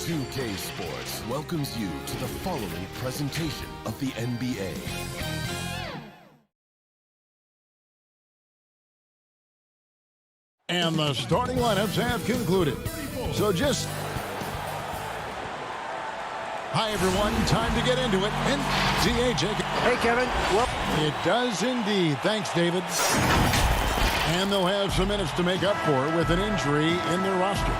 2K Sports welcomes you to the following presentation of the NBA. And the starting lineups have concluded. So just... Hi, everyone. Time to get into it. And DA. Hey, Kevin. Well, it does indeed. Thanks, David. And they'll have some minutes to make up for with an injury in their roster.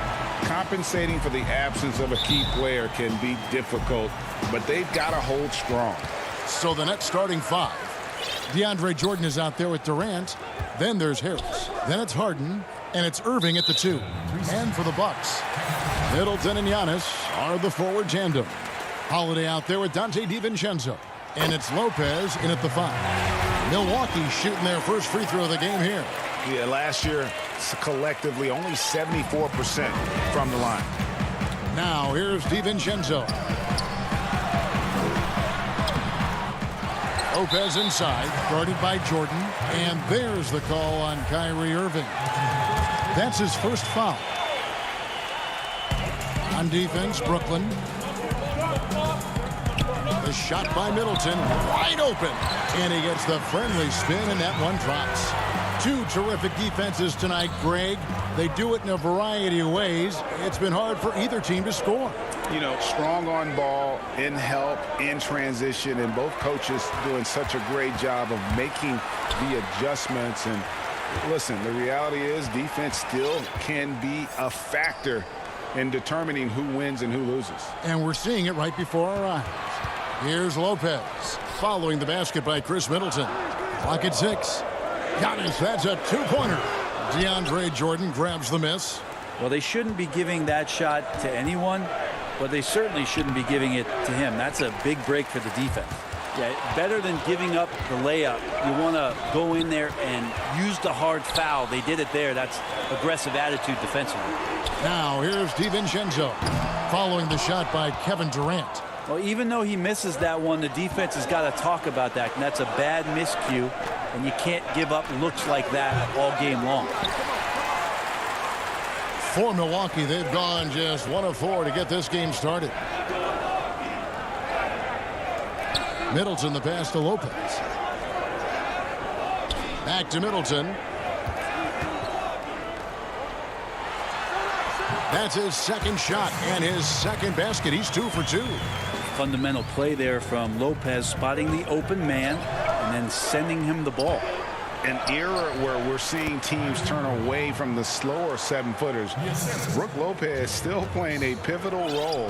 Compensating for the absence of a key player can be difficult, but they've got to hold strong. So the Nets starting five. DeAndre Jordan is out there with Durant. Then there's Harris. Then it's Harden. And it's Irving at the 2. And for the Bucks, Middleton and Giannis are the forward tandem. Holiday out there with Dante DiVincenzo. And it's Lopez in at the 5. Milwaukee shooting their first free throw of the game here. Yeah, last year, collectively, only 74% from the line. Now, here's DiVincenzo. Lopez inside, guarded by Jordan. And there's the call on Kyrie Irving. That's his first foul. On defense, Brooklyn. The shot by Middleton, wide open. And he gets the friendly spin, and that one drops. Two terrific defenses tonight, Greg. They do it in a variety of ways. It's been hard for either team to score. You know, strong on ball, in help, in transition, and both coaches doing such a great job of making the adjustments. And listen, the reality is defense still can be a factor in determining who wins and who loses. And we're seeing it right before our eyes. Here's Lopez following the basket by Chris Middleton. Clock at 6. Giannis, that's a two-pointer. DeAndre Jordan grabs the miss. Well, they shouldn't be giving that shot to anyone, but they certainly shouldn't be giving it to him. That's a big break for the defense. Yeah, better than giving up the layup, you want to go in there and use the hard foul. They did it there. That's aggressive attitude defensively. Now here's DiVincenzo following the shot by Kevin Durant. Well, even though he misses that one, the defense has got to talk about that, and that's a bad miscue, and you can't give up looks like that all game long. For Milwaukee, they've gone just 1 of 4 to get this game started. Middleton, the pass to Lopez. Back to Middleton. That's his second shot and his second basket. He's 2 for 2. Fundamental play there from Lopez, spotting the open man and then sending him the ball. An era where we're seeing teams turn away from the slower 7-footers. Brook Lopez still playing a pivotal role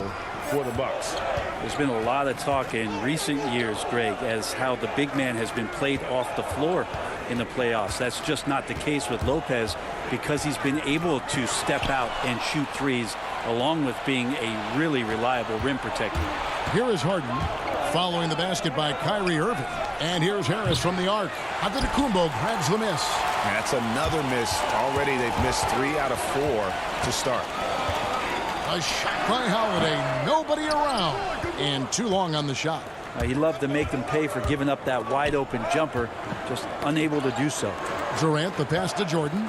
for the Bucks. There's been a lot of talk in recent years, Greg, as how the big man has been played off the floor in the playoffs. That's just not the case with Lopez because he's been able to step out and shoot threes along with being a really reliable rim protector. Here is Harden following the basket by Kyrie Irving. And here's Harris from the arc. Antetokounmpo grabs the miss. That's another miss. Already they've missed 3 out of 4 to start. A shot by Holiday. Nobody around. And too long on the shot. He loved to make them pay for giving up that wide open jumper. Just unable to do so. Durant, the pass to Jordan.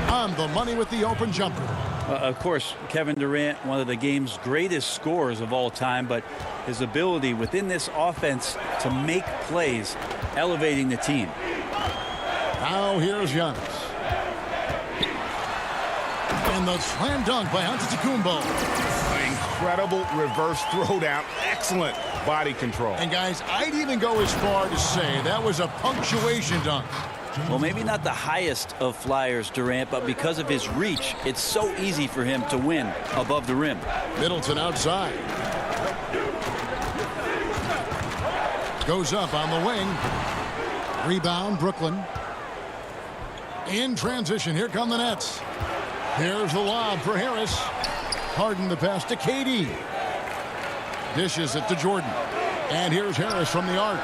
On the money with the open jumper. Of course, Kevin Durant, one of the game's greatest scorers of all time, but his ability within this offense to make plays, elevating the team. Now here's Giannis. And the slam dunk by Antetokounmpo. Incredible reverse throwdown. Excellent body control. And guys, I'd even go as far to say that was a punctuation dunk. Well, maybe not the highest of flyers, Durant, but because of his reach, it's so easy for him to win above the rim. Middleton outside. Goes up on the wing. Rebound, Brooklyn. In transition, here come the Nets. Here's the lob for Harris. Harden the pass to KD. Dishes it to Jordan. And here's Harris from the arc.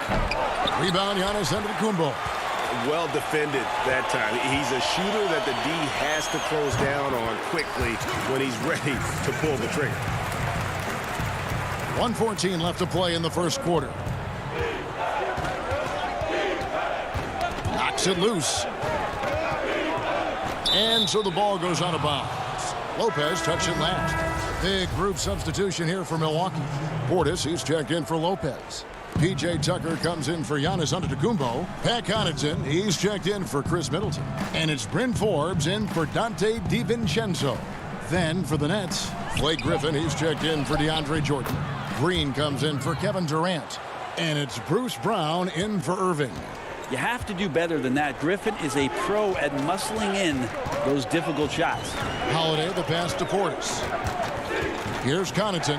Rebound, Giannis Antetokounmpo. Well defended that time. He's a shooter that the D has to close down on quickly when he's ready to pull the trigger. 1:14 left to play in the first quarter. Knocks it loose. And so the ball goes out of bounds. Lopez touched it last. Big group substitution here for Milwaukee. Portis, he's checked in for Lopez. P.J. Tucker comes in for Giannis Antetokounmpo. Pat Connaughton, he's checked in for Chris Middleton. And it's Bryn Forbes in for Dante DiVincenzo. Then for the Nets, Blake Griffin, he's checked in for DeAndre Jordan. Green comes in for Kevin Durant. And it's Bruce Brown in for Irving. You have to do better than that. Griffin is a pro at muscling in those difficult shots. Holiday, the pass to Portis. Here's Connaughton.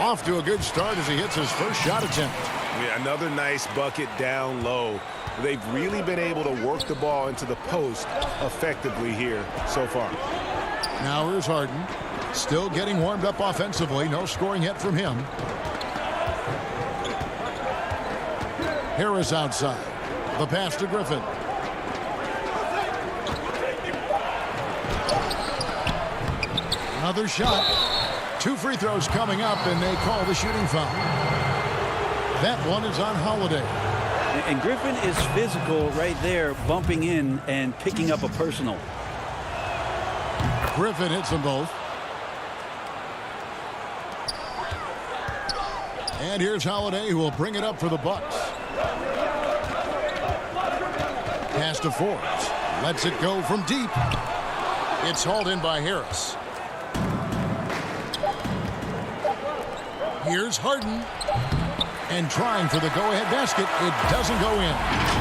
Off to a good start as he hits his first shot attempt. Yeah, another nice bucket down low. They've really been able to work the ball into the post effectively here so far. Now here's Harden. Still getting warmed up offensively. No scoring yet from him. Harris outside. The pass to Griffin. Another shot. 2 free throws coming up, and they call the shooting foul. That one is on Holiday. And Griffin is physical right there, bumping in and picking up a personal. Griffin hits them both. And here's Holiday, who will bring it up for the Bucks. Pass to Forbes. Lets it go from deep. It's hauled in by Harris. Here's Harden. And trying for the go-ahead basket. It doesn't go in.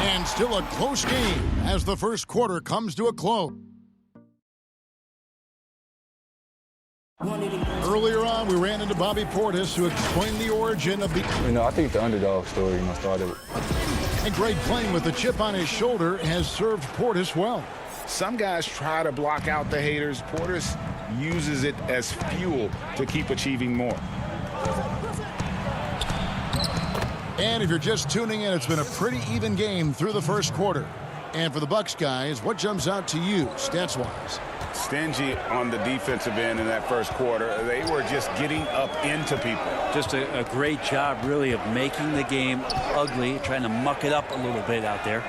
And still a close game as the first quarter comes to a close. Earlier on, we ran into Bobby Portis, who explained the origin of the... I think the underdog story, started. And Greg, playing with the chip on his shoulder, has served Portis well. Some guys try to block out the haters. Portis uses it as fuel to keep achieving more. And if you're just tuning in, it's been a pretty even game through the first quarter. And for the Bucks guys, what jumps out to you, stats-wise? Stingy on the defensive end in that first quarter. They were just getting up into people. Just a great job, really, of making the game ugly, trying to muck it up a little bit out there.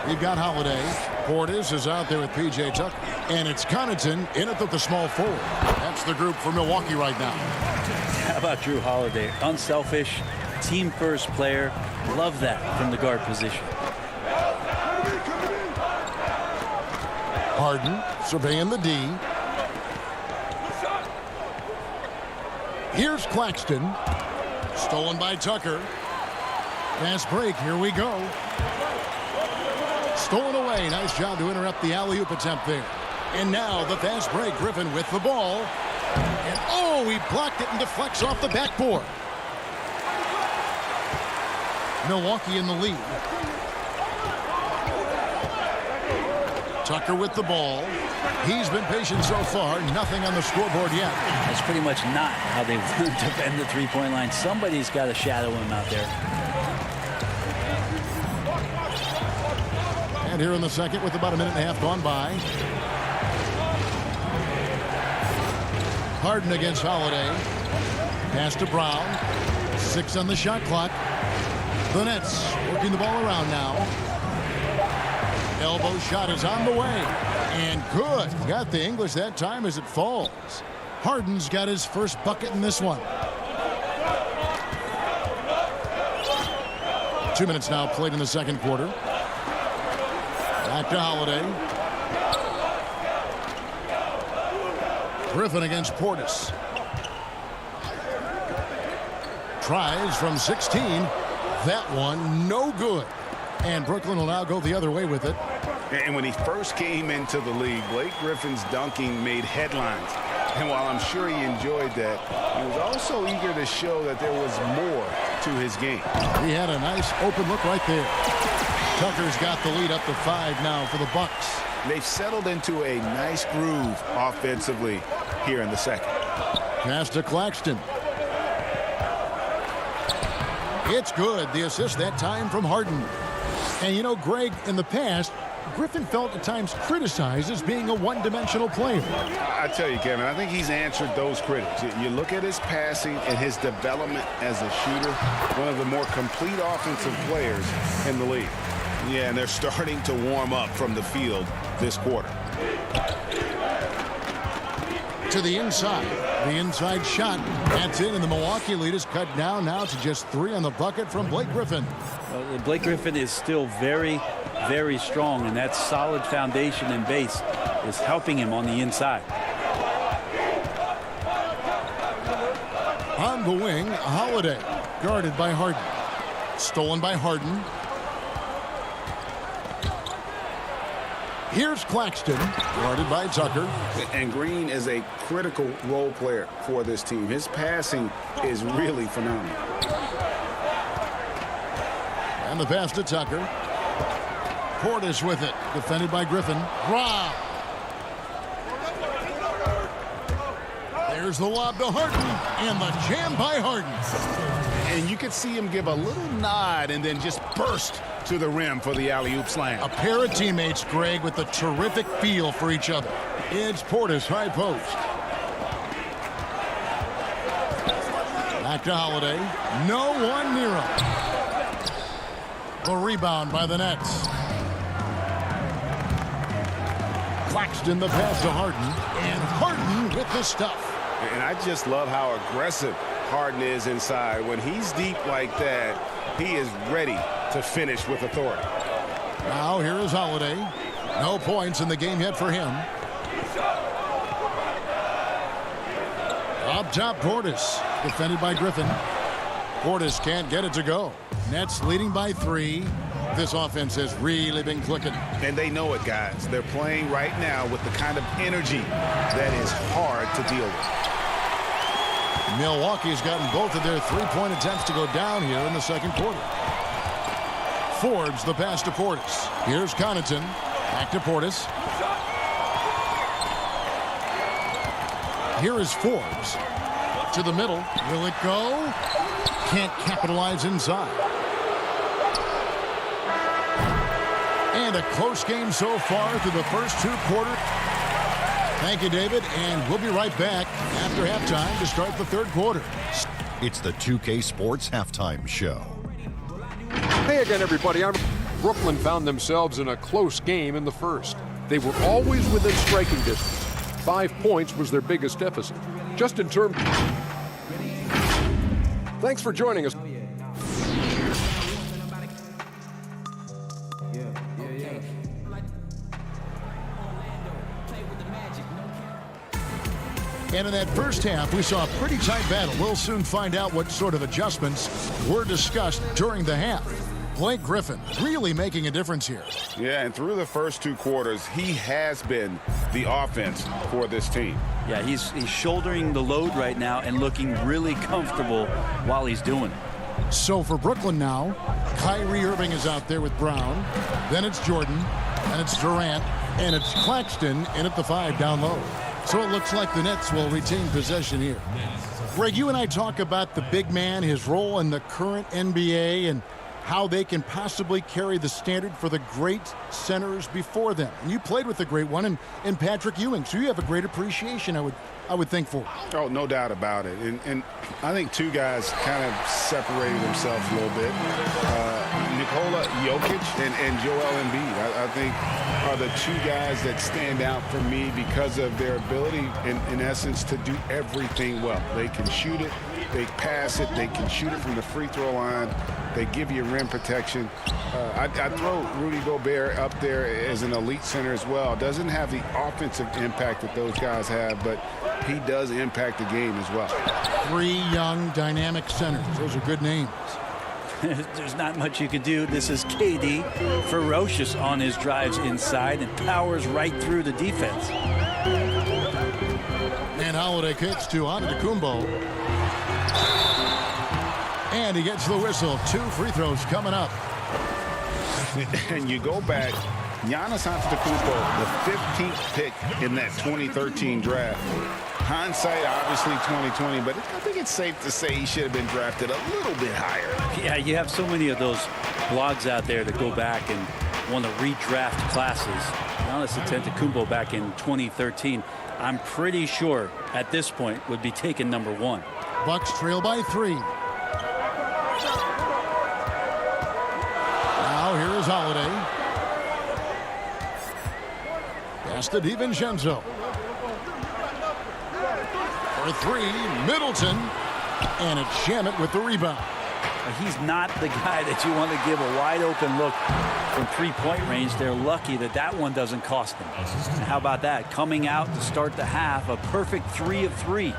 We've got Holiday. Portis is out there with P.J. Tucker. And it's Connaughton in it with the small forward. That's the group for Milwaukee right now. How about Drew Holiday? Unselfish, team-first player. Love that from the guard position. Harden surveying the D. Here's Claxton. Stolen by Tucker. Fast break. Here we go. Stolen away. Nice job to interrupt the alley-oop attempt there. And now the fast break. Griffin with the ball. And oh, he blocked it and deflects off the backboard. Milwaukee in the lead. Tucker with the ball. He's been patient so far. Nothing on the scoreboard yet. That's pretty much not how they want to defend the three-point line. Somebody's got to shadow him out there. And here in the second with about a minute and a half gone by. Harden against Holiday. Pass to Brown. 6 on the shot clock. The Nets working the ball around now. Elbow shot is on the way. And good. Got the English that time as it falls. Harden's got his first bucket in this one. 2 minutes now played in the second quarter. Back to Holiday. Griffin against Portis. Tries from 16. That one no good. And Brooklyn will now go the other way with it. And when he first came into the league, Blake Griffin's dunking made headlines. And while I'm sure he enjoyed that, he was also eager to show that there was more to his game. He had a nice open look right there. Tucker's got the lead up to 5 now for the Bucks. They've settled into a nice groove offensively here in the second. Pass to Claxton. It's good. The assist that time from Harden. And you know, Greg, in the past, Griffin felt at times criticized as being a one-dimensional player. I tell you, Kevin, I think he's answered those critics. You look at his passing and his development as a shooter, one of the more complete offensive players in the league. Yeah, and they're starting to warm up from the field this quarter. to the inside. The inside shot. That's in, and the Milwaukee lead is cut down now to just 3 on the bucket from Blake Griffin. Blake Griffin is still very, very strong, and that solid foundation and base is helping him on the inside. On the wing, Holiday, guarded by Harden. Stolen by Harden. Here's Claxton, guarded by Tucker. And Green is a critical role player for this team. His passing is really phenomenal. And the pass to Tucker. Portis with it, defended by Griffin. Rob. There's the lob to Harden, and the jam by Harden. And you could see him give a little nod and then just burst to the rim for the alley-oop slam. A pair of teammates, Greg, with a terrific feel for each other. It's Portis, high post. Back to Holiday. No one near him. The rebound by the Nets. Claxton the pass to Harden. And Harden with the stuff. And I just love how aggressive Harden is inside. When he's deep like that, he is ready to finish with authority. Now here is Holiday. No points in the game yet for him. Up top, Portis. Defended by Griffin. Portis can't get it to go. Nets leading by 3. This offense has really been clicking. And they know it, guys. They're playing right now with the kind of energy that is hard to deal with. Milwaukee's gotten both of their 3-point attempts to go down here in the second quarter. Forbes the pass to Portis. Here's Connaughton. Back to Portis. Here is Forbes. To the middle. Will it go? Can't capitalize inside. And a close game so far through the first 2 quarters. Thank you, David, and we'll be right back after halftime to start the third quarter. It's the 2K Sports Halftime Show. Hey again, everybody. Brooklyn found themselves in a close game in the first. They were always within striking distance. 5 points was their biggest deficit. Just in terms... Thanks for joining us. And in that first half, we saw a pretty tight battle. We'll soon find out what sort of adjustments were discussed during the half. Blake Griffin really making a difference here. Yeah, and through the first 2 quarters, he has been the offense for this team. Yeah, he's shouldering the load right now and looking really comfortable while he's doing it. So for Brooklyn now, Kyrie Irving is out there with Brown. Then it's Jordan, and it's Durant, and it's Claxton in at the 5 down low. So it looks like the Nets will retain possession here. Greg, you and I talk about the big man, his role in the current NBA, and how they can possibly carry the standard for the great centers before them. And you played with the great one in Patrick Ewing, so you have a great appreciation, I would think, for. Oh, no doubt about it. And I think 2 guys kind of separated themselves a little bit. Nikola Jokic and Joel Embiid, I think, are the 2 guys that stand out for me because of their ability, in essence, to do everything well. They can shoot it, they pass it, they can shoot it from the free throw line, they give you rim protection. I'd throw Rudy Gobert up there as an elite center as well. Doesn't have the offensive impact that those guys have, but he does impact the game as well. 3 young, dynamic centers. Those are good names. There's not much you can do. This is KD, ferocious on his drives inside and powers right through the defense. And Holiday kicks to Antetokounmpo. And he gets the whistle. 2 free throws coming up. And you go back, Giannis Antetokounmpo, the 15th pick in that 2013 draft. Hindsight, obviously 2020, but I think it's safe to say he should have been drafted a little bit higher. Yeah, you have so many of those blogs out there that go back and want to redraft classes. Giannis Antetokounmpo back in 2013, I'm pretty sure at this point would be taken number 1. Bucks trail by 3. Now here is Holiday. Pass to DiVincenzo. For three, Middleton. And it's Shamet with the rebound. He's not the guy that you want to give a wide open look from three-point range. They're lucky that that one doesn't cost them. And how about that? Coming out to start the half, a perfect 3 of 3.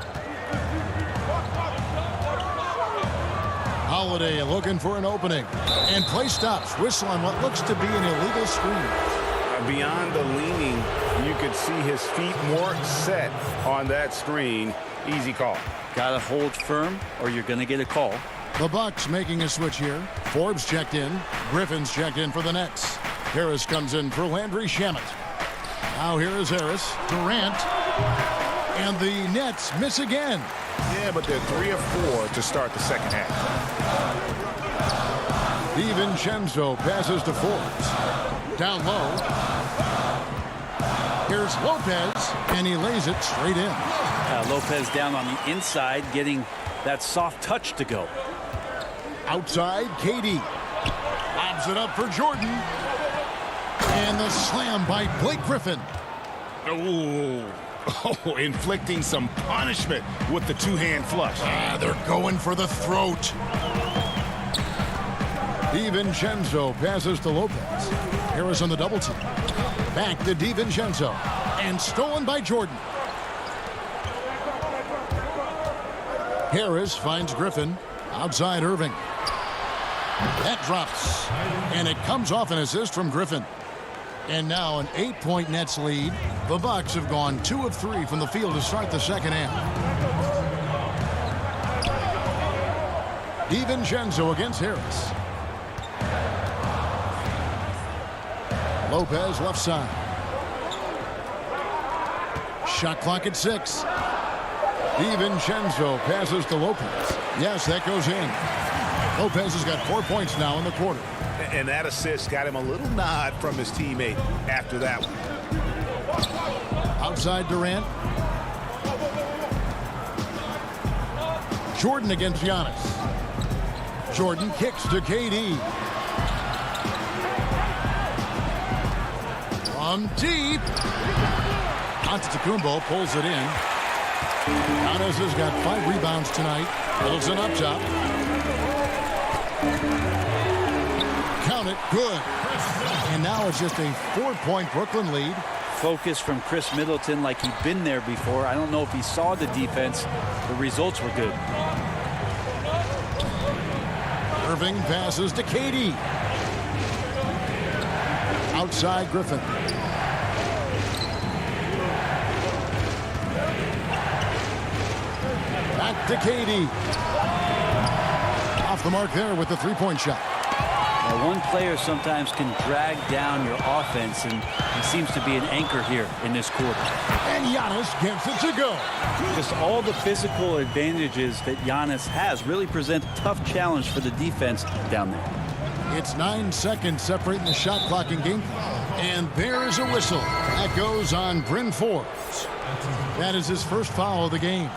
Holiday looking for an opening. And play stops. Whistle on what looks to be an illegal screen. Beyond the leaning, you could see his feet more set on that screen. Easy call. Got to hold firm or you're going to get a call. The Bucks making a switch here. Forbes checked in. Griffin's checked in for the Nets. Harris comes in for Landry Shamet. Now here is Harris. Durant. And the Nets miss again. Yeah, but they're 3 of 4 to start the second half. DiVincenzo passes to Forbes. Down low. Here's Lopez, and he lays it straight in. Lopez down on the inside, getting that soft touch to go. Outside, KD. Lobs it up for Jordan. And the slam by Blake Griffin. Oh, inflicting some punishment with the two-hand flush. They're going for the throat. DiVincenzo passes to Lopez. Harris on the double team. Back to DiVincenzo. And stolen by Jordan. Harris finds Griffin. Outside Irving. That drops. And it comes off an assist from Griffin. And now an 8-point Nets lead. The Bucks have gone 2 of 3 from the field to start the second half. DiVincenzo against Harris. Lopez left side. Shot clock at 6. DiVincenzo passes to Lopez. Yes, that goes in. Lopez has got 4 points now in the quarter. And that assist got him a little nod from his teammate after that one. Outside Durant. Jordan against Giannis. Jordan kicks to KD. From deep. Antetokounmpo pulls it in. Giannis has got 5 rebounds tonight. Middleton up top. Count it. Good. And now it's just a 4-point Brooklyn lead. Focus from Chris Middleton like he'd been there before. I don't know if he saw the defense. The results were good. Irving passes to KD. Outside Griffin. Back to KD. Off the mark there with the 3-point shot. Now, one player sometimes can drag down your offense, and he seems to be an anchor here in this quarter. And Giannis gets it to go. Just all the physical advantages that Giannis has really present a tough challenge for the defense down there. It's 9 seconds separating the shot clock and game. And there's a whistle. That goes on Bryn Forbes. That is his first foul of the game.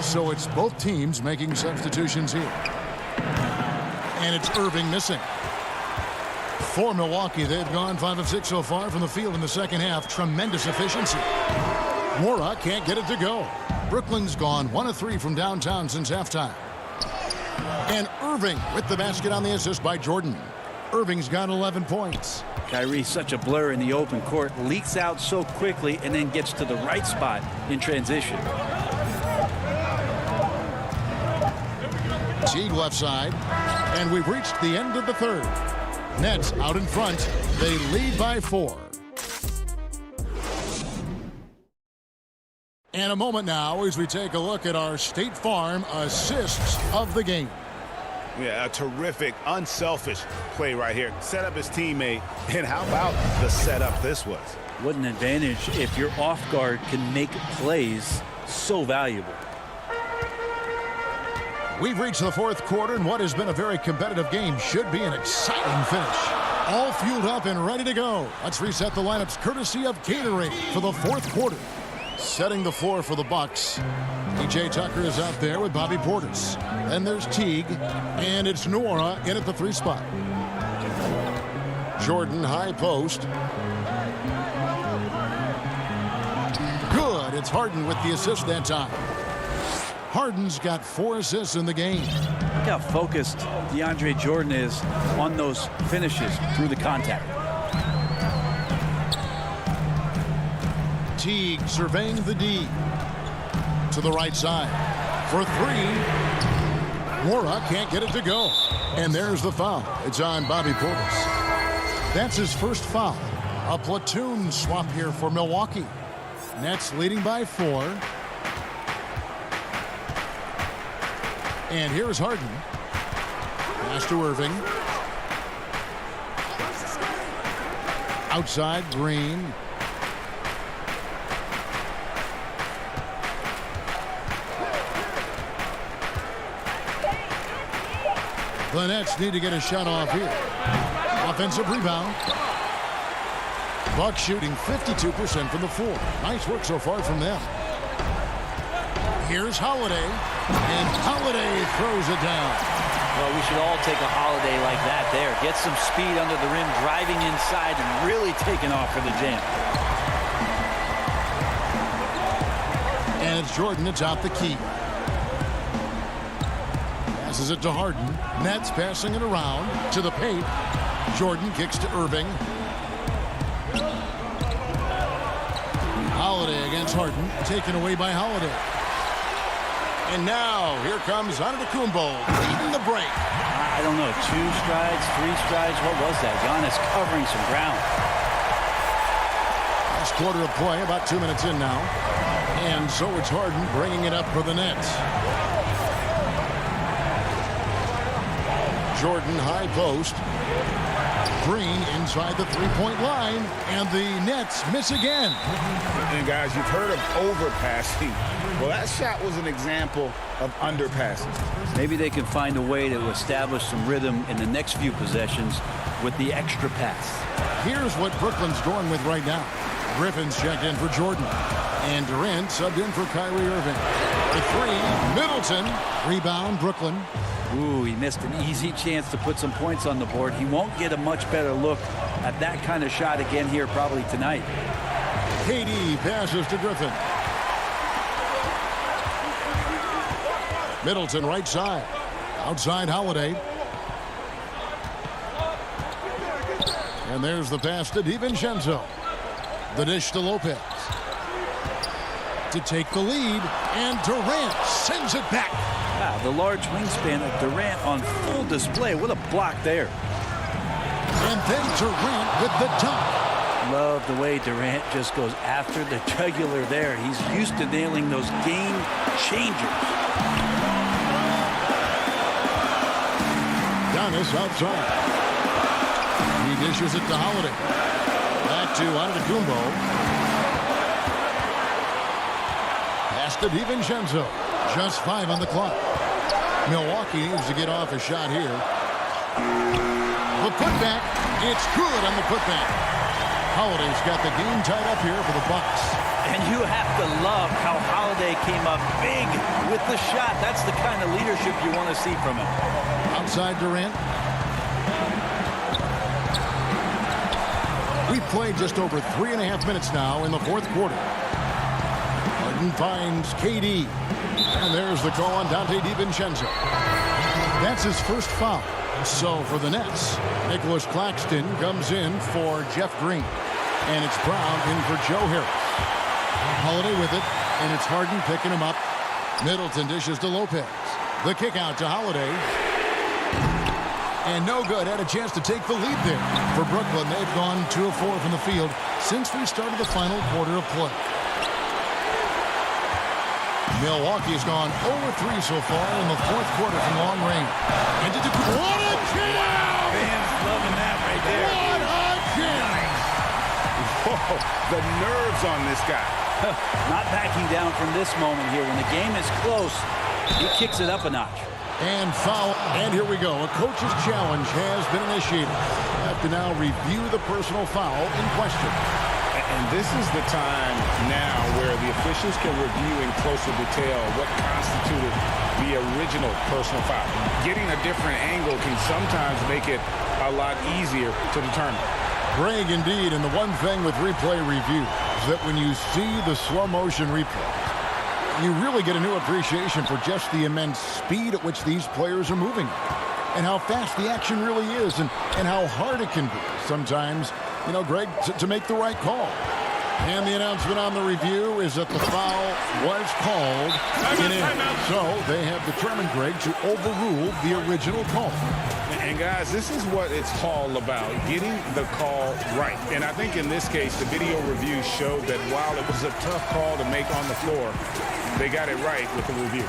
So it's both teams making substitutions here. And it's Irving missing. For Milwaukee, they've gone 5 of 6 so far from the field in the second half. Tremendous efficiency. Mora can't get it to go. Brooklyn's gone 1 of 3 from downtown since halftime. And Irving with the basket on the assist by Jordan. Irving's got 11 points. Kyrie, such a blur in the open court, leaks out so quickly and then gets to the right spot in transition. Teague left side. And we've reached the end of the third. Nets out in front. They lead by 4. And a moment now as we take a look at our State Farm assists of the game. Yeah, a terrific, unselfish play right here. Set up his teammate. And how about the setup this was? What an advantage if your off guard can make plays so valuable. We've reached the 4th quarter, and what has been a very competitive game should be an exciting finish. All fueled up and ready to go. Let's reset the lineups courtesy of Gatorade for the 4th quarter. Setting the floor for the Bucks. P.J. Tucker is out there with Bobby Portis. Then there's Teague, and it's Nora in at the 3 spot. Jordan high post. Good. It's Harden with the assist that time. Harden's got 4 assists in the game. Look how focused DeAndre Jordan is on those finishes through the contact. Teague surveying the D. To the right side. For 3. Mora can't get it to go. And there's the foul. It's on Bobby Portis. That's his first foul. A platoon swap here for Milwaukee. Nets leading by 4. And here's Harden. Pass to Irving. Outside, Green. The Nets need to get a shot off here. Offensive rebound. Bucks shooting 52% from the floor. Nice work so far from them. Here's Holiday. And Holiday throws it down. Well, we should all take a Holiday like that there. Get some speed under the rim, driving inside, and really taking off for the jam. And it's Jordan that's out the key. Passes it to Harden. Nets passing it around to the paint. Jordan kicks to Irving. Holiday against Harden. Taken away by Holiday. And now, here comes Antetokounmpo leading the break. I don't know, 2 strides, 3 strides, what was that? Giannis covering some ground. Last quarter of play, about 2 minutes in now. And so it's Harden bringing it up for the Nets. Jordan high post. Green inside the three-point line. And the Nets miss again. And guys, you've heard of overpassing. Well, that shot was an example of underpassing. Maybe they can find a way to establish some rhythm in the next few possessions with the extra pass. Here's what Brooklyn's going with right now. Griffin's checked in for Jordan. And Durant subbed in for Kyrie Irving. The 3, Middleton. Rebound, Brooklyn. Ooh, he missed an easy chance to put some points on the board. He won't get a much better look at that kind of shot again here probably tonight. KD passes to Griffin. Middleton right side. Outside Holiday. And there's the pass to DiVincenzo. The dish to Lopez. To take the lead. And Durant sends it back. Wow, the large wingspan of Durant on full display. What a block there. And then Durant with the dunk. Love the way Durant just goes after the jugular there. He's used to nailing those game changers. Giannis outside. He dishes it to Holiday. Back to Antetokounmpo. Pass to DiVincenzo. Just 5 on the clock. Milwaukee needs to get off a shot here. The putback. It's good on the putback. Holiday's got the game tied up here for the Bucks. And you have to love how Holiday came up big with the shot. That's the kind of leadership you want to see from him. Outside Durant. We've played just over 3.5 minutes now in the fourth quarter. Harden finds KD. And there's the call on Dante DiVincenzo. That's his first foul. So for the Nets, Nicholas Claxton comes in for Jeff Green. And it's Brown in for Joe Harris. Holiday with it, and it's Harden picking him up. Middleton dishes to Lopez. The kick out to Holiday. And no good. Had a chance to take the lead there. For Brooklyn, they've gone 2 of 4 from the field since we started the final quarter of play. Milwaukee's gone 0-3 so far in the fourth quarter from long range. And what a jam! Fans loving that right there. What a jam! Whoa, the nerves on this guy. Not backing down from this moment here. When the game is close, he kicks it up a notch. And foul. And here we go. A coach's challenge has been initiated. We have to now review the personal foul in question. And this is the time now where the officials can review in closer detail what constituted the original personal foul. Getting a different angle can sometimes make it a lot easier to determine. Greg, indeed, and the one thing with replay review is that when you see the slow motion replay, you really get a new appreciation for just the immense speed at which these players are moving and how fast the action really is and how hard it can be sometimes, you know, Greg, to make the right call. And the announcement on the review is that the foul was called in. So they have determined, Greg, to overrule the original call. And guys, this is what it's all about, getting the call right. And I think in this case, the video review showed that while it was a tough call to make on the floor, they got it right with the review.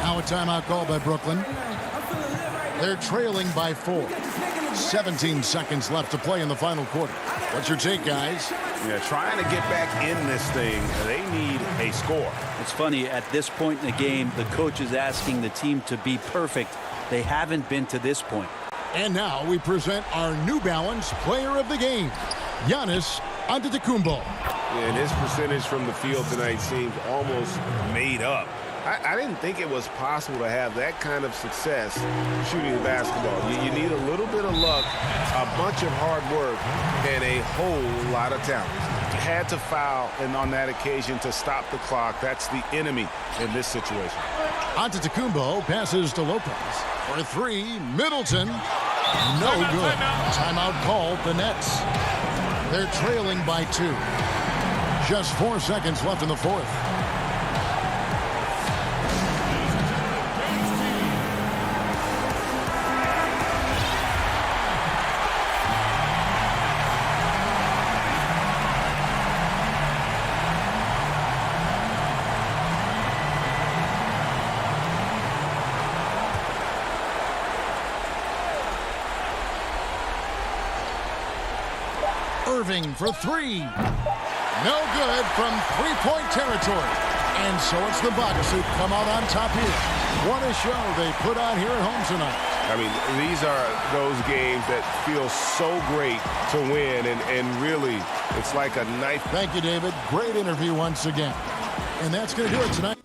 Now a timeout call by Brooklyn. They're trailing by 4. 17 seconds left to play in the final quarter. What's your take, guys? Yeah, trying to get back in this thing, they need a score. It's funny, at this point in the game, the coach is asking the team to be perfect. They haven't been to this point. And now we present our New Balance player of the game, Giannis Antetokounmpo. And his percentage from the field tonight seems almost made up. I didn't think it was possible to have that kind of success shooting the basketball. You need a little bit of luck, a bunch of hard work, and a whole lot of talent. You had to foul, and on that occasion to stop the clock. That's the enemy in this situation. Antetokounmpo passes to Lopez. For 3, Middleton. No good. Timeout called the Nets. They're trailing by 2. Just 4 seconds left in the fourth. Irving for 3. No good from three-point territory. And so it's the Bucks who come out on top here. What a show they put on here at home tonight. I mean, these are those games that feel so great to win, and really, it's like a knife. Thank you, David. Great interview once again. And that's going to do it tonight.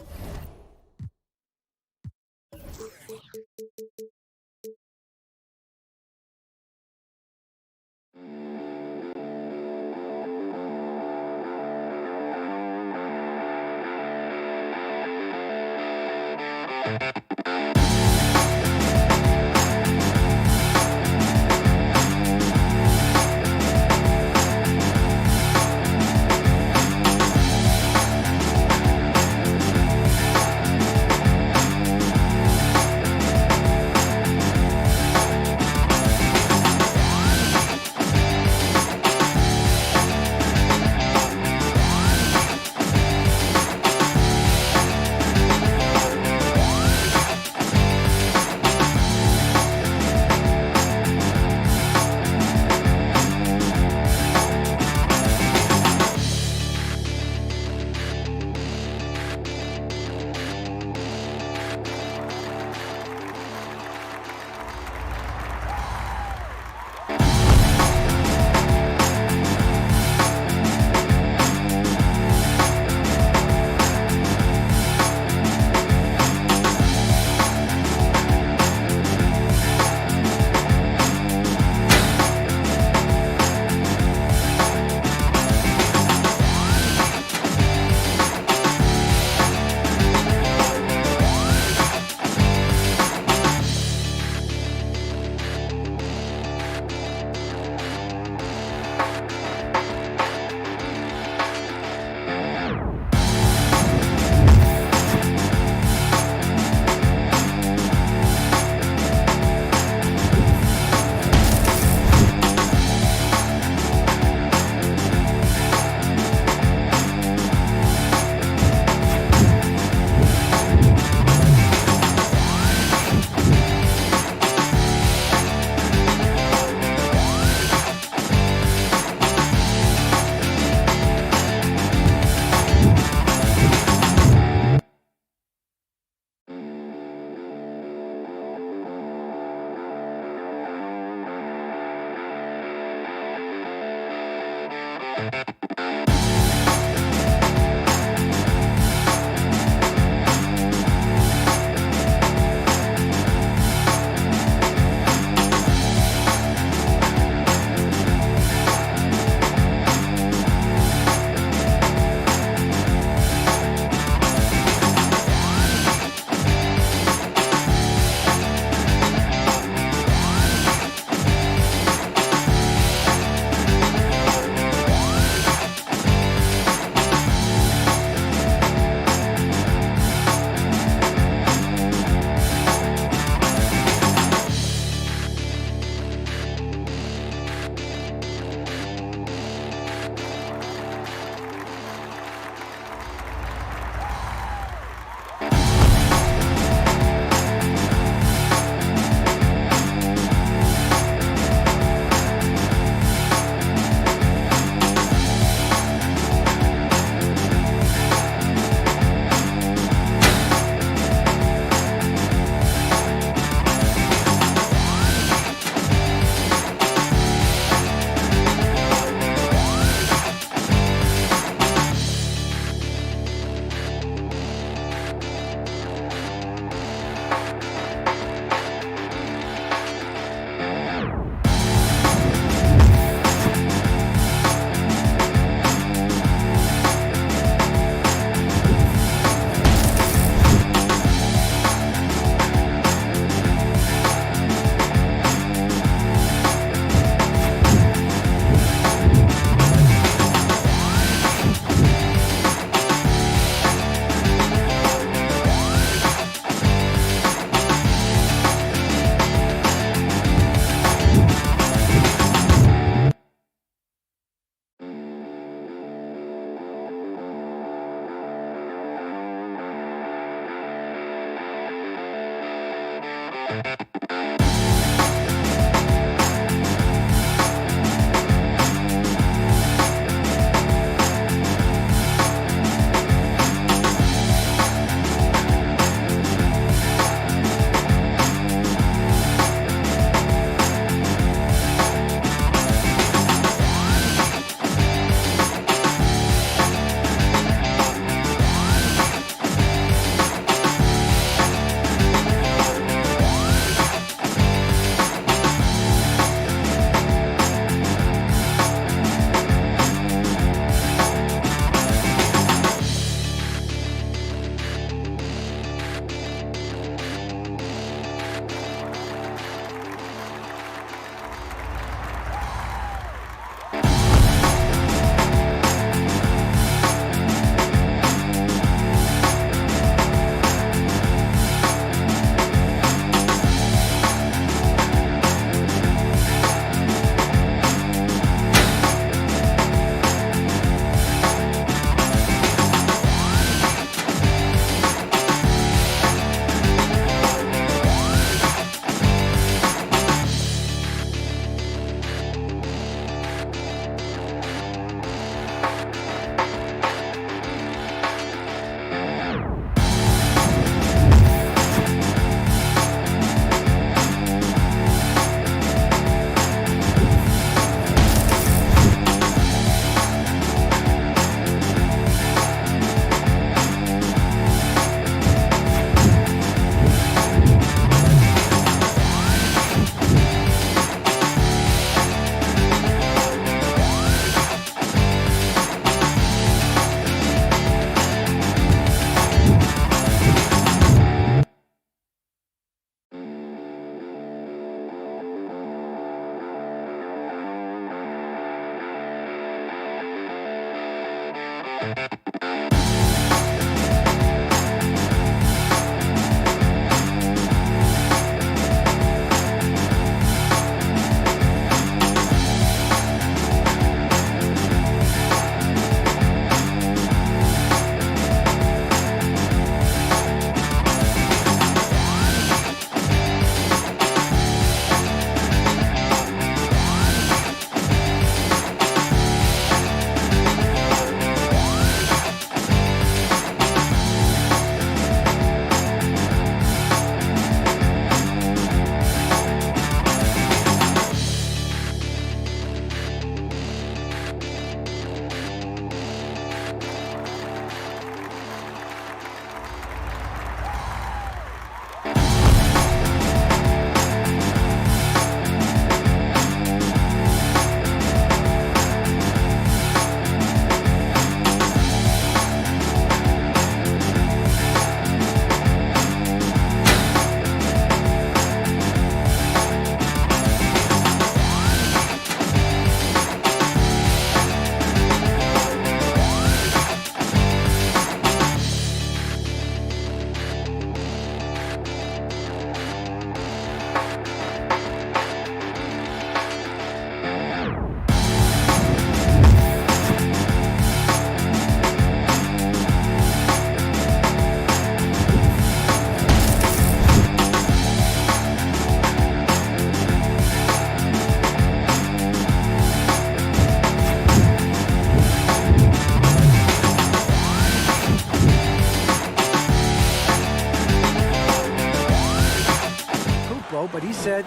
But he said,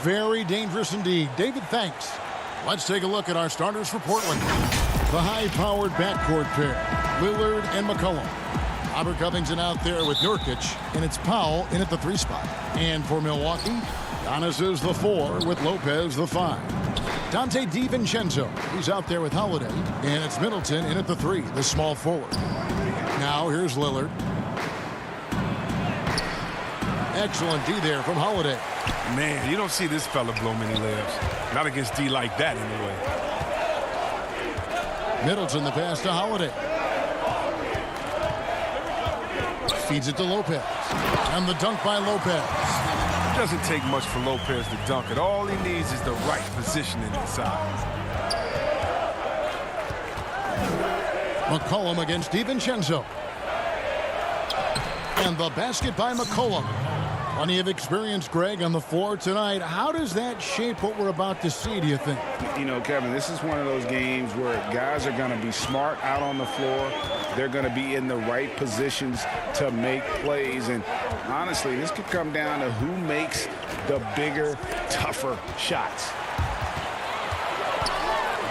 very dangerous indeed. David, thanks. Let's take a look at our starters for Portland. The high-powered backcourt pair, Lillard and McCollum. Robert Covington out there with Nurkic, and it's Powell in at the 3 spot. And for Milwaukee, Giannis is the 4 with Lopez the 5. Dante DiVincenzo, he's out there with Holiday, and it's Middleton in at the 3, the small forward. Now here's Lillard. Excellent D there from Holiday. Man, you don't see this fella blow many layups. Not against D like that, anyway. Middleton the pass to Holiday. Feeds it to Lopez. And the dunk by Lopez. It doesn't take much for Lopez to dunk it. All he needs is the right positioning inside. McCollum against DiVincenzo. And the basket by McCollum. Plenty of experience, Greg, on the floor tonight. How does that shape what we're about to see, do you think? You know, Kevin, this is one of those games where guys are going to be smart out on the floor. They're going to be in the right positions to make plays. And honestly, this could come down to who makes the bigger, tougher shots.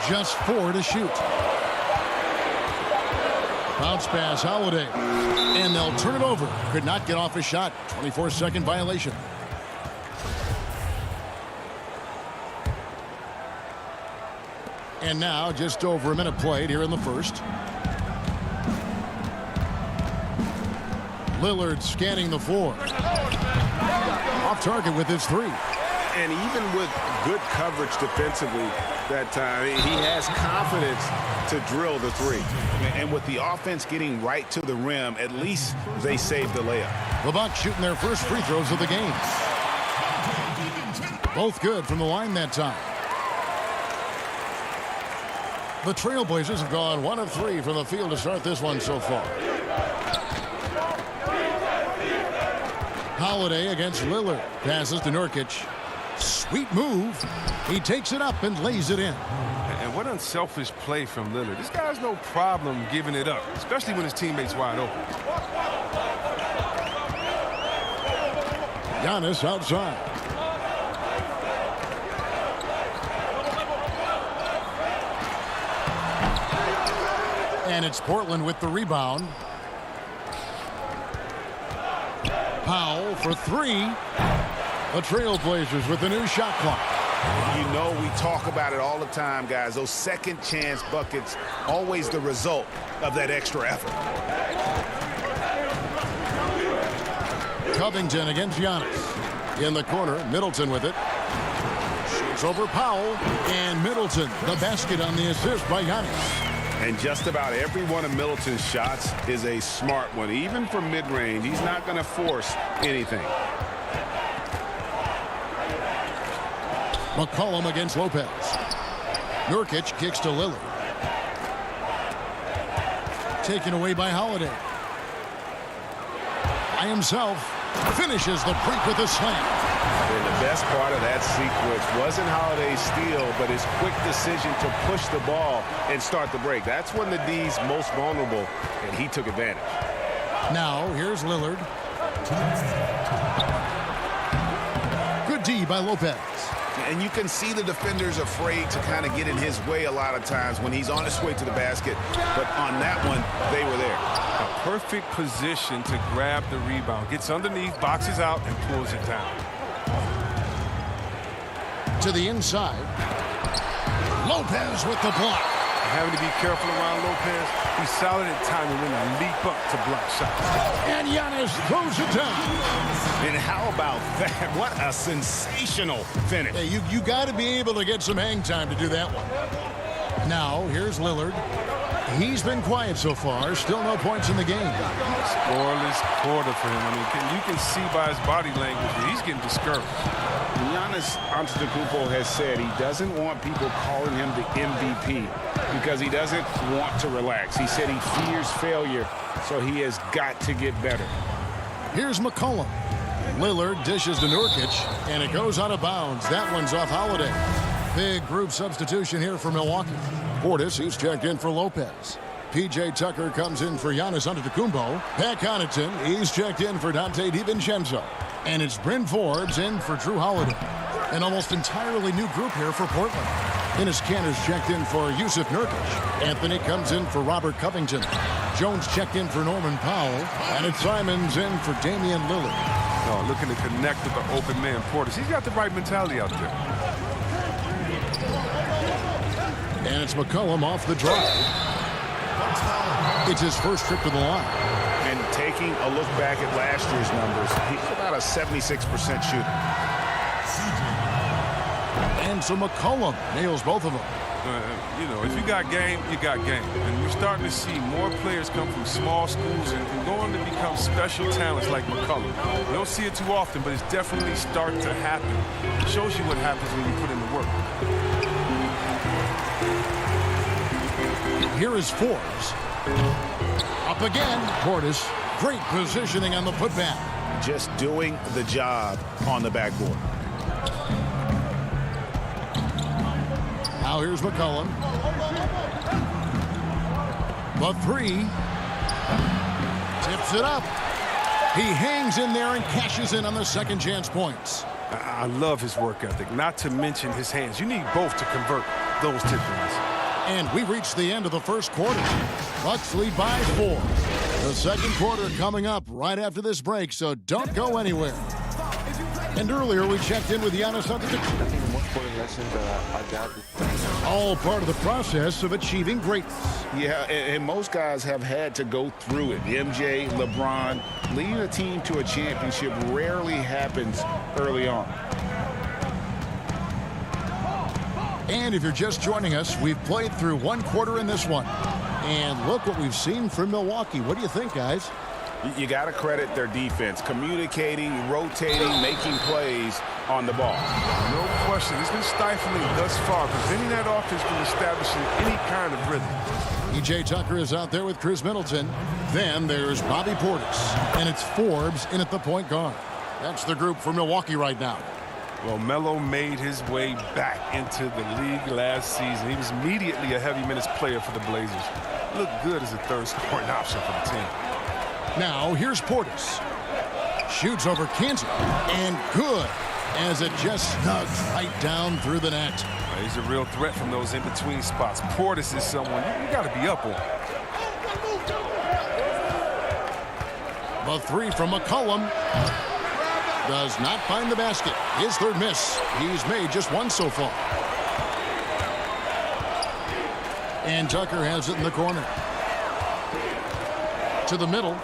Just 4 to shoot. Bounce pass, Holiday. And they'll turn it over. Could not get off a shot. 24-second violation. And now just over a minute played here in the first. Lillard scanning the floor. Off target with his 3. And even with good coverage defensively that time, he has confidence to drill the 3. And with the offense getting right to the rim, at least they saved the layup. The Bucks shooting their first free throws of the game. Both good from the line that time. The Trailblazers have gone 1 of 3 from the field to start this one so far. Holiday against Lillard. Passes to Nurkic. Sweet move. He takes it up and lays it in. And what unselfish play from Lillard. This guy has no problem giving it up, especially when his teammate's wide open. Giannis outside. And it's Portland with the rebound. Powell for 3. The Trailblazers with the new shot clock. You know, we talk about it all the time, guys. Those second chance buckets, always the result of that extra effort. Covington against Giannis. In the corner, Middleton with it. Shoots over Powell. And Middleton, the basket on the assist by Giannis. And just about every one of Middleton's shots is a smart one. Even from mid-range, he's not going to force anything. McCollum against Lopez. Nurkic kicks to Lillard. Taken away by Holiday. By himself. Finishes the break with a slam. And the best part of that sequence wasn't Holiday's steal, but his quick decision to push the ball and start the break. That's when the D's most vulnerable, and he took advantage. Now, here's Lillard. Good D by Lopez. And you can see the defenders afraid to kind of get in his way a lot of times when he's on his way to the basket. But on that one, they were there. A perfect position to grab the rebound. Gets underneath, boxes out, and pulls it down. To the inside. Lopez with the block. Having to be careful around Lopez. He's solid at timing when to leap up to block shots. And Giannis throws it down. And how about that? What a sensational finish. Hey, you got to be able to get some hang time to do that one. Now, here's Lillard. He's been quiet so far. Still no points in the game. Scoreless quarter for him. I mean, you can see by his body language that he's getting discouraged. Giannis Antetokounmpo has said he doesn't want people calling him the MVP because he doesn't want to relax. He said he fears failure, so he has got to get better. Here's McCollum. Lillard dishes to Nurkic, and it goes out of bounds. That one's off Holiday. Big group substitution here for Milwaukee. Portis, who's checked in for Lopez. P.J. Tucker comes in for Giannis Antetokounmpo. Pat Connaughton, he's checked in for Dante DiVincenzo. And it's Bryn Forbes in for Drew Holiday. An almost entirely new group here for Portland. Enes Kanter's checked in for Yusuf Nurkic. Anthony comes in for Robert Covington. Jones checked in for Norman Powell. And it's Simons in for Damian Lillard. Oh, looking to connect with the open man, Portis. He's got the right mentality out there. And it's McCollum off the drive. It's his first trip to the line. And taking a look back at last year's numbers, he's about a 76% shooter. And so McCollum nails both of them. You know, if you got game, you got game. And we're starting to see more players come from small schools and go on to become special talents like McCollum. You don't see it too often, but it's definitely starting to happen. It shows you what happens when you put in the work. Here is Forbes. Up again. Portis. Great positioning on the putback. just doing the job on the backboard. Now here's McCollum. The three. Tips it up. He hangs in there and cashes in on the second chance points. I love his work ethic, not to mention his hands. You need both to convert those tip-ins. And we reached the end of the first quarter. Bucks lead by 4. The second quarter coming up right after this break, so don't go anywhere. And earlier we checked in with Giannis Antetokounmpo. I think the most important lesson that I got is All part of the process of achieving greatness. Yeah, and most guys have had to go through it. MJ, LeBron, leading a team to a championship rarely happens early on. And if you're just joining us, we've played through one quarter in this one. And look what we've seen from Milwaukee. What do you think, guys? You got to credit their defense, communicating, rotating, making plays on the ball. No question. It's been stifling thus far, preventing that offense from establishing any kind of rhythm. PJ Tucker is out there with Chris Middleton. Then there's Bobby Portis. And it's Forbes in at the point guard. That's the group for Milwaukee right now. Well, Melo made his way back into the league last season. He was immediately a heavy minutes player for the Blazers. Looked good as a third scoring option for the team. Now here's Portis. Shoots over Cantor. And good, as it just snugs right down through the net. He's a real threat from those in-between spots. Portis is someone you got to be up on. The three from McCollum does not find the basket. His third miss. He's made just one so far. And Tucker has it in the corner. To the middle.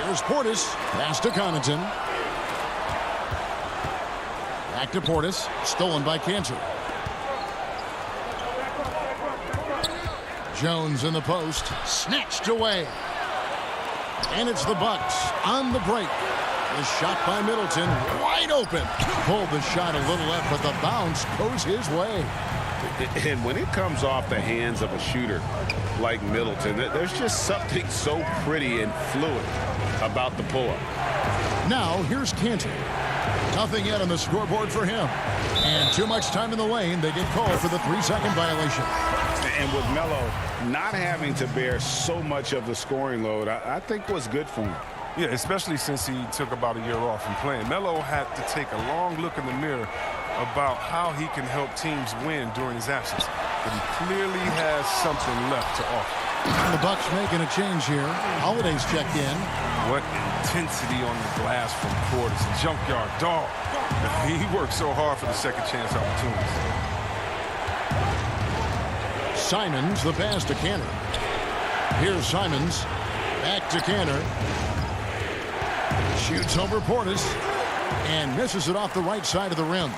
Here's Portis. Pass to Connaughton. Back to Portis. Stolen by Cantor. Jones in the post. Snatched away. And it's the Bucks on the break. The shot by Middleton. Wide open. Pulled the shot a little left, but the bounce goes his way. And when it comes off the hands of a shooter like Middleton, there's just something so pretty and fluid about the pull-up. Now here's Cantor. Nothing yet on the scoreboard for him. And too much time in the lane. They get called for the 3-second violation. And with Melo not having to bear so much of the scoring load, I think was good for him. Yeah, especially since he took about a year off from playing. Melo had to take a long look in the mirror about how he can help teams win during his absence. But he clearly has something left to offer. And the Bucks making a change here. Holiday's checked in. What intensity on the glass from Portis. Junkyard dog. He worked so hard for the second chance opportunities. Simons, the pass to Cantor. Here's Simons. Back to Cantor. Shoots over Portis. And misses it off the right side of the rim.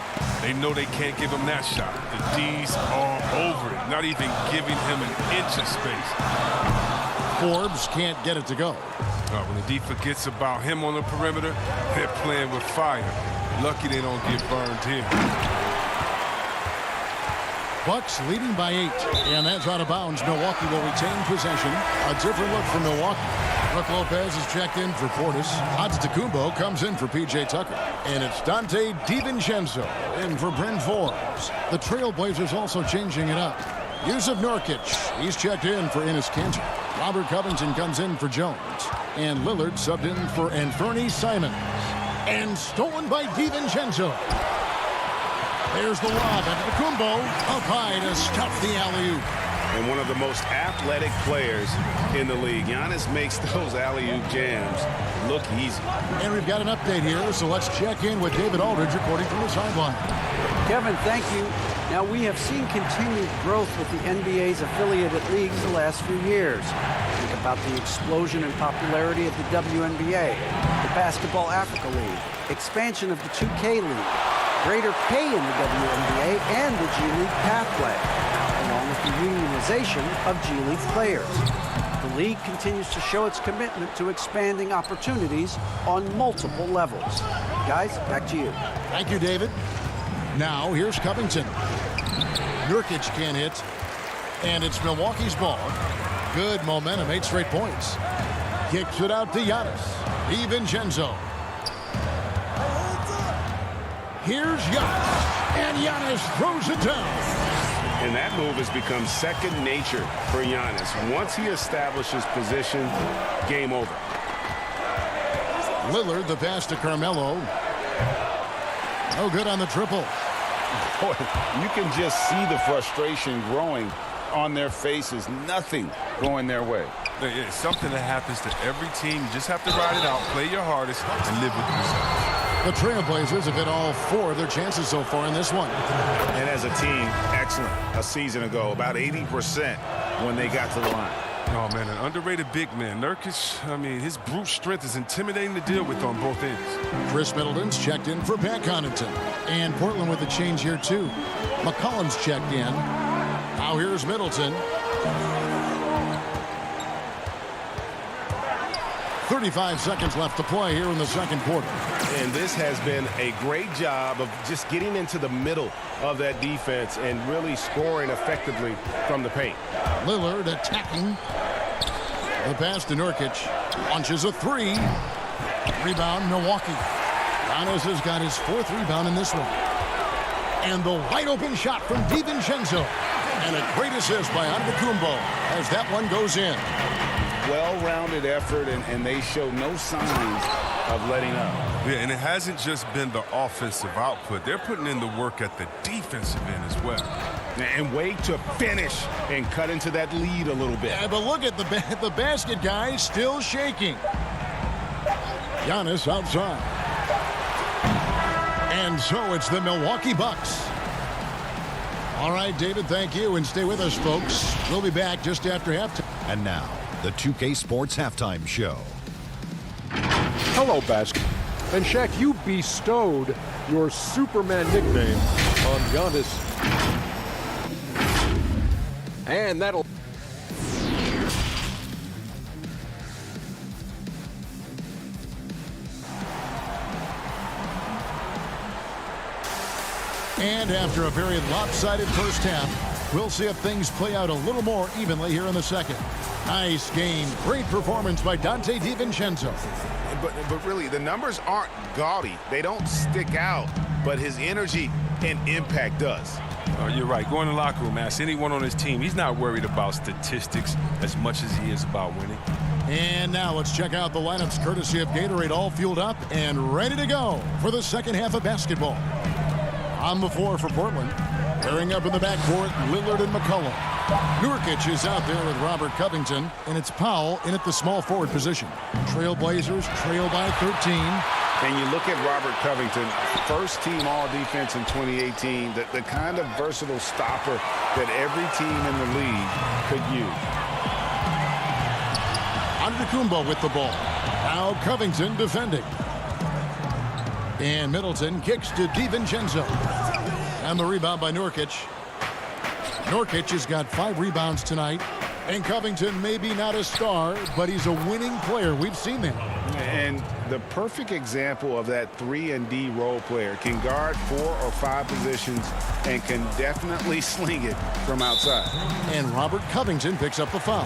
They know they can't give him that shot. The D's are over it, not even giving him an inch of space. Forbes can't get it to go. When the D forgets about him on the perimeter, they're playing with fire. Lucky they don't get burned here. Bucks leading by 8. And that's out of bounds. Milwaukee will retain possession. A different look for Milwaukee. Brook Lopez is checked in for Portis. Antetokounmpo comes in for P.J. Tucker. And it's Dante DiVincenzo in for Bryn Forbes. The Trailblazers also changing it up. Yusuf Nurkic, he's checked in for Enes Kanter. Robert Covington comes in for Jones. And Lillard subbed in for Anthony Simons. And stolen by DiVincenzo. There's the lob. Antetokounmpo up high to stuff the alley-oop. And one of the most athletic players in the league. Giannis makes those alley-oop jams look easy. And we've got an update here, so let's check in with David Aldridge reporting from the sideline. Kevin, thank you. Now, we have seen continued growth with the NBA's affiliated leagues the last few years. Think about the explosion in popularity of the WNBA, the Basketball Africa League, expansion of the 2K League, greater pay in the WNBA, and the G League pathway, along with the unionization of G League players. The league continues to show its commitment to expanding opportunities on multiple levels. Guys, back to you. Thank you, David. Now, here's Covington. Nurkic can't hit. And it's Milwaukee's ball. Good momentum, 8 straight points. Kicks it out to Giannis. DiVincenzo. Here's Giannis, and Giannis throws it down. And that move has become second nature for Giannis. Once he establishes position, game over. Lillard, the pass to Carmelo. No good on the triple. Boy, you can just see the frustration growing on their faces. Nothing going their way. It's something that happens to every team. You just have to ride it out, play your hardest, and live with yourself. The Trailblazers have hit all 4 of their chances so far in this one. And as a team, excellent. A season ago, about 80% when they got to the line. Oh, man, an underrated big man. Nurkic, I mean, his brute strength is intimidating to deal with on both ends. Chris Middleton's checked in for Pat Connaughton. And Portland with a change here, too. McCollum's checked in. Now here's Middleton. 35 seconds left to play here in the second quarter. And this has been a great job of just getting into the middle of that defense and really scoring effectively from the paint. Lillard attacking. The pass to Nurkic. Launches a 3. Rebound, Milwaukee. Giannis has got his 4th rebound in this one. And the wide open shot from DiVincenzo. And a great assist by Antetokounmpo as that one goes in. Well-rounded effort, and they show no signs of letting up. Yeah, and it hasn't just been the offensive output. They're putting in the work at the defensive end as well. And wait to finish and cut into that lead a little bit. Yeah, but look at the basket, guys, still shaking. Giannis outside. And so it's the Milwaukee Bucks. All right, David, thank you, and stay with us, folks. We'll be back just after halftime. And now, the 2K Sports Halftime Show. Hello, basket. And Shaq, you bestowed your Superman nickname on Giannis. And that'll... And after a very lopsided first half, we'll see if things play out a little more evenly here in the second. Nice game. Great performance by Dante DiVincenzo. But really, the numbers aren't gaudy. They don't stick out, but his energy and impact does. You're right. Go in the locker room, ask anyone on his team. He's not worried about statistics as much as he is about winning. And now let's check out the lineups courtesy of Gatorade, all fueled up and ready to go for the second half of basketball. On the floor for Portland. Pairing up in the backcourt, Lillard and McCollum. Nurkic is out there with Robert Covington, and it's Powell in at the small forward position. Trailblazers trail by 13. And you look at Robert Covington, first team all-defense in 2018, the kind of versatile stopper that every team in the league could use. Antetokounmpo with the ball. Now Covington defending. And Middleton kicks to DiVincenzo. And the rebound by Nurkic. Nurkic has got 5 rebounds tonight. And Covington may be not a star, but he's a winning player. We've seen that. And the perfect example of that 3-and-D role player. Can guard 4 or 5 positions and can definitely sling it from outside. And Robert Covington picks up the foul.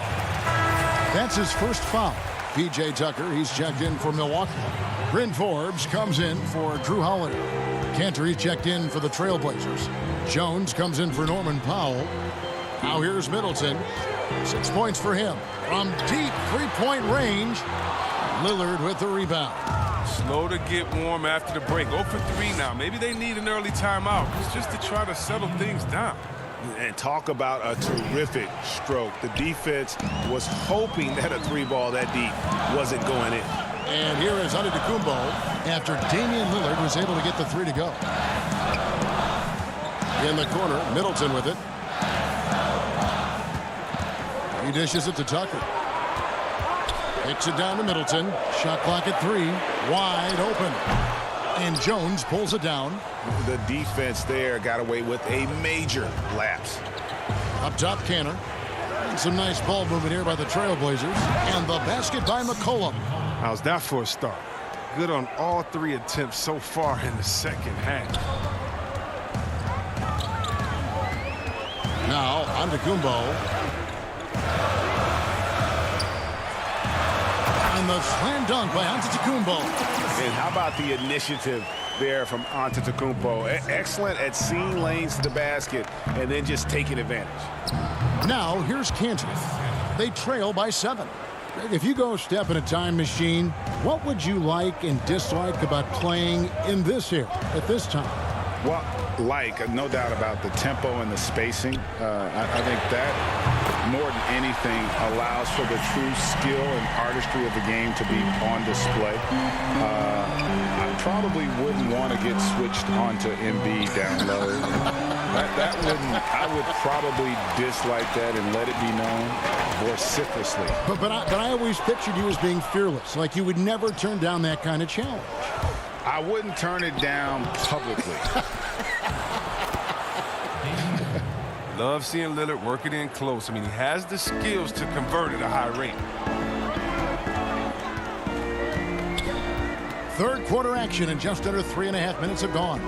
That's his first foul. P.J. Tucker, he's checked in for Milwaukee. Bryn Forbes comes in for Drew Holiday. Cantor, he's checked in for the Trailblazers. Jones comes in for Norman Powell. Now here's Middleton. 6 points for him. From deep three-point range, Lillard with the rebound. Slow to get warm after the break. 0 for 3 now. Maybe they need an early timeout. It's just to try to settle things down. And talk about a terrific stroke. The defense was hoping that a 3-ball that deep wasn't going in. And here is Antetokounmpo after Damian Lillard was able to get the 3 to go. In the corner, Middleton with it. He dishes it to Tucker. Kicks it down to Middleton. Shot clock at 3. Wide open. And Jones pulls it down. The defense there got away with a major lapse. Up top, Cantor. And some nice ball movement here by the Trailblazers. And the basket by McCollum. How's that for a start? Good on all 3 attempts so far in the second half. Now, Antetokounmpo. And the slam dunk by Antetokounmpo. And how about the initiative there from Antetokounmpo? Excellent at seeing lanes to the basket and then just taking advantage. Now here's Cantor. They trail by 7. If you go step in a time machine, what would you like and dislike about playing in this era at this time? Well, no doubt about the tempo and the spacing. I think that more than anything allows for the true skill and artistry of the game to be on display. I probably wouldn't want to get switched onto MB down low. I would probably dislike that and let it be known vociferously. But I always pictured you as being fearless, like you would never turn down that kind of challenge. I wouldn't turn it down publicly. Love seeing Lillard work it in close. I mean, he has the skills to convert at a high rate. Third quarter action and just under 3.5 minutes have gone.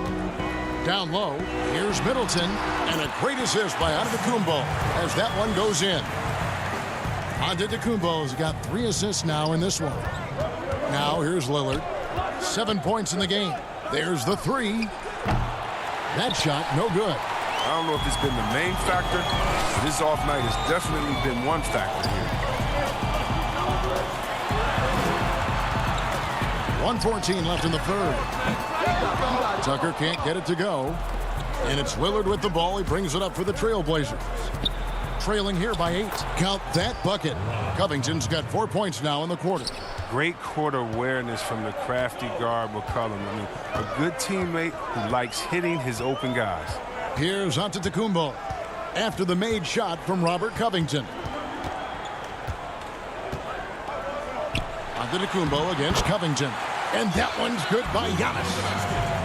Down low, here's Middleton, and a great assist by Antetokounmpo as that one goes in. Antetokounmpo's got 3 assists now in this one. Now here's Lillard. 7 points in the game. There's the 3. That shot, no good. I don't know if it's been the main factor, but his off night has definitely been one factor here. 1:14 left in the third. Tucker can't get it to go. And it's Lillard with the ball. He brings it up for the Trailblazers. Trailing here by 8. Count that bucket. Covington's got 4 points now in the quarter. Great court awareness from the crafty guard McCollum. I mean, a good teammate who likes hitting his open guys. Here's Antetokounmpo after the made shot from Robert Covington. Antetokounmpo against Covington. And that one's good by Giannis.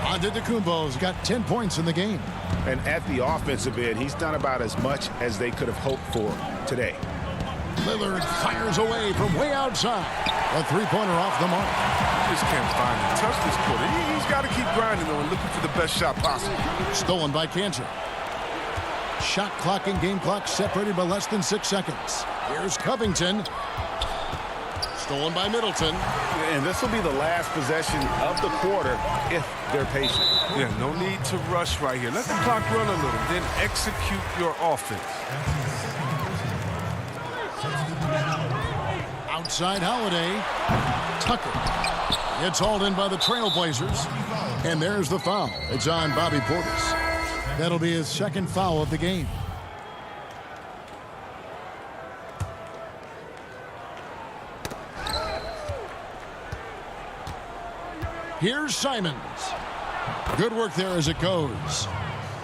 Antetokounmpo's got 10 points in the game. And at the offensive end, he's done about as much as they could have hoped for today. Lillard fires away from way outside. A three-pointer off the mark. He just can't find it. Touch this quarter. He's got to keep grinding, though, and looking for the best shot possible. Stolen by Cantor. Shot clock and game clock separated by less than 6 seconds. Here's Covington. Stolen by Middleton. And this will be the last possession of the quarter if they're patient. Yeah, no need to rush right here. Let the clock run a little, then execute your offense. Outside Holiday. Tucker. It's hauled in by the Trailblazers. And there's the foul. It's on Bobby Portis. That'll be his second foul of the game. Here's Simons. Good work there as it goes.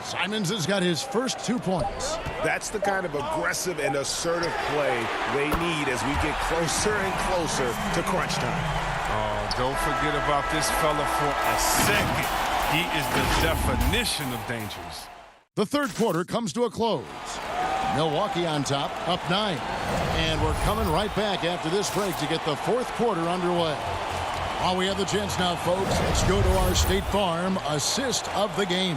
Simons has got his first 2 points. That's the kind of aggressive and assertive play they need as we get closer and closer to crunch time. Oh, don't forget about this fella for a second. He is the definition of dangerous. The third quarter comes to a close. Milwaukee on top, up 9. And we're coming right back after this break to get the fourth quarter underway. While we have the chance now, folks, let's go to our State Farm assist of the game.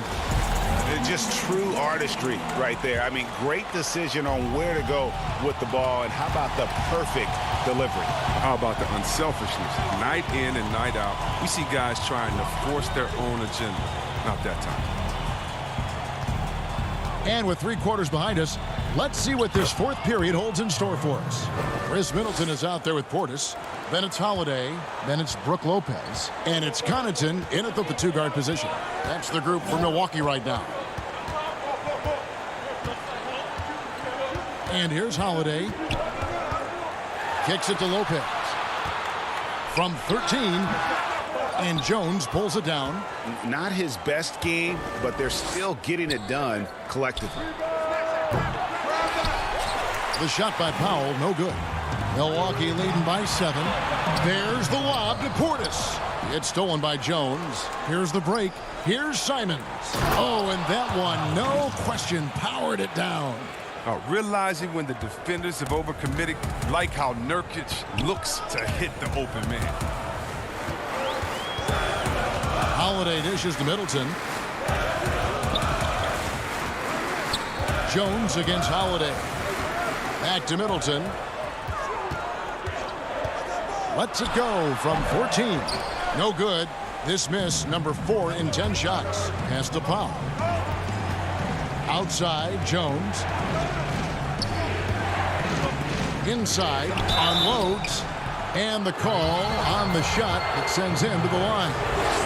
It's just true artistry right there. I mean, great decision on where to go with the ball, and how about the perfect delivery? How about the unselfishness? Night in and night out, we see guys trying to force their own agenda. Not that time. And with 3 quarters behind us, let's see what this fourth period holds in store for us. Chris Middleton is out there with Portis. Then it's Holiday. Then it's Brook Lopez. And it's Connaughton in at the 2-guard position. That's the group for Milwaukee right now. And here's Holiday. Kicks it to Lopez. From 13. And Jones pulls it down. Not his best game, but they're still getting it done collectively. The shot by Powell, no good. Milwaukee leading by 7. There's the lob to Portis. It's stolen by Jones. Here's the break. Here's Simons. Oh, and that one, no question, powered it down. Realizing when the defenders have overcommitted, like how Nurkic looks to hit the open man. Holiday dishes to Middleton. Jones against Holiday. Back to Middleton. Lets it go from 14. No good. This miss, number 4 in 10 shots. Pass to Powell. Outside, Jones. Inside, unloads. And the call on the shot that sends him to the line.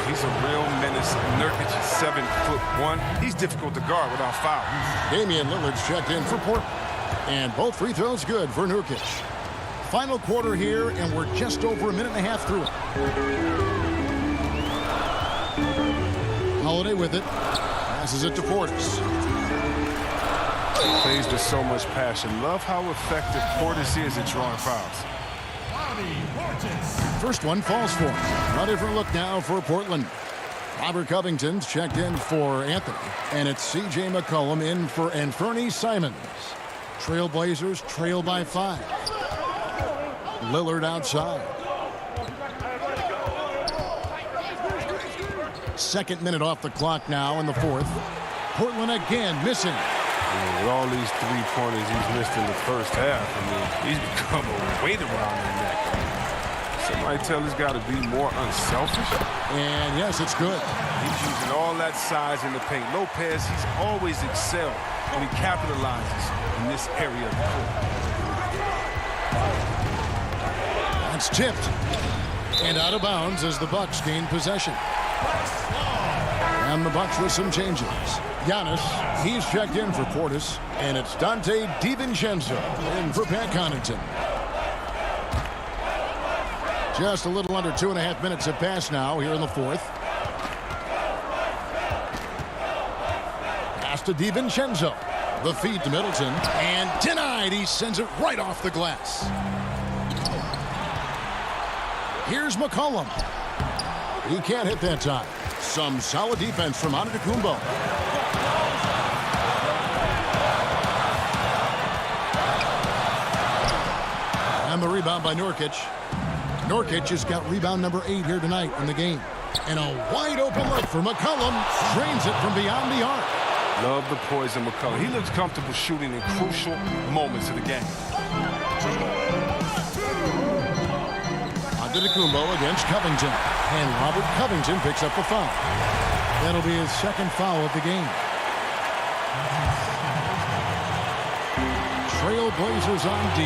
He's a real menace. Nurkic is 7'1". He's difficult to guard without foul. Damian Lillard's checked in for Portland. And both free throws good for Nurkic. Final quarter here, and we're just over a minute and a half through it. Holiday with it. Passes it to Portis. Plays with so much passion. Love how effective Portis is at drawing fouls. First one falls for him. A different look now for Portland. Robert Covington's checked in for Anthony. And it's C.J. McCollum in for Anthony Simons. Trailblazers trail by 5. Lillard outside. Second minute off the clock now in the fourth. Portland again missing. With all these three-pointers he's missed in the first half, he's become a weight around their neck. Somebody tell this guy to be more unselfish. And yes, it's good. He's using all that size in the paint. Lopez, he's always excelled when he capitalizes in this area of the court. That's tipped. And out of bounds as the Bucks gain possession. And the Bucks with some changes. Giannis, he's checked in for Portis. And it's Dante DiVincenzo in for Pat Connaughton. Just a little under 2.5 minutes have passed now here in the fourth. Pass to DiVincenzo. The feed to Middleton. And denied. He sends it right off the glass. Here's McCollum. He can't hit that time. Some solid defense from Antetokounmpo. And the rebound by Nurkic. Nurkic has got rebound number 8 here tonight in the game. And a wide open look for McCollum. Drains it from beyond the arc. Love the poise of McCollum. He looks comfortable shooting in crucial moments of the game. Antetokounmpo against Covington. And Robert Covington picks up the foul. That'll be his second foul of the game. Trailblazers on D.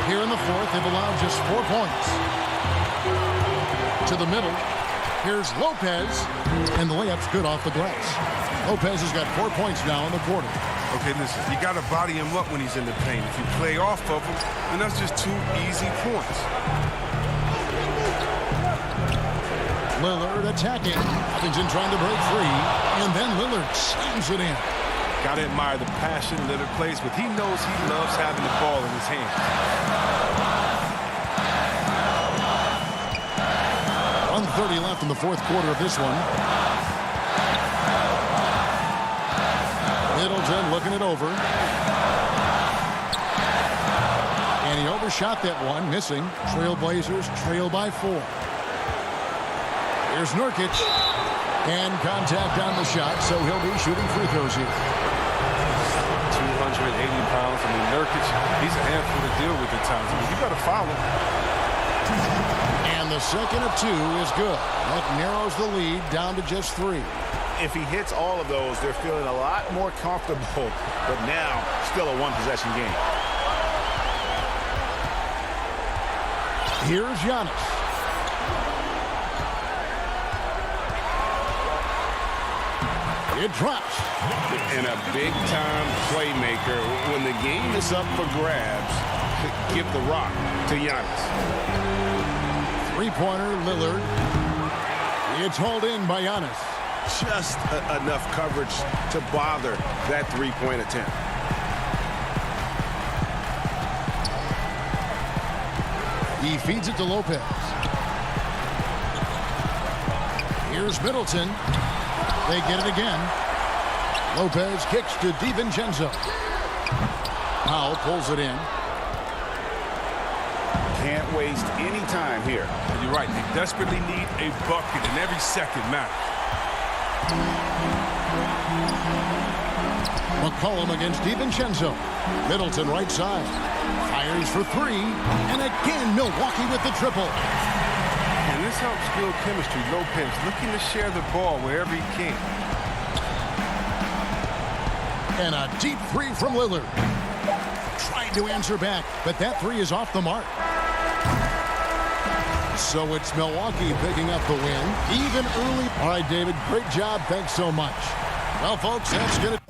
Here in the fourth, they've allowed just 4 points. To the middle. Here's Lopez. And the layup's good off the glass. Lopez has got 4 points now in the quarter. Okay, listen, you got to body him up when he's in the paint. If you play off of him, then that's just 2 easy points. Lillard attacking. Covington trying to break free. And then Lillard slams it in. Got to admire the passion Lillard plays with. He knows he loves having the ball in his hands. 1:30 left in the fourth quarter of this one. Middleton looking it over. And he overshot that one, missing. Trailblazers trail by 4. Here's Nurkic. And contact on the shot, so he'll be shooting free throws here. 280 pounds. I mean, Nurkic, he's a handful to deal with at times. I mean, you got to foul him. And the second of 2 is good. That narrows the lead down to just 3. If he hits all of those, they're feeling a lot more comfortable. But now, still a one-possession game. Here's Giannis. It drops. And a big-time playmaker. When the game is up for grabs, give the rock to Giannis. Three-pointer, Lillard. It's hauled in by Giannis. Just enough coverage to bother that three-point attempt. He feeds it to Lopez. Here's Middleton. They get it again. Lopez kicks to DiVincenzo. Powell pulls it in. Can't waste any time here. And you're right. They desperately need a bucket, and every second matters. McCollum against DiVincenzo. Middleton right side. Fires Fires for three. And again, Milwaukee with the triple. And this helps build chemistry. Lopez looking to share the ball wherever he can. And a deep three from Lillard. Trying to answer back, but that three is off the mark. So it's Milwaukee picking up the win, even early. All right, David, great job. Thanks so much. Well, folks, that's going to...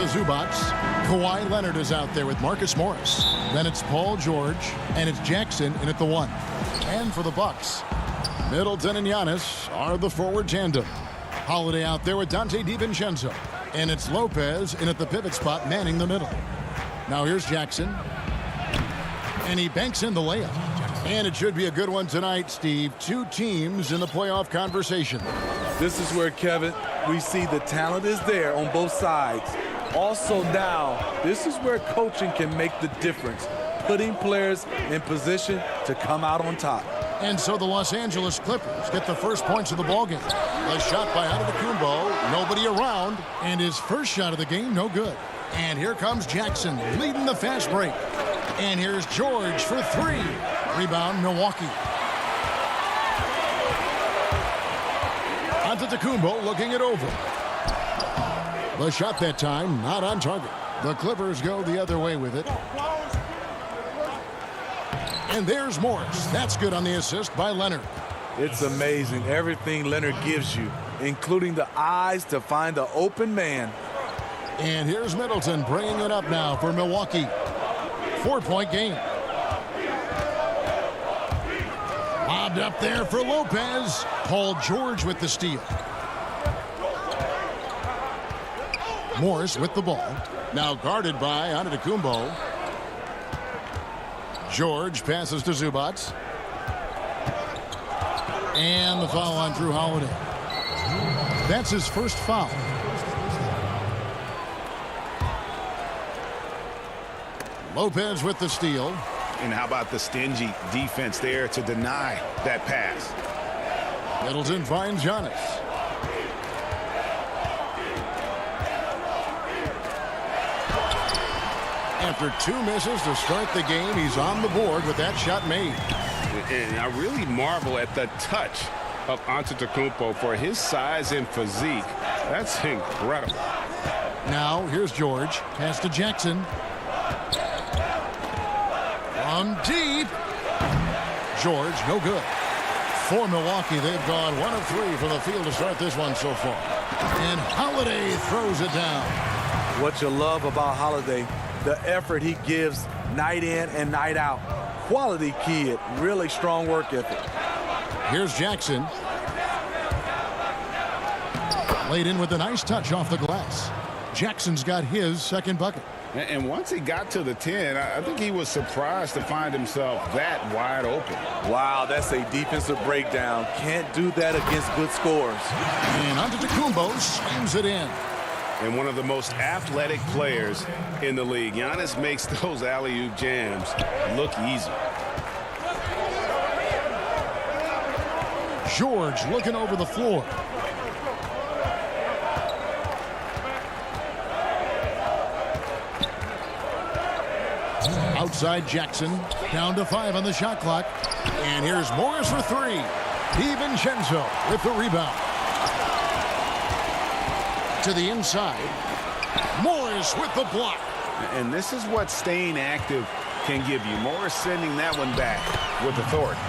Zubats. Kawhi Leonard is out there with Marcus Morris. Then it's Paul George, and it's Jackson in at the 1. And for the Bucks, Middleton and Giannis are the forward tandem. Holiday out there with Dante DiVincenzo. And it's Lopez in at the pivot spot, manning the middle. Now here's Jackson. And he banks in the layup. And it should be a good one tonight, Steve. 2 teams in the playoff conversation. This is where, Kevin, we see the talent is there on both sides. Also now, this is where coaching can make the difference, putting players in position to come out on top. And so the Los Angeles Clippers get the first points of the ballgame. A shot by Antetokounmpo, nobody around, and his first shot of the game, no good. And here comes Jackson leading the fast break. And here's George for 3. Rebound, Milwaukee. Antetokounmpo looking it over. The shot that time, not on target. The Clippers go the other way with it. And there's Morris. That's good on the assist by Leonard. It's amazing everything Leonard gives you, including the eyes to find the open man. And here's Middleton bringing it up now for Milwaukee. 4-point game. Lobbed up there for Lopez. Paul George with the steal. Morris with the ball. Now guarded by Antetokounmpo. George passes to Zubats. And the foul on Drew Holiday. That's his first foul. Lopez with the steal. And how about the stingy defense there to deny that pass? Middleton finds Giannis. After 2 misses to start the game, he's on the board with that shot made. And I really marvel at the touch of Antetokounmpo for his size and physique. That's incredible. Now here's George. Pass to Jackson. From deep. George, no good. For Milwaukee, they've gone 1 of 3 from the field to start this one so far. And Holiday throws it down. What you love about Holiday, the effort he gives night in and night out. Quality kid, really strong work ethic. Here's Jackson. Laid in with a nice touch off the glass. Jackson's got his second bucket. And once he got to the 10, I think he was surprised to find himself that wide open. Wow, that's a defensive breakdown. Can't do that against good scores. And Antetokounmpo slams it in. And one of the most athletic players in the league. Giannis makes those alley-oop jams look easy. George looking over the floor. Outside Jackson, down to 5 on the shot clock. And here's Morris for 3. DiVincenzo with the rebound. To the inside. Morris with the block. And this is what staying active can give you. Morris sending that one back with authority.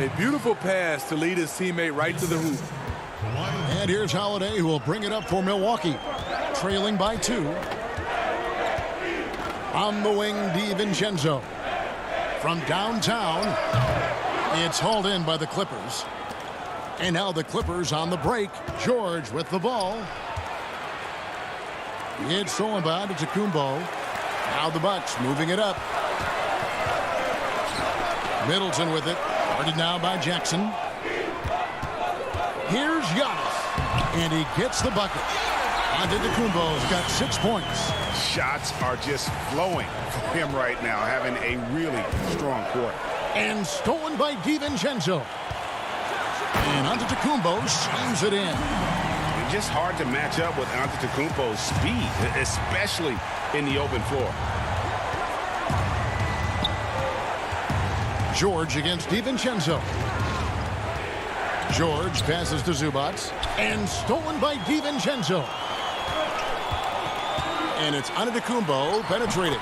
A beautiful pass to lead his teammate right to the hoop. And here's Holiday, who will bring it up for Milwaukee. Trailing by 2. On the wing, DiVincenzo. From downtown, it's hauled in by the Clippers. And now the Clippers on the break. George with the ball. It's stolen by Antetokounmpo. Now the Bucks moving it up. Middleton with it. Guarded now by Jackson. Here's Giannis. And he gets the bucket. Antetokounmpo's got 6 points. Shots are just flowing for him right now, having a really strong quarter. And stolen by DiVincenzo. And Antetokounmpo slams it in. It's just hard to match up with Antetokounmpo's speed, especially in the open floor. George against DiVincenzo. George passes to Zubac. And stolen by DiVincenzo. And it's Antetokounmpo penetrating.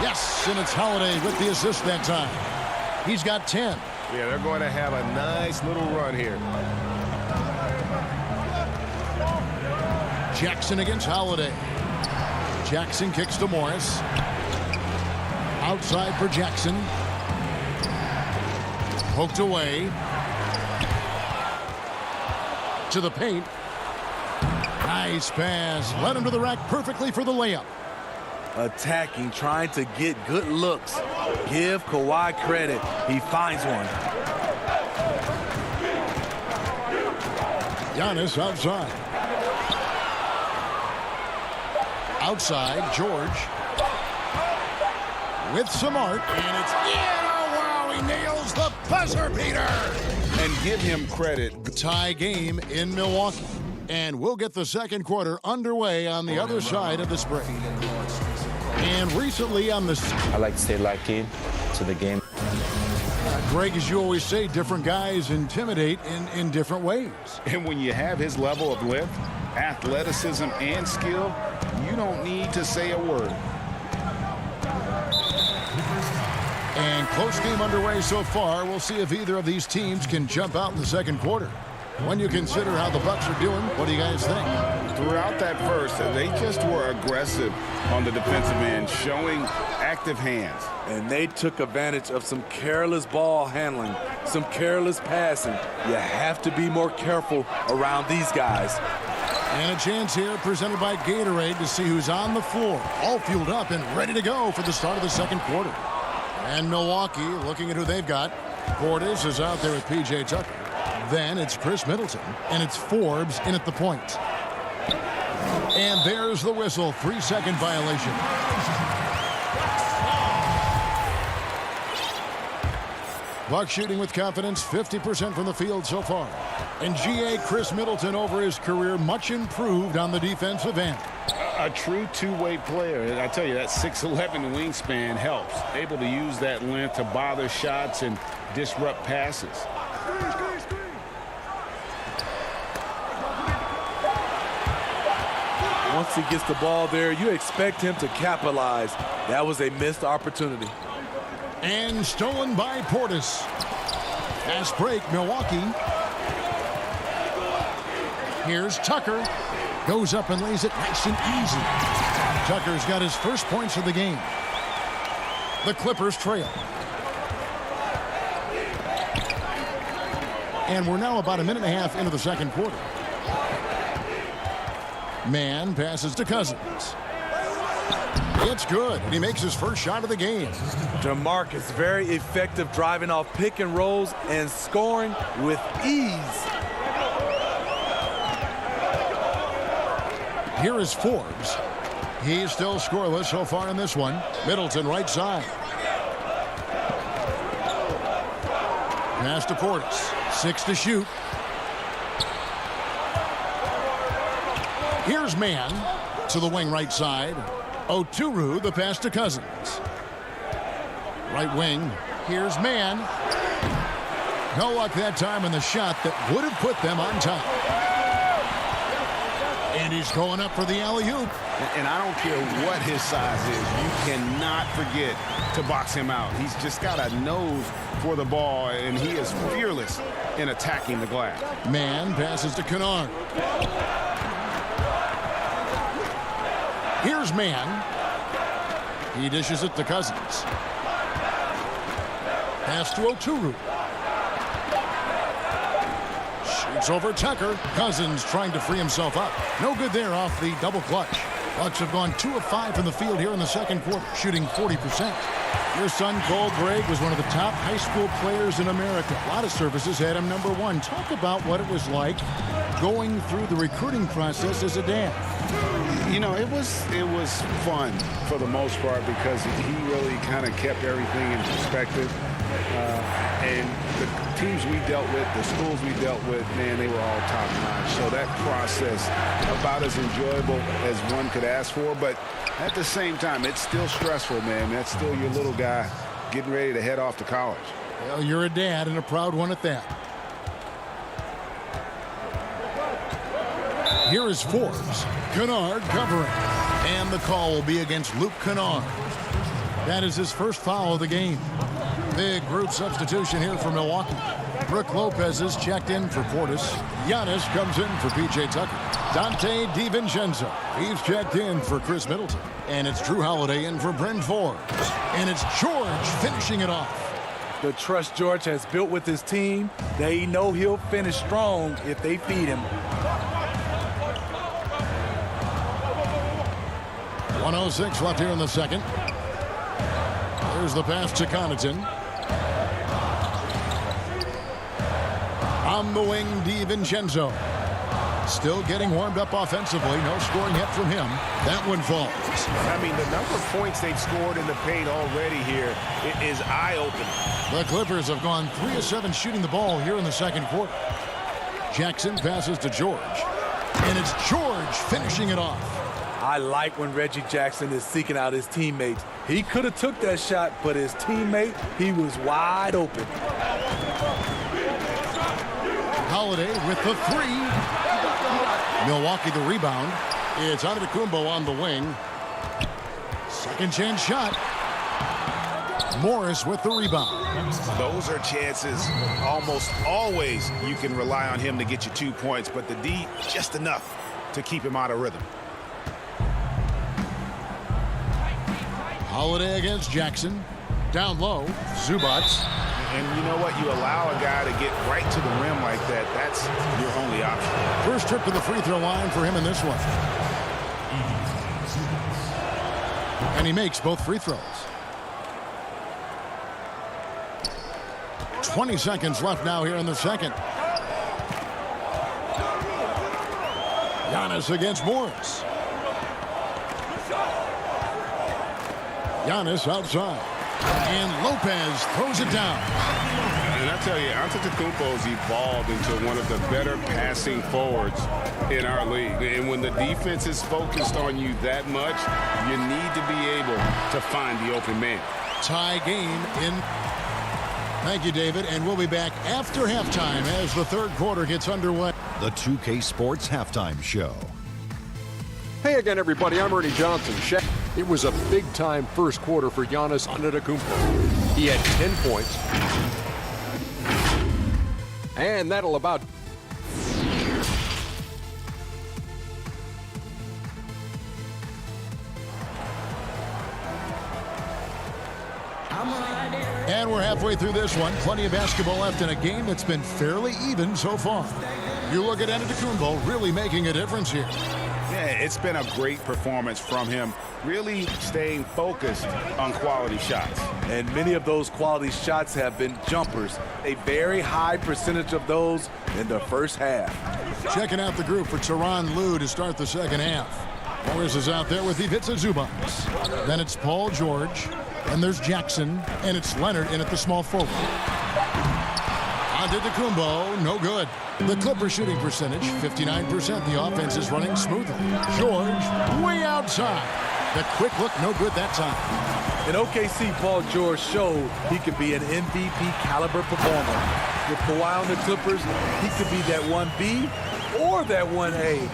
Yes, and it's Holiday with the assist that time. He's got 10. Yeah, they're going to have a nice little run here. Jackson against Holiday. Jackson kicks to Morris. Outside for Jackson. Poked away. To the paint. Nice pass. Led him to the rack perfectly for the layup. Attacking, trying to get good looks. Give Kawhi credit. He finds one. Giannis outside. Outside, George. With some art. And it's in. Oh, wow, he nails the buzzer beater. And give him credit. Tie game in Milwaukee. And we'll get the second quarter underway on the other side of this break. And recently on the... I like to stay locked in to the game. Greg, as you always say, different guys intimidate in different ways. And when you have his level of length, athleticism, and skill, you don't need to say a word. And close game underway so far. We'll see if either of these teams can jump out in the second quarter. When you consider how the Bucks are doing, what do you guys think? Throughout that first, they just were aggressive on the defensive end, showing active hands. And they took advantage of some careless ball handling, some careless passing. You have to be more careful around these guys. And a chance here presented by Gatorade to see who's on the floor, all fueled up and ready to go for the start of the second quarter. And Milwaukee, looking at who they've got, Portis is out there with P.J. Tucker. Then it's Chris Middleton, and it's Forbes in at the point. And there's the whistle, 3-second violation. Buck shooting with confidence, 50% from the field so far. And G.A. Chris Middleton over his career, much improved on the defensive end. A true two-way player. And I tell you, that 6'11" wingspan helps. Able to use that length to bother shots and disrupt passes. Once he gets the ball there, you expect him to capitalize. That was a missed opportunity. And stolen by Portis. Fast break, Milwaukee. Here's Tucker. Goes up and lays it nice and easy. Tucker's got his first points of the game. The Clippers trail. And we're now about a minute and a half into the second quarter. Man passes to Cousins. It's good, and he makes his first shot of the game. DeMarcus very effective driving off pick and rolls and scoring with ease. Here is Forbes. He's still scoreless so far in this one. Middleton right side. Pass to Portis. 6 to shoot. Here's Man to the wing right side. Oturu, the pass to Cousins. Right wing. Here's Man. No luck that time in the shot that would have put them on top. And he's going up for the alley-oop. And I don't care what his size is. You cannot forget to box him out. He's just got a nose for the ball, and he is fearless in attacking the glass. Man passes to Kennard. Here's Man. He dishes it to Cousins. Pass to Oturu. Shoots over Tucker. Cousins trying to free himself up. No good there off the double clutch. Bucks have gone 2 of 5 from the field here in the second quarter, shooting 40%. Your son, Cole Gregg, was one of the top high school players in America. A lot of services had him #1. Talk about what it was like going through the recruiting process as a dad. You know, it was fun for the most part because he really kind of kept everything in perspective. And the teams we dealt with, the schools we dealt with, man, they were all top-notch. So that process, about as enjoyable as one could ask for. But at the same time, it's still stressful, man. That's still your little guy getting ready to head off to college. Well, you're a dad and a proud one at that. Here is Forbes. Kennard covering. And the call will be against Luke Kennard. That is his first foul of the game. Big group substitution here for Milwaukee. Brooke Lopez is checked in for Portis. Giannis comes in for P.J. Tucker. Dante DiVincenzo, he's checked in for Chris Middleton. And it's Drew Holiday in for Bryn Forbes. And it's George finishing it off. The trust George has built with his team, they know he'll finish strong if they feed him. 1:06 left here in the second. There's the pass to Connaughton. On the wing, DiVincenzo. Still getting warmed up offensively. No scoring yet from him. That one falls. I mean, the number of points they've scored in the paint already here is eye-opening. The Clippers have gone 3 of 7 shooting the ball here in the second quarter. Jackson passes to George. And it's George finishing it off. I like when Reggie Jackson is seeking out his teammates. He could have took that shot, but his teammate, he was wide open. Holiday with the 3. Milwaukee the rebound. It's Antetokounmpo on the wing. Second chance shot. Morris with the rebound. Those are chances almost always you can rely on him to get you 2 points, but the D, just enough to keep him out of rhythm. Holiday against Jackson. Down low, Zubac. And you know what? You allow a guy to get right to the rim like that. That's your only option. First trip to the free throw line for him in this one. And he makes both free throws. 20 seconds left now here in the second. Giannis against Morris. Giannis outside. And Lopez throws it down. And I tell you, Antetokounmpo's evolved into one of the better passing forwards in our league. And when the defense is focused on you that much, you need to be able to find the open man. Tie game in. Thank you, David. And we'll be back after halftime as the third quarter gets underway. The 2K Sports Halftime Show. Hey again, everybody. I'm Ernie Johnson. It was a big-time first quarter for Giannis Antetokounmpo. He had 10 points. And that'll about... And we're halfway through this one. Plenty of basketball left in a game that's been fairly even so far. You look at Antetokounmpo really making a difference here. Yeah, it's been a great performance from him, really staying focused on quality shots. And many of those quality shots have been jumpers. A very high percentage of those in the first half. Checking out the group for Tyronn Lue to start the second half. Morris is out there with Ivica Zubac. Then it's Paul George. And there's Jackson. And it's Leonard in at the small forward. Antetokounmpo, no good. The Clippers shooting percentage, 59%. The offense is running smoothly. George, way outside. The quick look, no good that time. In OKC, Paul George showed he could be an MVP caliber performer. With Kawhi on the Clippers, he could be that 1B or that 1A.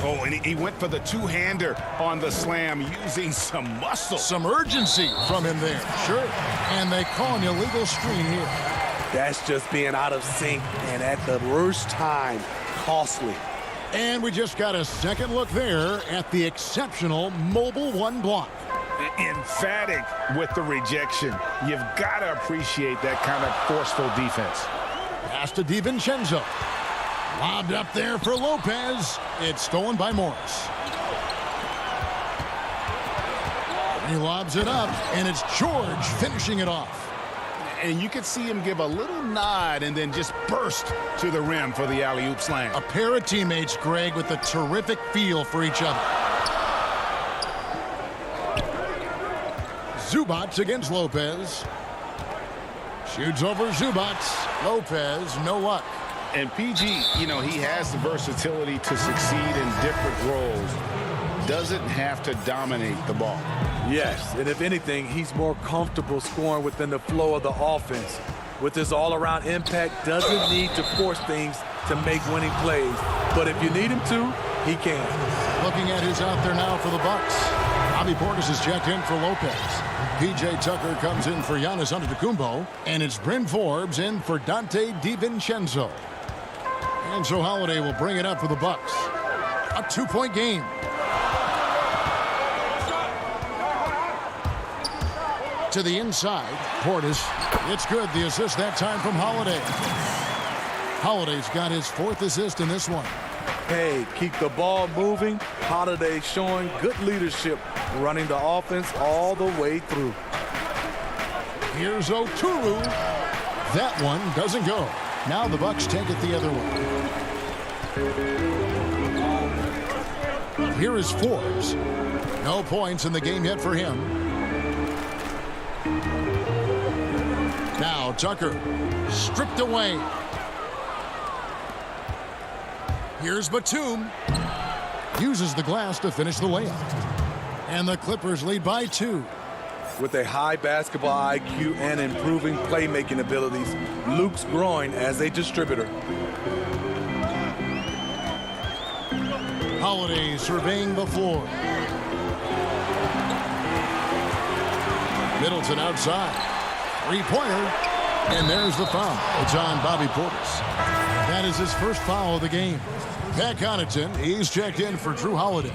Oh, and he went for the two-hander on the slam using some muscle. Some urgency from him there, sure. And they call an illegal screen here. That's just being out of sync and at the worst time, costly. And we just got a second look there at the exceptional mobile one block. Emphatic with the rejection. You've got to appreciate that kind of forceful defense. Pass to DiVincenzo. Lobbed up there for Lopez. It's stolen by Morris. He lobs it up, and it's George finishing it off. And you could see him give a little nod and then just burst to the rim for the alley-oop slam. A pair of teammates, Greg, with a terrific feel for each other. Zubac against Lopez. Shoots over Zubac. Lopez, no luck. And PG, you know, he has the versatility to succeed in different roles. Doesn't have to dominate the ball. Yes, and if anything, he's more comfortable scoring within the flow of the offense. With his all-around impact, doesn't need to force things to make winning plays. But if you need him to, he can. Looking at who's out there now for the Bucks. Bobby Portis is checked in for Lopez. P.J. Tucker comes in for Giannis Antetokounmpo. And it's Bryn Forbes in for Dante DiVincenzo. And so Holiday will bring it up for the Bucks. A 2-point game. To the inside, Portis. It's good. The assist that time from Holiday. Holiday's got his 4th assist in this one. Hey, keep the ball moving. Holiday showing good leadership, running the offense all the way through. Here's Oturu. That one doesn't go. Now the Bucks take it the other way. Here is Forbes. No points in the game yet for him. Now Tucker stripped away. Here's Batum. Uses the glass to finish the layup. And the Clippers lead by 2. With a high basketball IQ and improving playmaking abilities, Luke's growing as a distributor. Holiday surveying the floor. Middleton outside. 3-pointer. And there's the foul. It's on Bobby Portis. That is his first foul of the game. Pat Connaughton, he's checked in for Drew Holiday.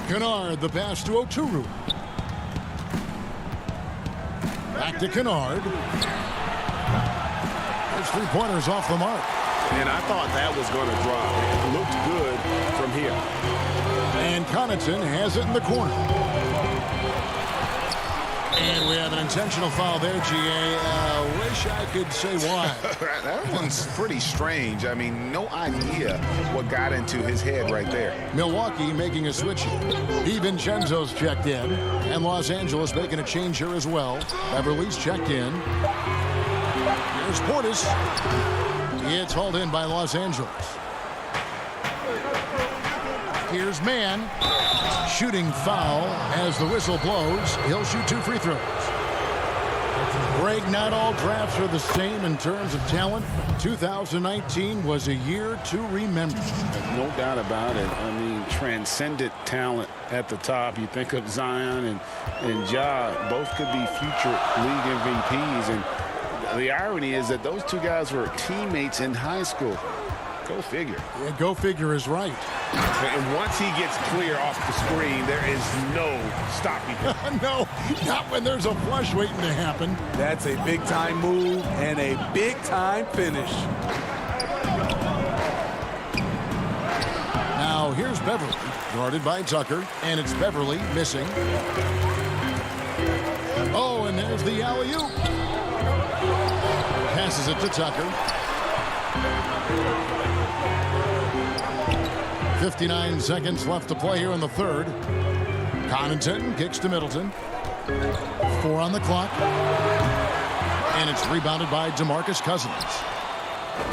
Kennard, the pass to Oturu. Back to Kennard. His 3-pointers off the mark. And I thought that was going to drop. It looked good from here. And Connaughton has it in the corner. And we have an intentional foul there, G.A. Wish I could say why. That one's pretty strange. I mean, no idea what got into his head right there. Milwaukee making a switch here. DiVincenzo's checked in. And Los Angeles making a change here as well. Beverly's checked in. Here's Portis. It's hauled in by Los Angeles. Here's Mann. Shooting foul as the whistle blows. He'll shoot 2 free throws. Greg, not all drafts are the same in terms of talent. 2019 was a year to remember. No doubt about it. I mean, transcendent talent at the top. You think of Zion and Ja, both could be future league MVPs. And the irony is that those 2 guys were teammates in high school. Go figure. Yeah, go figure is right. And once he gets clear off the screen, there is no stopping him. No, not when there's a flush waiting to happen. That's a big-time move and a big-time finish. Now here's Beverly, guarded by Tucker, and it's Beverly missing. Oh, and there's the alley-oop. Passes it to Tucker. 59 seconds left to play here in the third. Connaughton kicks to Middleton. 4 on the clock. And it's rebounded by DeMarcus Cousins.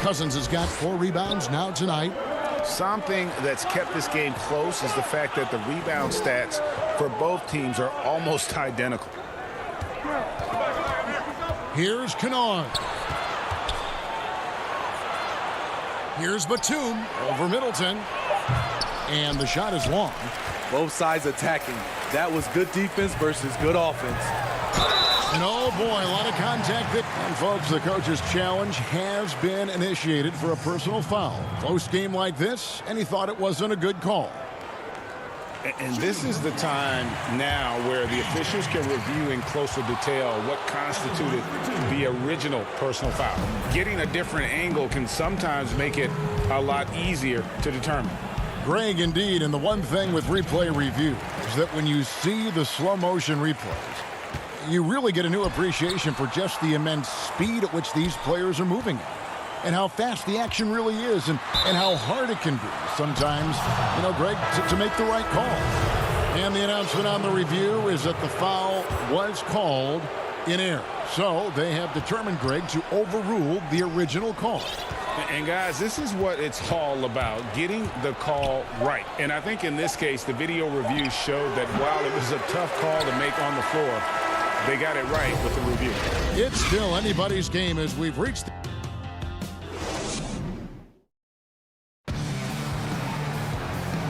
Cousins has got 4 rebounds now tonight. Something that's kept this game close is the fact that the rebound stats for both teams are almost identical. Here's Kennard. Here's Batum over Middleton. And the shot is long. Both sides attacking. That was good defense versus good offense. And oh boy, a lot of contact. And folks, the coach's challenge has been initiated for a personal foul. Close game like this, and he thought it wasn't a good call. And this is the time now where the officials can review in closer detail what constituted the original personal foul. Getting a different angle can sometimes make it a lot easier to determine. Greg, indeed, and the one thing with replay review is that when you see the slow motion replays, you really get a new appreciation for just the immense speed at which these players are moving at, and how fast the action really is, and how hard it can be sometimes, Greg, to make the right call. And the announcement on the review is that the foul was called in error. So they have determined, Greg, to overrule the original call. And guys, this is what it's all about, getting the call right. And I think in this case, the video review showed that while it was a tough call to make on the floor, they got it right with the review. It's still anybody's game as we've reached the...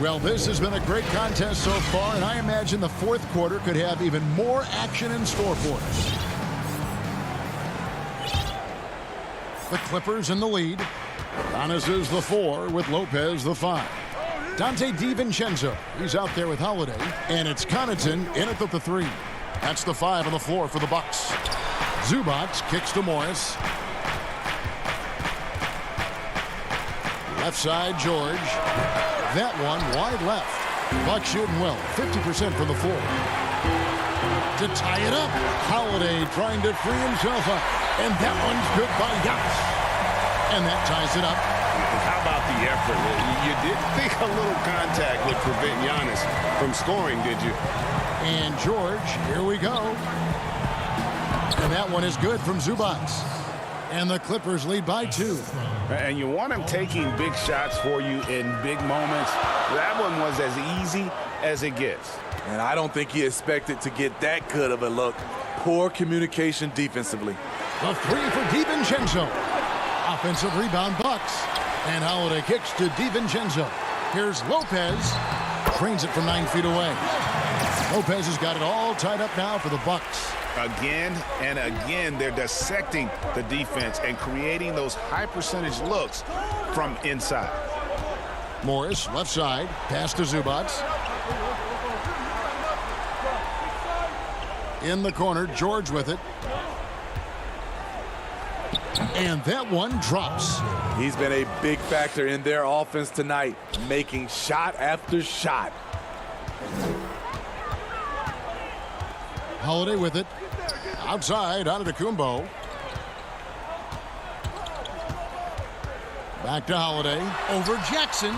Well, this has been a great contest so far, and I imagine the fourth quarter could have even more action in store for us. The Clippers in the lead. Giannis is the 4 with Lopez the 5. Dante DiVincenzo, he's out there with Holiday. And it's Connaughton in at the 3. That's the 5 on the floor for the Bucks. Zubac kicks to Morris. Left side, George. That one wide left. Bucks shooting well, 50% from the floor. To tie it up, Holiday trying to free himself up. And that one's good by Giannis. And that ties it up. How about the effort? You didn't think a little contact would prevent Giannis from scoring, did you? And George, here we go. And that one is good from Zubac. And the Clippers lead by 2. And you want him taking big shots for you in big moments. That one was as easy as it gets. And I don't think he expected to get that good of a look. Poor communication defensively. The 3 for DiVincenzo. Offensive rebound, Bucks. And Holiday kicks to DiVincenzo. Here's Lopez. Trains it from 9 feet away. Lopez has got it all tied up now for the Bucks. Again and again, they're dissecting the defense and creating those high percentage looks from inside. Morris, left side, pass to Zubac. In the corner, George with it. And that one drops. He's been a big factor in their offense tonight, making shot after shot. Holiday with it. Outside, Antetokounmpo. Back to Holiday. Over Jackson.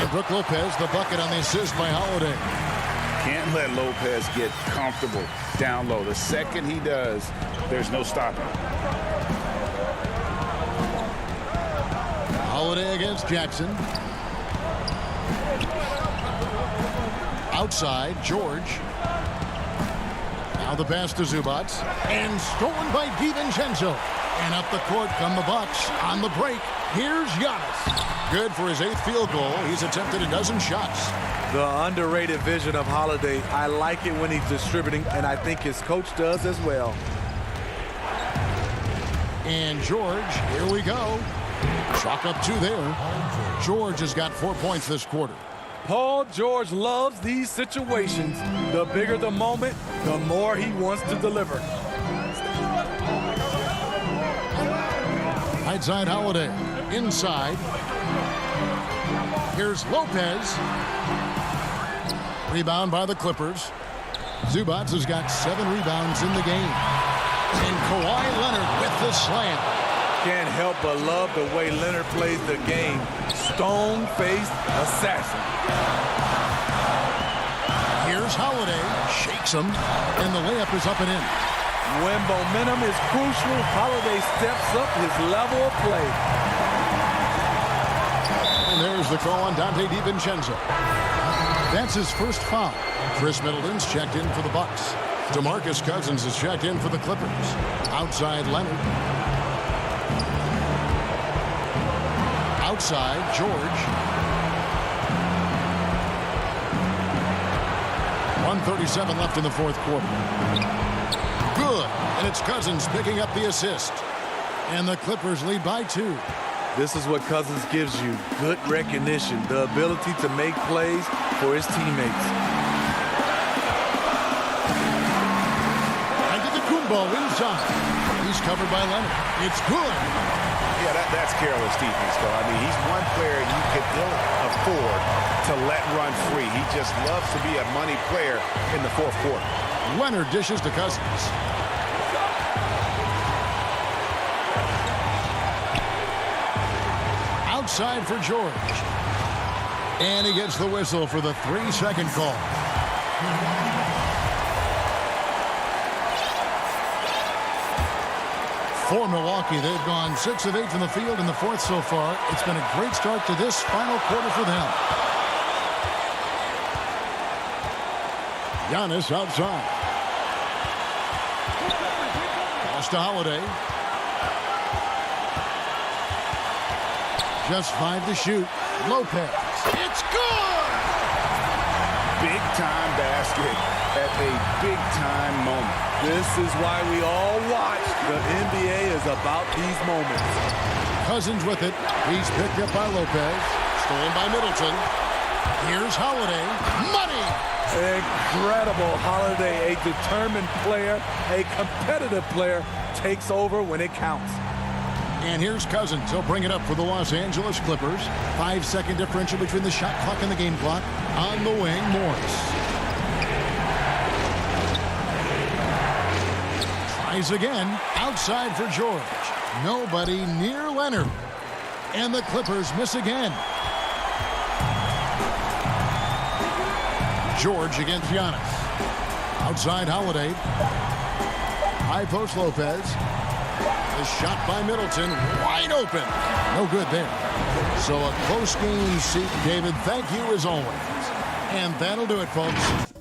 And Brook Lopez, the bucket on the assist by Holiday. Can't let Lopez get comfortable down low. The second he does, there's no stopping. Holiday against Jackson. Outside, George. Now the pass to Zubac. And stolen by DiVincenzo. And up the court come the Bucks. On the break, here's Giannis. Good for his 8th field goal. He's attempted a dozen shots. The underrated vision of Holiday. I like it when he's distributing, and I think his coach does as well. And George, here we go. Chalk up 2 there. George has got 4 points this quarter. Paul George loves these situations. The bigger the moment, the more he wants to deliver. Right side, Holiday. Inside. Here's Lopez. Rebound by the Clippers. Zubac has got 7 rebounds in the game. And Kawhi Leonard with the slam. Can't help but love the way Leonard plays the game. Stone-faced assassin. Here's Holiday. Shakes him. And the layup is up and in. When momentum is crucial, Holiday steps up his level of play. And there's the call on Dante DiVincenzo. That's his first foul. Chris Middleton's checked in for the Bucks. DeMarcus Cousins is checked in for the Clippers. Outside, Leonard. Outside, George. 1:37 left in the fourth quarter. Good. And it's Cousins picking up the assist. And the Clippers lead by 2. This is what Cousins gives you. Good recognition. The ability to make plays for his teammates. Antetokounmpo inside. He's covered by Leonard. It's good. Yeah, that's careless. Angeles defense, though. I mean, he's one player you could ill afford to let run free. He just loves to be a money player in the fourth quarter. Leonard dishes to Cousins. Outside for George. And he gets the whistle for the 3-second call. For Milwaukee, they've gone 6 of 8 from the field in the fourth so far. It's been a great start to this final quarter for them. Giannis outside. Pass to Holiday. Just 5 to shoot. Lopez. It's good! Big-time basket at a big-time moment. This is why we all watch. The NBA is about these moments. Cousins with it. He's picked up by Lopez. Stolen by Middleton. Here's Holiday. Money! Incredible. Holiday, a determined player, a competitive player, takes over when it counts. And here's Cousins. He'll bring it up for the Los Angeles Clippers. 5-second differential between the shot clock and the game clock. On the wing, Morris. Tries again. Outside for George. Nobody near Leonard. And the Clippers miss again. George against Giannis. Outside Holiday. High post Lopez. The shot by Middleton, wide open. No good there. So a close game, see, David. Thank you as always. And that'll do it, folks.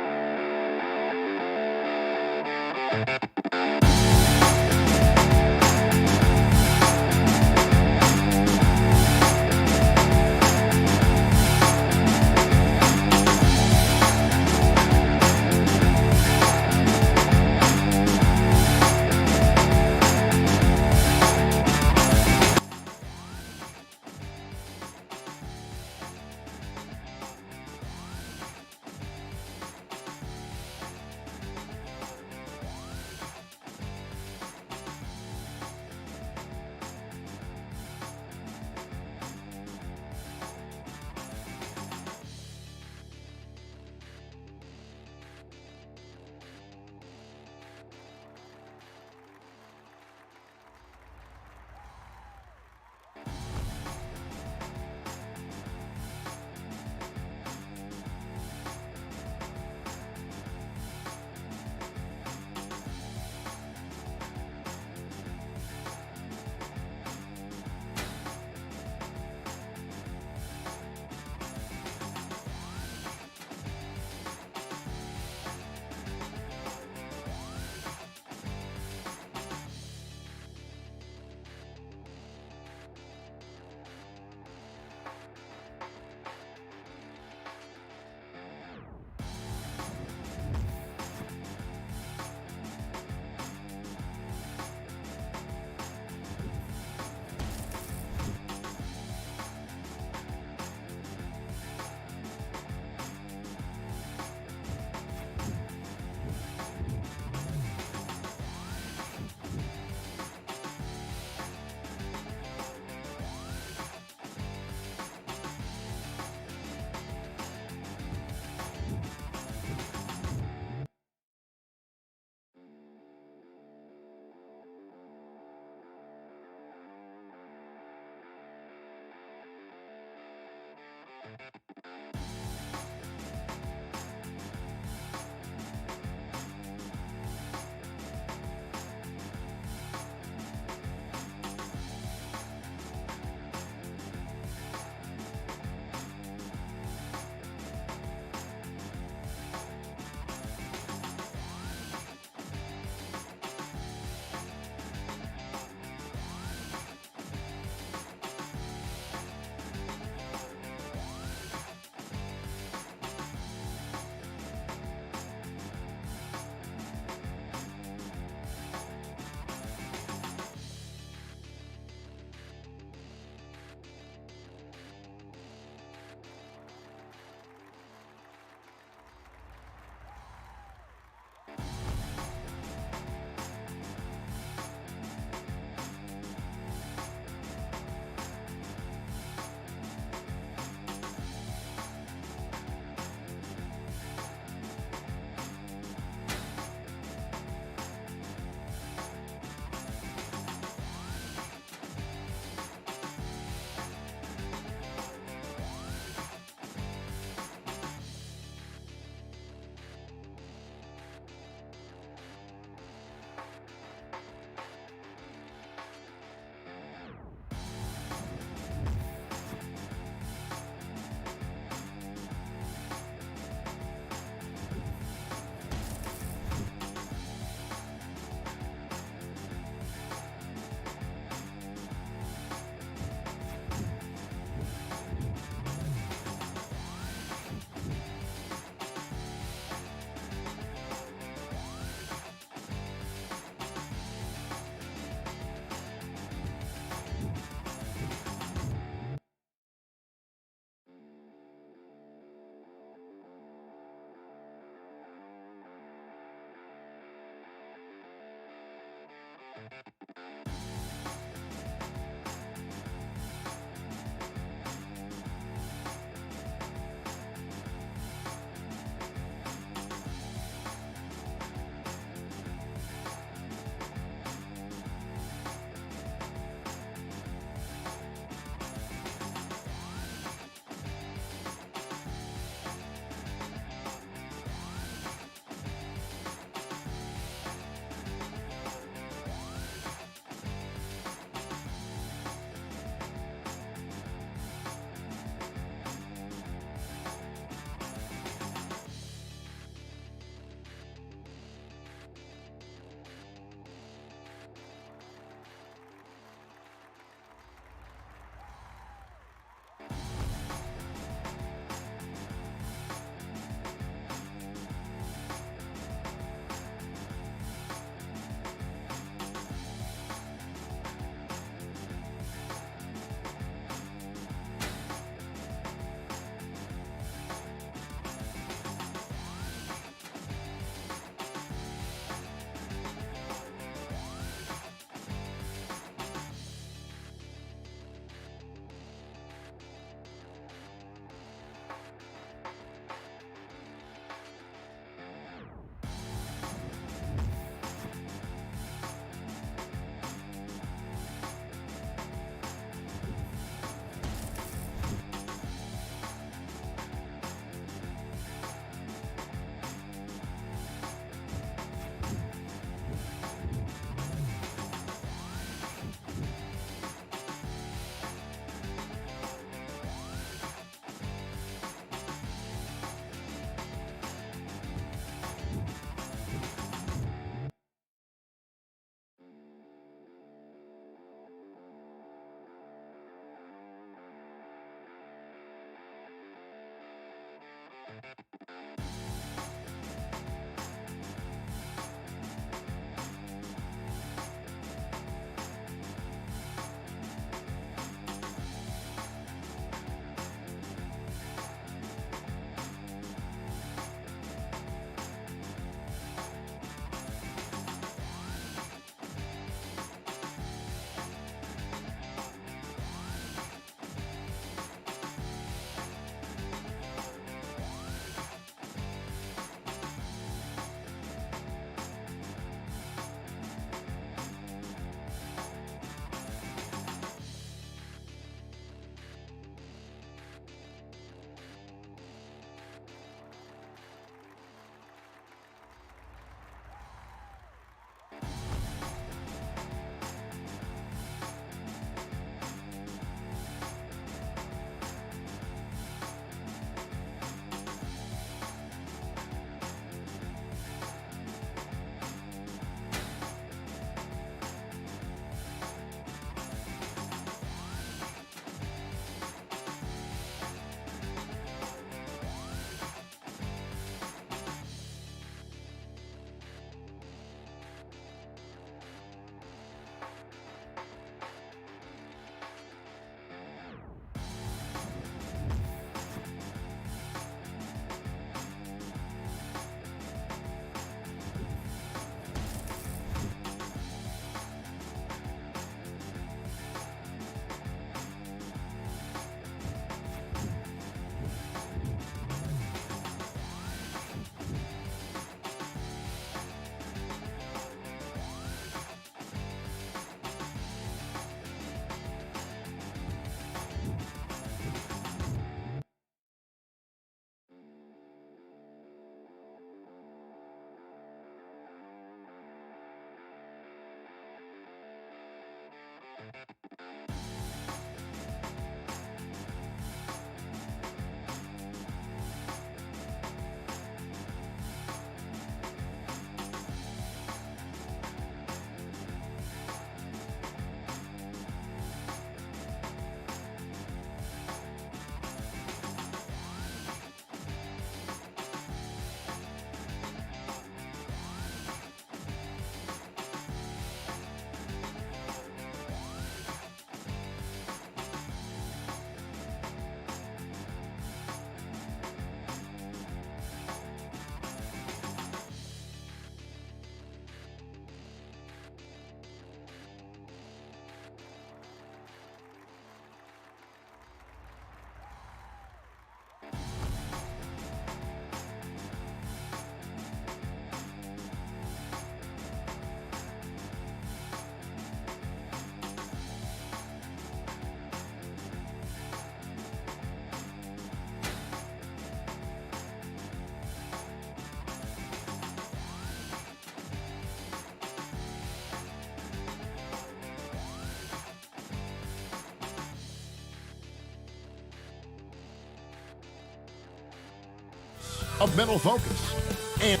of mental focus. And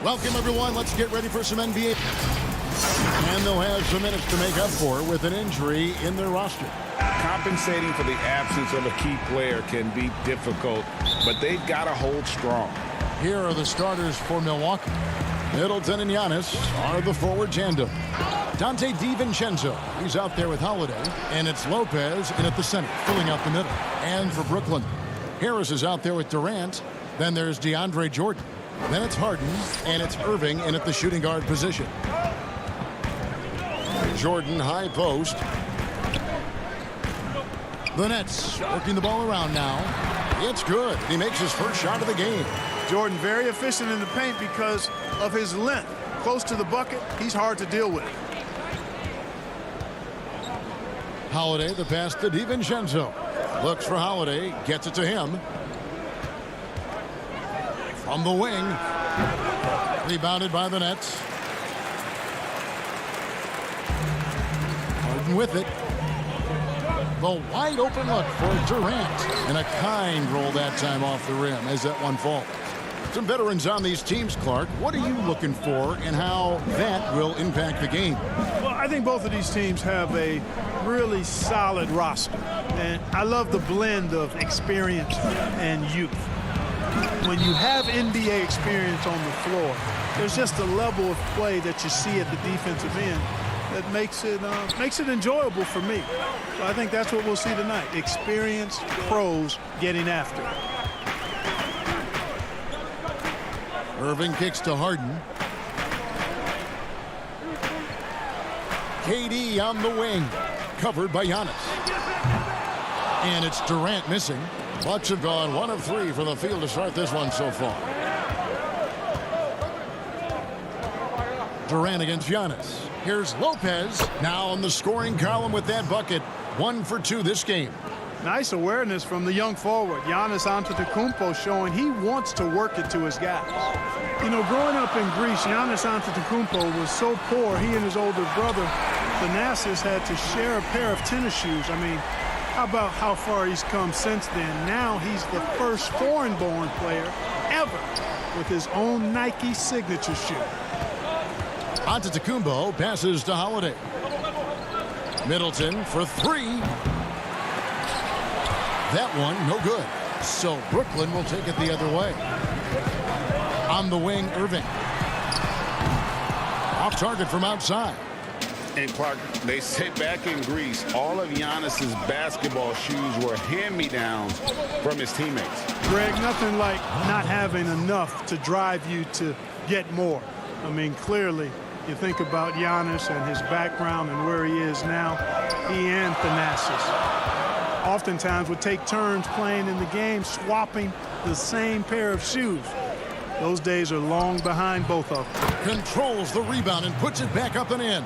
welcome, everyone. Let's get ready for some NBA. And they'll have some minutes to make up for with an injury in their roster. Compensating for the absence of a key player can be difficult, but they've got to hold strong. Here are the starters for Milwaukee. Middleton and Giannis are the forward tandem. Dante DiVincenzo, he's out there with Holiday. And it's Lopez in at the center, filling out the middle. And for Brooklyn, Harris is out there with Durant. Then there's DeAndre Jordan. Then it's Harden, and it's Irving in at the shooting guard position. Jordan high post. The Nets working the ball around now. It's good. He makes his first shot of the game. Jordan very efficient in the paint because of his length. Close to the bucket, he's hard to deal with. Holiday, the pass to DiVincenzo. Looks for Holiday, gets it to him. From the wing. Rebounded by the Nets. Harden with it. The wide open look for Durant. And a kind roll that time off the rim as that one falls. Some veterans on these teams, Clark. What are you looking for and how that will impact the game? Well, I think both of these teams have a really solid roster. And I love the blend of experience and youth. When you have NBA experience on the floor, there's just a level of play that you see at the defensive end that makes it enjoyable for me. So I think that's what we'll see tonight. Experienced pros getting after it. Irving kicks to Harden. KD on the wing, covered by Giannis. And it's Durant missing. Bucks have gone 1 of 3 from the field to start this one so far. Durant against Giannis. Here's Lopez now on the scoring column with that bucket. 1 for 2 this game. Nice awareness from the young forward. Giannis Antetokounmpo showing he wants to work it to his guys. You know, growing up in Greece, Giannis Antetokounmpo was so poor, he and his older brother, Thanasis, had to share a pair of tennis shoes. I mean, how about how far he's come since then? Now he's the first foreign-born player ever with his own Nike signature shoe. Antetokounmpo passes to Holiday. Middleton for 3. That one, no good. So Brooklyn will take it the other way. On the wing, Irving. Off target from outside. And Clark, they sit back in Greece. All of Giannis's basketball shoes were hand-me-downs from his teammates. Greg, nothing like not having enough to drive you to get more. I mean, clearly, you think about Giannis and his background and where he is now. He and Thanasis oftentimes would take turns playing in the game, swapping the same pair of shoes. Those days are long behind both of them. Controls the rebound and puts it back up and in.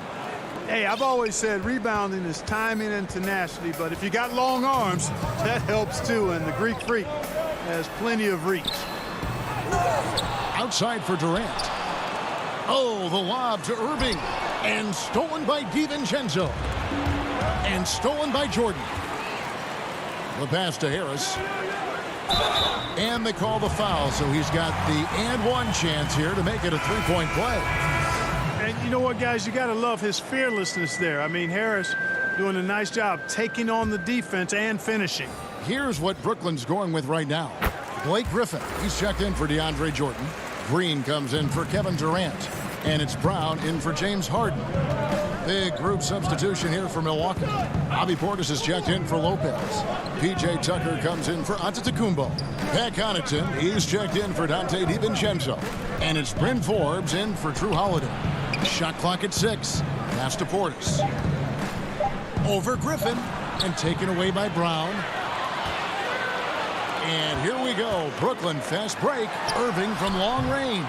Hey, I've always said rebounding is timing and tenacity, but if you got long arms, that helps too, and the Greek Freak has plenty of reach. Outside for Durant. Oh, the lob to Irving. And stolen by DiVincenzo. And stolen by Jordan. The pass to Harris. And they call the foul, so he's got the and one chance here to make it a three-point play. And you know what, guys? You got to love his fearlessness there. I mean, Harris doing a nice job taking on the defense and finishing. Here's what Brooklyn's going with right now. Blake Griffin, he's checked in for DeAndre Jordan. Green comes in for Kevin Durant. And it's Brown in for James Harden. Big group substitution here for Milwaukee. Bobby Portis is checked in for Lopez. P.J. Tucker comes in for Antetokounmpo. Pat Connaughton, he's checked in for Dante DiVincenzo. And it's Bryn Forbes in for Drew Holiday. Shot clock at 6. Pass to Portis. Over Griffin and taken away by Brown. And here we go. Brooklyn fast break. Irving from long range.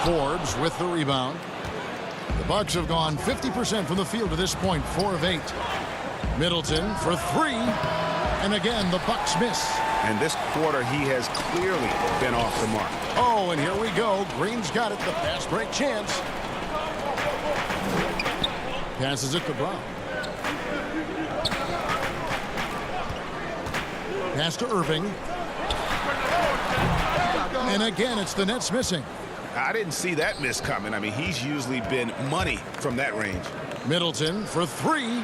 Forbes with the rebound. The Bucks have gone 50% from the field to this point, 4 of 8. Middleton for 3. And again, the Bucks miss. And this quarter, he has clearly been off the mark. Oh, and here we go. Green's got it. The fast break chance. Passes it to Brown. Pass to Irving. And again, it's the Nets missing. I didn't see that miss coming. I mean, he's usually been money from that range. Middleton for 3.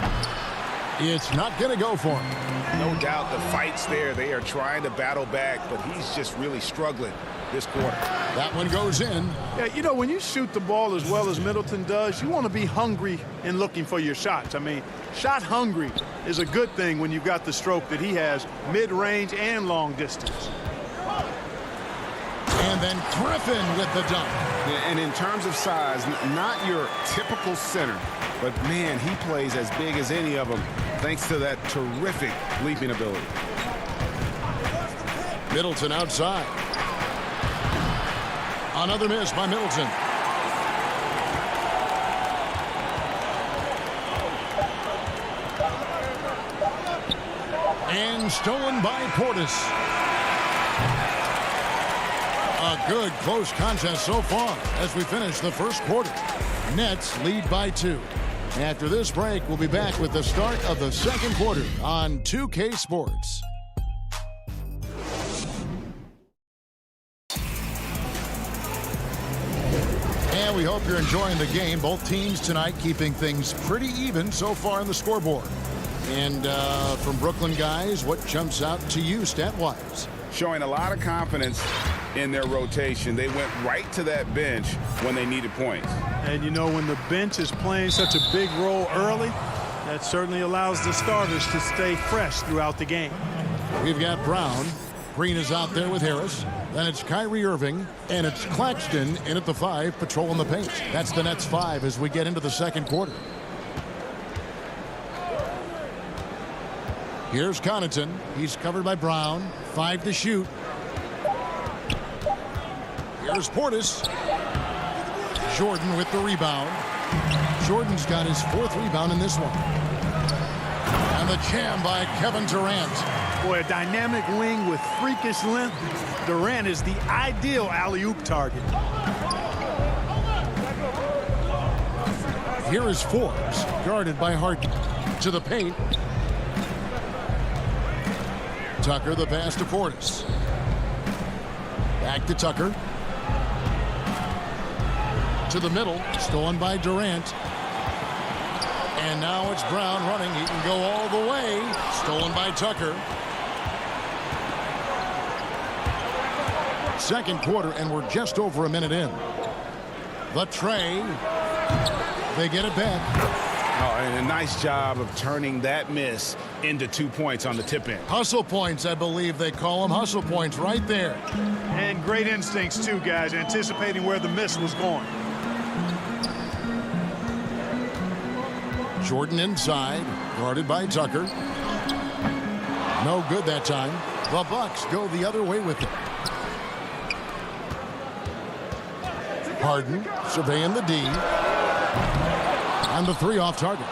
It's not going to go for him. No doubt the fight's there. They are trying to battle back, but he's just really struggling this quarter. That one goes in. Yeah, you know, when you shoot the ball as well as Middleton does, you want to be hungry and looking for your shots. I mean, shot hungry is a good thing when you've got the stroke that he has, mid-range and long distance. And then Griffin with the dunk. And in terms of size, not your typical center, but man, he plays as big as any of them thanks to that terrific leaping ability. Middleton outside. Another miss by Middleton. And stolen by Portis. A good close contest so far as we finish the first quarter. Nets lead by 2. After this break, we'll be back with the start of the second quarter on 2K Sports. hope you're enjoying the game. Both teams tonight keeping things pretty even so far on the scoreboard. And from Brooklyn guys, what jumps out to you stat-wise? Showing a lot of confidence in their rotation. They went right to that bench when they needed points. And you know, when the bench is playing such a big role early, that certainly allows the starters to stay fresh throughout the game. We've got Brown. Green is out there with Harris. Then it's Kyrie Irving, and it's Claxton in at the 5, patrolling the paint. That's the Nets 5 as we get into the second quarter. Here's Connaughton. He's covered by Brown. 5 to shoot. Here's Portis. Jordan with the rebound. Jordan's got his 4th rebound in this one. And the jam by Kevin Durant. Boy, a dynamic wing with freakish length. Durant is the ideal alley-oop target. Here is Forbes, guarded by Harden. To the paint. Tucker, the pass to Portis. Back to Tucker. To the middle, stolen by Durant. And now it's Brown running. He can go all the way. Stolen by Tucker. Second quarter, and we're just over a minute in. The tray. They get it back. Oh, and a nice job of turning that miss into 2 points on the tip in. Hustle points, I believe they call them. Hustle points right there. And great instincts, too, guys, anticipating where the miss was going. Jordan inside, guarded by Tucker. No good that time. The Bucks go the other way with it. Harden surveying the D. And the 3 off target.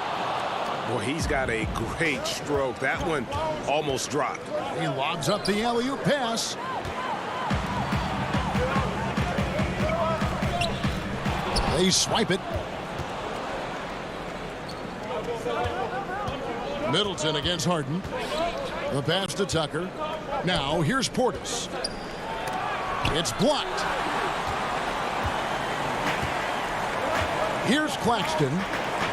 Boy, he's got a great stroke. That one almost dropped. He lobs up the alley-oop pass. They swipe it. Middleton against Harden. The pass to Tucker. Now here's Portis. It's blocked. Here's Claxton.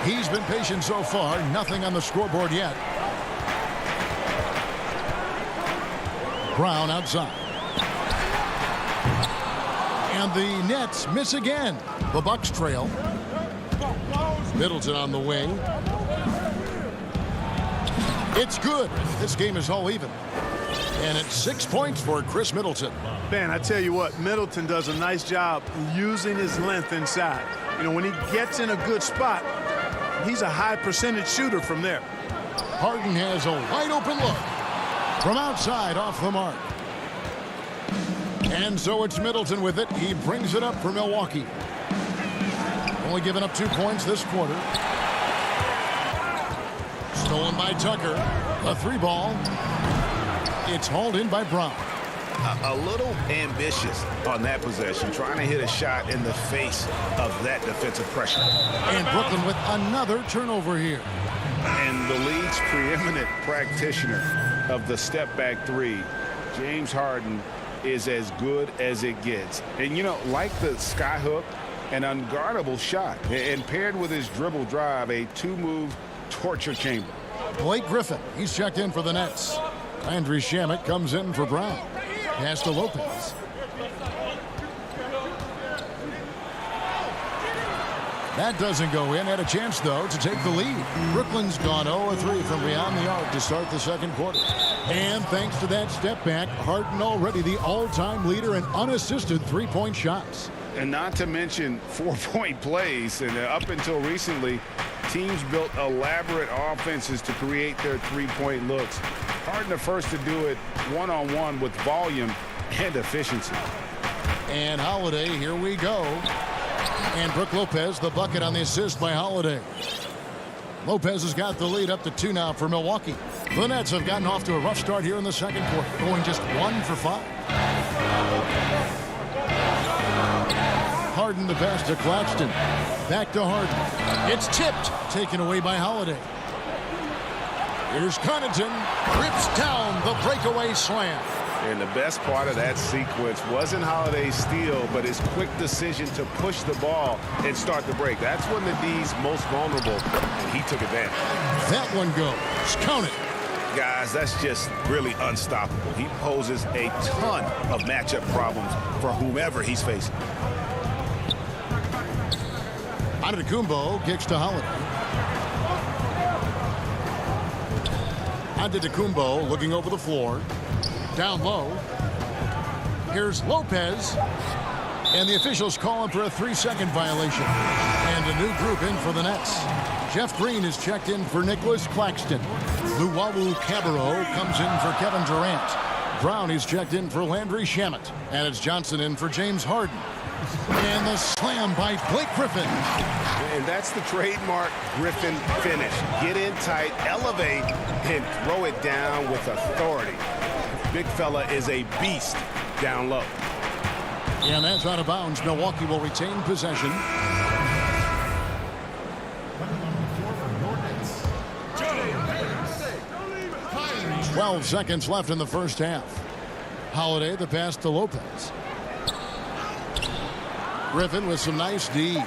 He's been patient so far. Nothing on the scoreboard yet. Brown outside. And the Nets miss again. The Bucks trail. Middleton on the wing. It's good. This game is all even. And it's 6 points for Chris Middleton. Man, I tell you what, Middleton does a nice job using his length inside. You know, when he gets in a good spot, he's a high percentage shooter from there. Harden has a wide open look. From outside, off the mark. And so it's Middleton with it. He brings it up for Milwaukee. Only giving up 2 points this quarter. Stolen by Tucker. A 3 ball. It's hauled in by Brown. A little ambitious on that possession, trying to hit a shot in the face of that defensive pressure. And Brooklyn with another turnover here. And the league's preeminent practitioner of the step-back 3, James Harden, is as good as it gets. And, you know, like the skyhook, an unguardable shot. And paired with his dribble drive, a 2-move torture chamber. Blake Griffin, he's checked in for the Nets. Andrew Shamet comes in for Brown. Pass to Lopez. That doesn't go in. Had a chance, though, to take the lead. Brooklyn's gone 0-3 from beyond the arc to start the second quarter. And thanks to that step back, Harden already the all-time leader in unassisted 3-point shots. And not to mention 4-point plays. And up until recently, teams built elaborate offenses to create their 3-point looks. Harden the first to do it one-on-one with volume and efficiency. And Holiday, here we go. And Brook Lopez, the bucket on the assist by Holiday. Lopez has got the lead up to 2 now for Milwaukee. The Nets have gotten off to a rough start here in the second quarter, going just 1 for 5. Harden the pass to Claxton. Back to Harden. It's tipped, taken away by Holiday. Here's Connaughton, rips down the breakaway slam. And the best part of that sequence wasn't Holiday's steal, but his quick decision to push the ball and start the break. That's when the D's most vulnerable, and he took advantage. That one goes. Count it. Guys, that's just really unstoppable. He poses a ton of matchup problems for whomever he's facing. Antetokounmpo kicks to Holiday. Antetokounmpo looking over the floor. Down low. Here's Lopez. And the officials call him for a 3-second violation. And a new group in for the Nets. Jeff Green is checked in for Nicholas Claxton. Luwawu Cabarro comes in for Kevin Durant. Brown is checked in for Landry Shamet. And it's Johnson in for James Harden. And the slam by Blake Griffin. And that's the trademark Griffin finish. Get in tight, elevate, and throw it down with authority. Big fella is a beast down low. And that's out of bounds. Milwaukee will retain possession. 12 seconds left in the first half. Holiday, the pass to Lopez. Griffin with some nice D.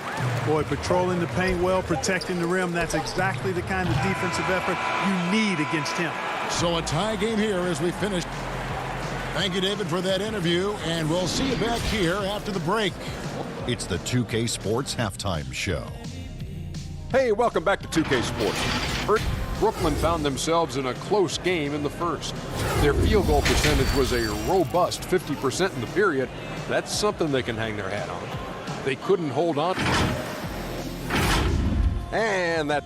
Boy, patrolling the paint well, protecting the rim. That's exactly the kind of defensive effort you need against him. So a tie game here as we finish. Thank you, David, for that interview, and we'll see you back here after the break. It's the 2K Sports Halftime Show. Hey, welcome back to 2K Sports. Brooklyn found themselves in a close game in the first. Their field goal percentage was a robust 50% in the period. That's something they can hang their hat on. They couldn't hold on. And that...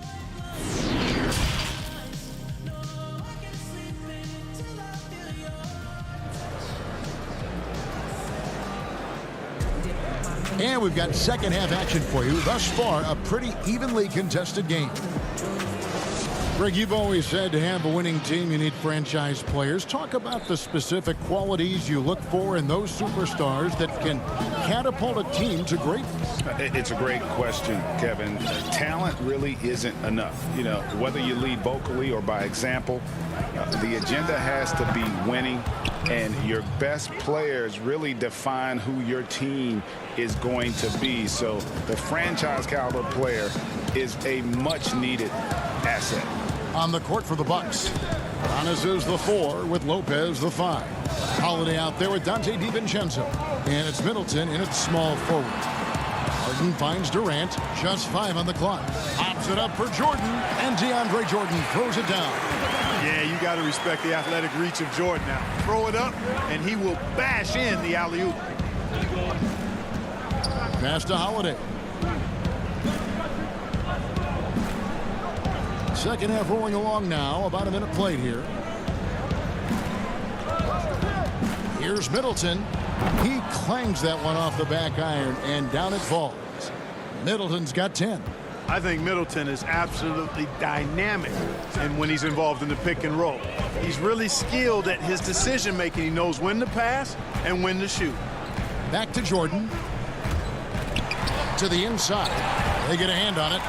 And we've got second half action for you. Thus far, a pretty evenly contested game. Greg, you've always said to have a winning team, you need franchise players. Talk about the specific qualities you look for in those superstars that can catapult a team to greatness. It's a great question, Kevin. Talent really isn't enough. You know, whether you lead vocally or by example, the agenda has to be winning, and your best players really define who your team is going to be. So the franchise caliber player is a much needed asset. On the court for the Bucks, Giannis is the 4 with Lopez the 5. Holiday out there with Dante DiVincenzo. And it's Middleton in its small forward. Harden finds Durant, just 5 on the clock. Pops it up for Jordan, and DeAndre Jordan throws it down. Yeah, you got to respect the athletic reach of Jordan now. Throw it up, and he will bash in the alley-oop. Pass to Holiday. Second half rolling along now. About a minute played here. Here's Middleton. He clangs that one off the back iron, and down it falls. Middleton's got 10. I think Middleton is absolutely dynamic and when he's involved in the pick and roll. He's really skilled at his decision making. He knows when to pass and when to shoot. Back to Jordan. To the inside. They get a hand on it.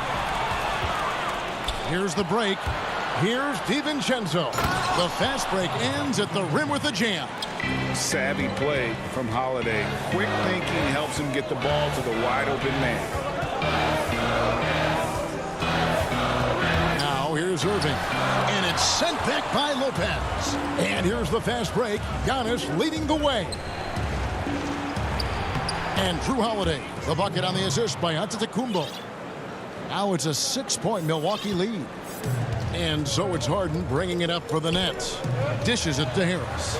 Here's the break. Here's DiVincenzo. The fast break ends at the rim with a jam. Savvy play from Holiday. Quick thinking helps him get the ball to the wide open man. Now here's Irving. And it's sent back by Lopez. And here's the fast break. Giannis leading the way. And Drew Holiday. The bucket on the assist by Antetokounmpo. Now it's a 6-point Milwaukee lead. And so it's Harden bringing it up for the Nets. Dishes it to Harris.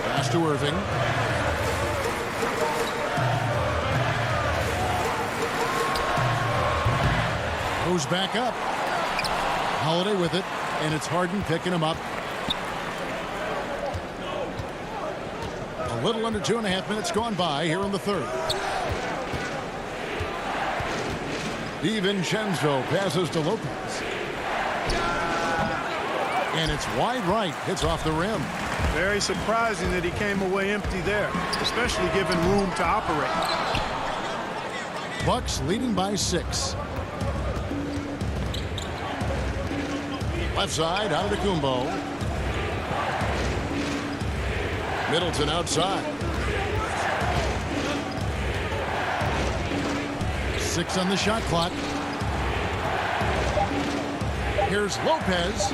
Pass to Irving. Goes back up. Holiday with it. And it's Harden picking him up. A little under 2.5 minutes gone by here in the third. DiVincenzo passes to Lopez. And it's wide right. Hits off the rim. Very surprising that he came away empty there, especially given room to operate. Bucks leading by 6. Left side, out of Kumbo. Middleton outside. 6 on the shot clock. Here's Lopez.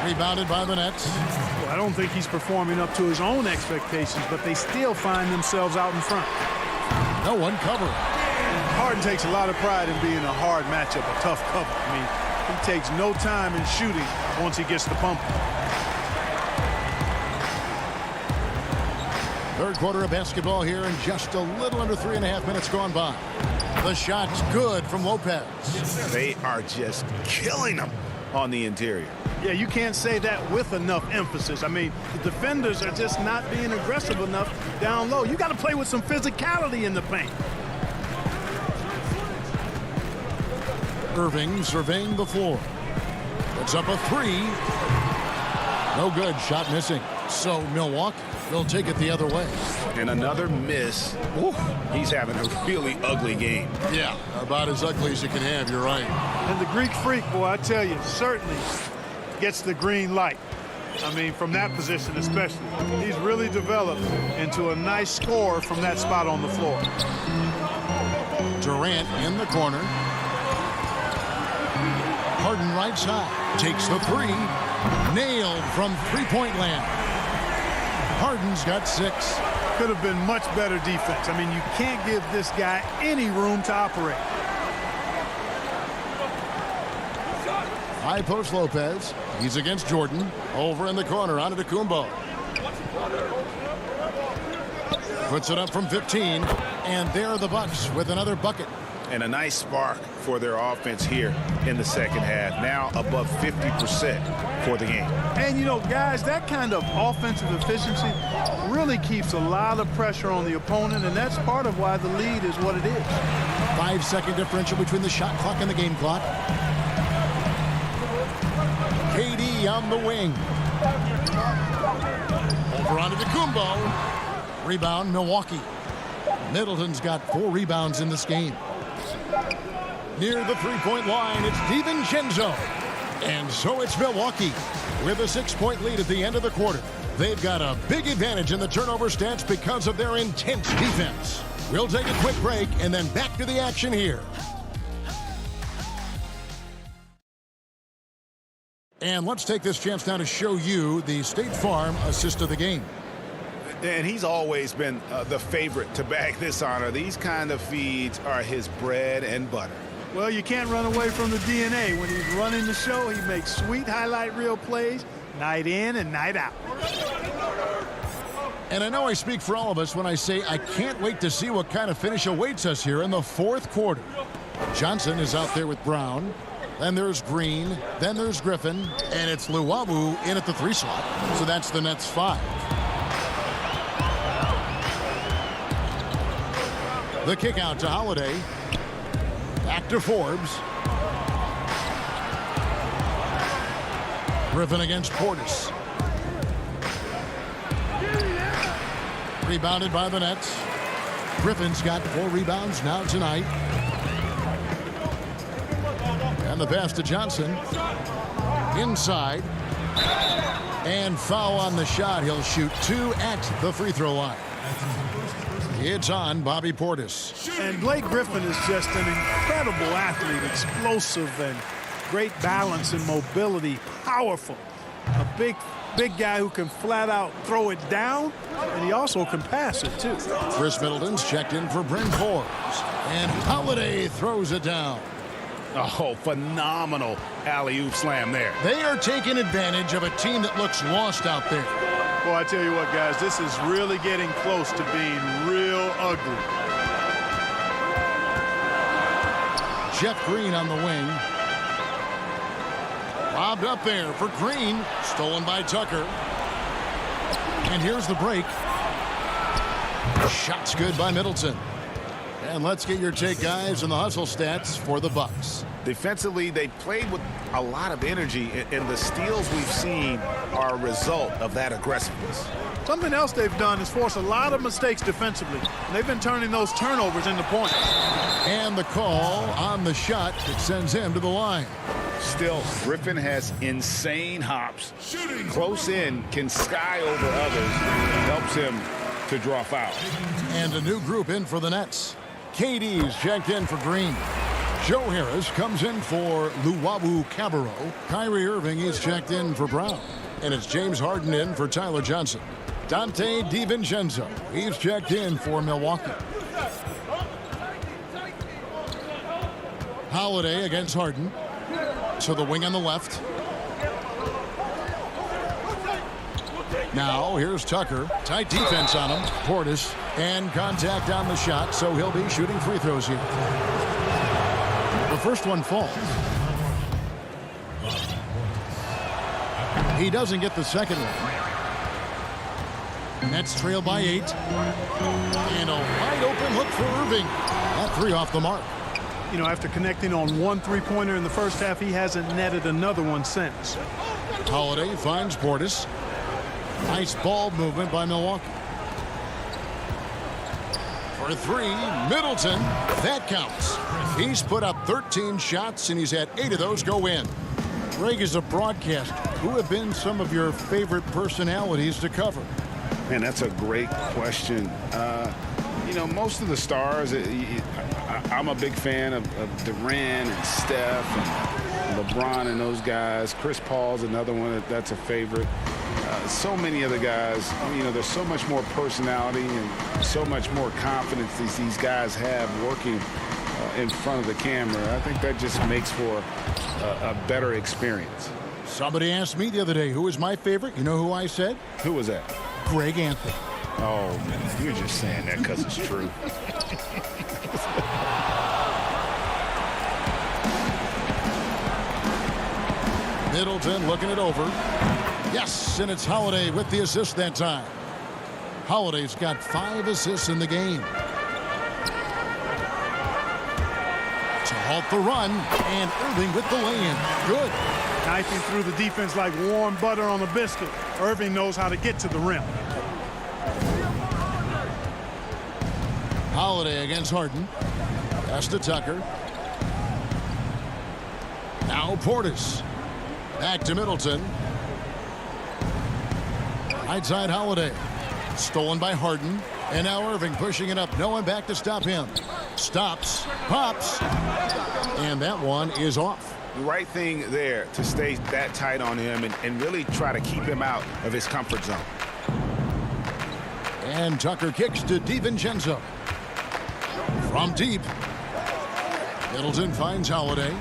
Rebounded by the Nets. Well, I don't think he's performing up to his own expectations, but they still find themselves out in front. No one covering. Harden takes a lot of pride in being a hard matchup, a tough cover. I mean, he takes no time in shooting once he gets the pump. Third quarter of basketball here, and just a little under 3.5 minutes gone by. The shot's good from Lopez. They are just killing them on the interior. Yeah, you can't say that with enough emphasis. I mean, the defenders are just not being aggressive enough down low. You got to play with some physicality in the paint. Irving surveying the floor. Puts up a 3. No good. Shot missing. So Milwaukee will take it the other way. And another miss. Ooh, he's having a really ugly game. Yeah, about as ugly as you can have. You're right. And the Greek Freak, boy, I tell you, certainly gets the green light. I mean, from that position especially. He's really developed into a nice scorer from that spot on the floor. Durant in the corner. Harden right side. Takes the 3. Nailed from three-point land. Harden's got 6. Could have been much better defense. I mean, you can't give this guy any room to operate. High post Lopez. He's against Jordan. Over in the corner, onto Kumbo. Puts it up from 15. And there are the Bucks with another bucket. And a nice spark for their offense here in the second half. Now above 50% for the game. And, you know, guys, that kind of offensive efficiency really keeps a lot of pressure on the opponent, and that's part of why the lead is what it is. 5-second differential between the shot clock and the game clock. KD on the wing. Over onto Kumbo. Rebound, Milwaukee. Middleton's got 4 rebounds in this game. Near the three-point line, it's DiVincenzo. And so it's Milwaukee with a 6-point lead at the end of the quarter. They've got a big advantage in the turnover stats because of their intense defense. We'll take a quick break and then back to the action here. And let's take this chance now to show you the State Farm assist of the game. And he's always been the favorite to bag this honor. These kind of feeds are his bread and butter. Well, you can't run away from the DNA. When he's running the show, he makes sweet highlight reel plays night in and night out. And I know I speak for all of us when I say I can't wait to see what kind of finish awaits us here in the fourth quarter. Johnson is out there with Brown. Then there's Green. Then there's Griffin. And it's Luwawu in at the 3 slot. So that's the Nets 5. The kick out to Holiday. Back to Forbes. Griffin against Portis. Rebounded by the Nets. Griffin's got 4 rebounds now tonight. And the pass to Johnson. Inside. And foul on the shot. He'll shoot 2 at the free throw line. It's on Bobby Portis. And Blake Griffin is just an incredible athlete, explosive and great balance and mobility, powerful. A big guy who can flat out throw it down, and he also can pass it too. Chris Middleton's checked in for Bryn Forbes. And Holiday throws it down. Oh, phenomenal alley-oop slam there. They are taking advantage of a team that looks lost out there. Well, I tell you what, guys, this is really getting close to being real ugly. Jeff Green on the wing. Lobbed up there for Green. Stolen by Tucker. And here's the break. Shot's good by Middleton. And let's get your take, guys, on the hustle stats for the Bucks. Defensively, they played with a lot of energy, and the steals we've seen are a result of that aggressiveness. Something else they've done is force a lot of mistakes defensively, and they've been turning those turnovers into points. And the call on the shot that sends him to the line. Still, Griffin has insane hops. Close in, can sky over others, helps him to draw fouls. And a new group in for the Nets. KD's checked in for Green. Joe Harris comes in for Luwawu Cabarro. Kyrie Irving is checked in for Brown. And it's James Harden in for Tyler Johnson. Dante DiVincenzo, he's checked in for Milwaukee. Holiday against Harden. To the wing on the left. Now here's Tucker. Tight defense on him. Portis. And contact on the shot, so he'll be shooting free throws here. The first one falls. He doesn't get the second one. Nets trail by 8. And a wide open look for Irving. That three off the mark. You know, after connecting on one three-pointer in the first half, he hasn't netted another one since. Holiday finds Portis. Nice ball movement by Milwaukee. For three, Middleton. That counts. He's put up 13 shots, and he's had 8 of those go in. Greg, is a broadcaster, who have been some of your favorite personalities to cover? Man, that's a great question. You know, most of the stars, I'm a big fan of Durant and Steph and LeBron and those guys. Chris Paul's another one that's a favorite. So many other guys, you know, there's so much more personality and so much more confidence these guys have working in front of the camera. I think that just makes for a better experience. Somebody asked me the other day, who was my favorite? You know who I said? Who was that? Greg Anthony. Oh, man, you're just saying that because it's true. Middleton looking it over. Yes, and it's Holiday with the assist that time. Holiday's got 5 assists in the game. To halt the run, and Irving with the lay-in. Good. Knifing through the defense like warm butter on a biscuit. Irving knows how to get to the rim. Holiday against Harden. Pass to Tucker. Now Portis. Back to Middleton. Right side Holiday. Stolen by Harden. And now Irving pushing it up. No one back to stop him. Stops. Pops. And that one is off. The right thing there to stay that tight on him and really try to keep him out of his comfort zone. And Tucker kicks to DiVincenzo. From deep. Middleton finds Holiday.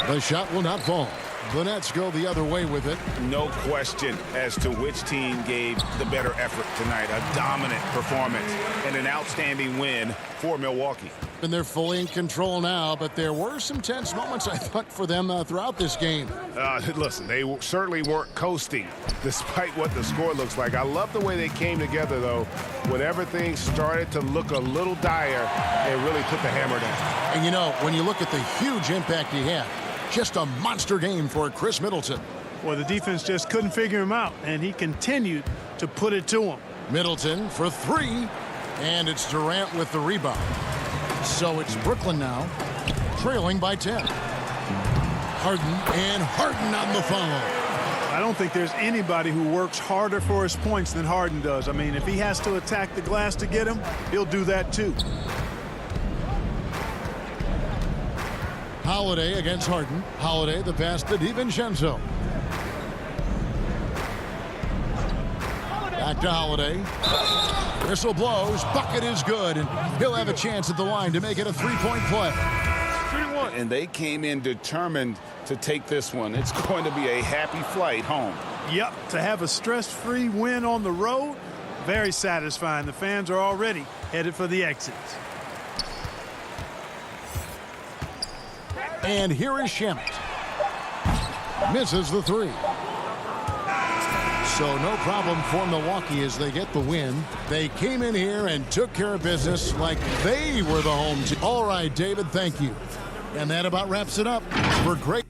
The shot will not fall. The Nets go the other way with it. No question as to which team gave the better effort tonight. A dominant performance and an outstanding win for Milwaukee. And they're fully in control now, but there were some tense moments, I thought, for them throughout this game. Listen, they certainly weren't coasting, despite what the score looks like. I love the way they came together, though. When everything started to look a little dire, they really put the hammer down. And, you know, when you look at the huge impact he had, just a monster game for Chris Middleton. Well, the defense just couldn't figure him out, and he continued to put it to him. Middleton for 3, and it's Durant with the rebound. So it's Brooklyn now, trailing by 10. Harden, and Harden on the follow. I don't think there's anybody who works harder for his points than Harden does. I mean, if he has to attack the glass to get him, he'll do that too. Holiday against Harden. Holiday, the pass to DiVincenzo. Back to Holiday. Whistle blows. Bucket is good, and he'll have a chance at the line to make it a 3-point play. 3-1. And they came in determined to take this one. It's going to be a happy flight home. Yep, to have a stress-free win on the road, very satisfying. The fans are already headed for the exits. And here is Shamet. Misses the 3. So no problem for Milwaukee as they get the win. They came in here and took care of business like they were the home team. All right, David, thank you. And that about wraps it up. We're great.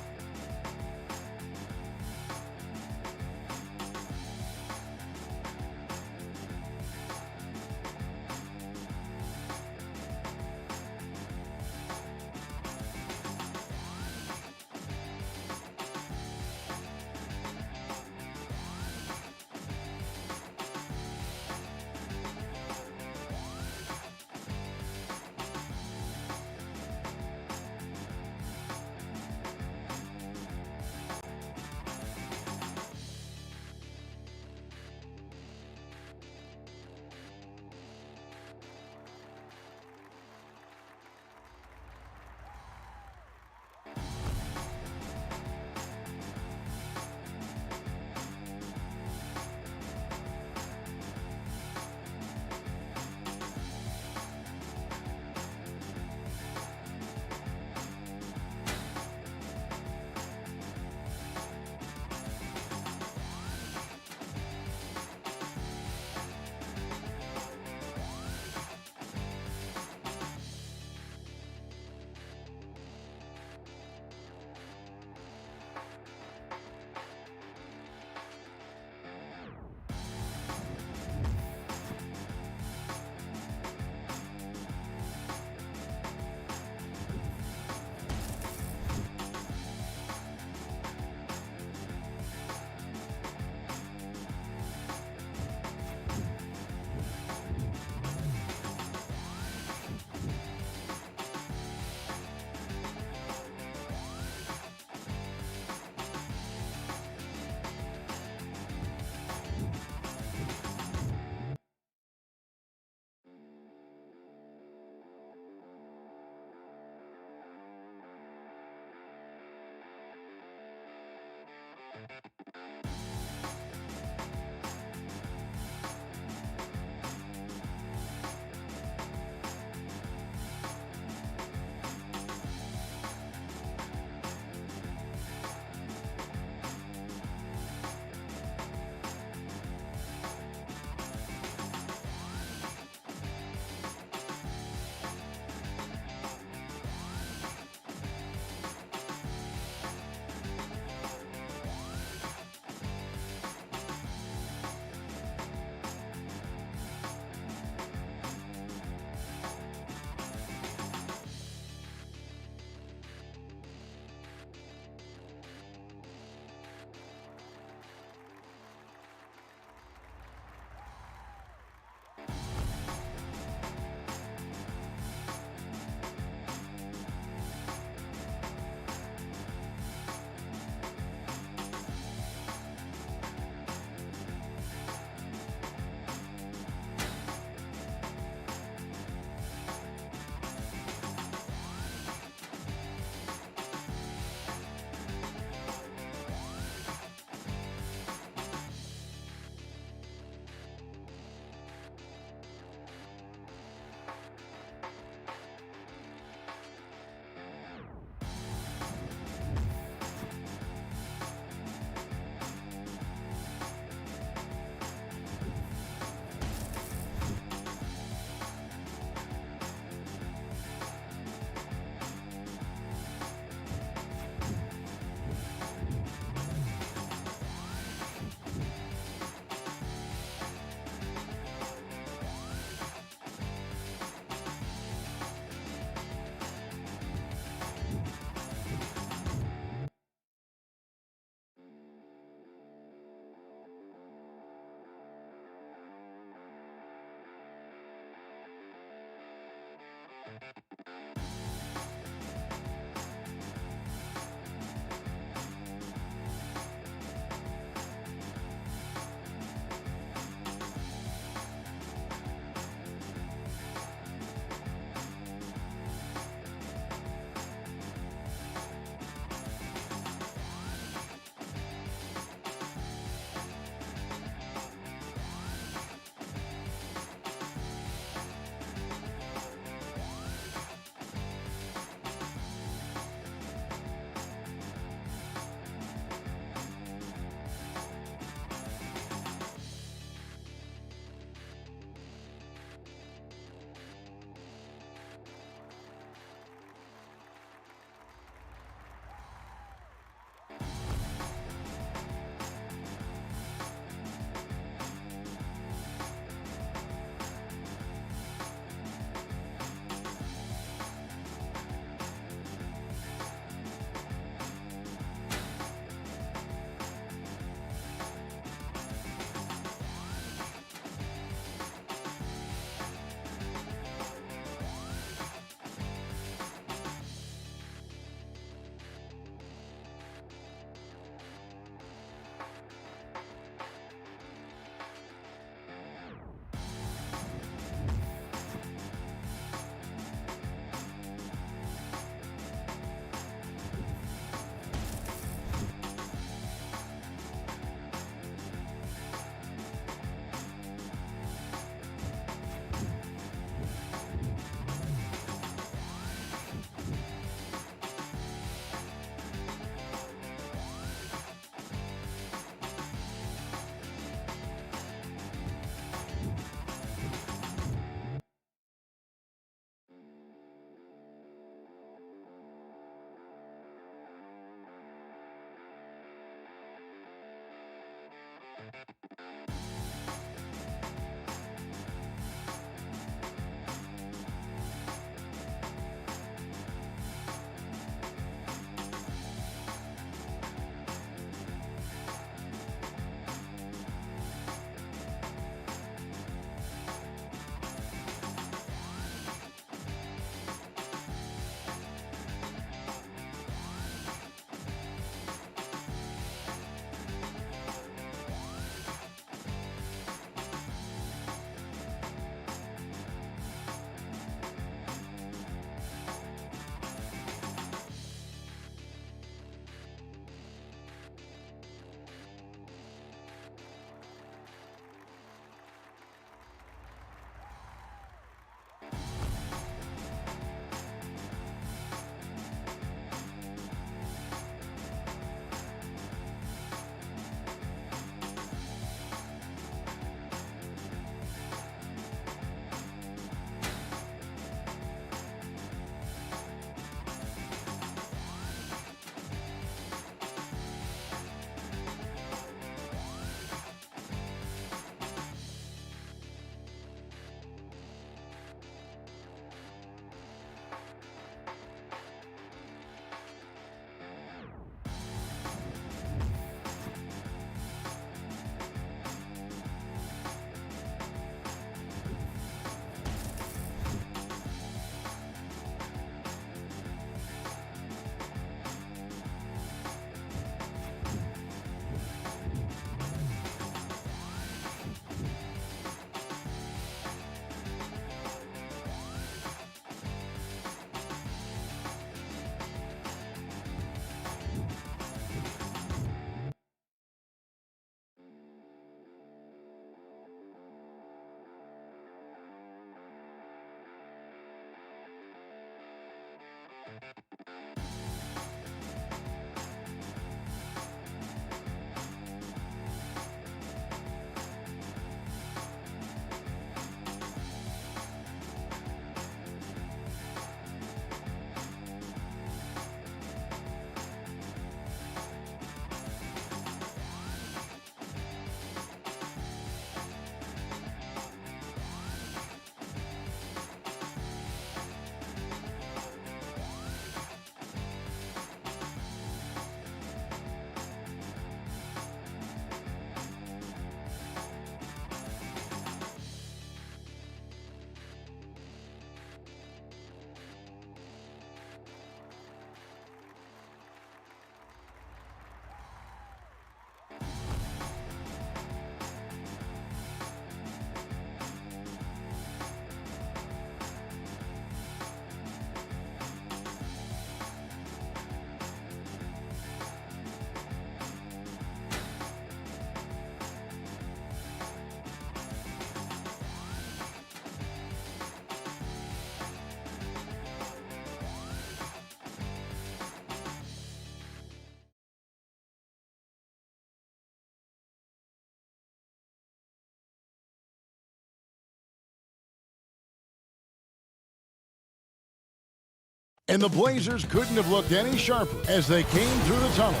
And the Blazers couldn't have looked any sharper as they came through the tunnel.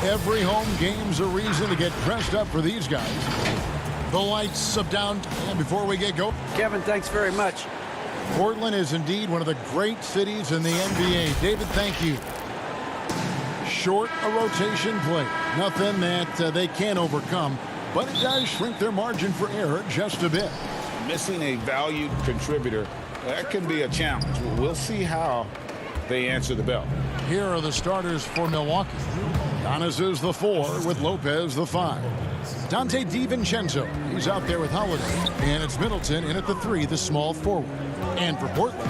Every home game's a reason to get dressed up for these guys. The lights up down, and before we get going, Kevin, thanks very much. Portland is indeed one of the great cities in the NBA. David, thank you. Short a rotation play. Nothing that they can't overcome, but it does shrink their margin for error just a bit. Missing a valued contributor, that can be a challenge. We'll see how they answer the bell. Here are the starters for Milwaukee. Giannis is the 4 with Lopez the 5. Dante DiVincenzo, he's out there with Holiday. And it's Middleton in at the 3, the small forward. And for Portland,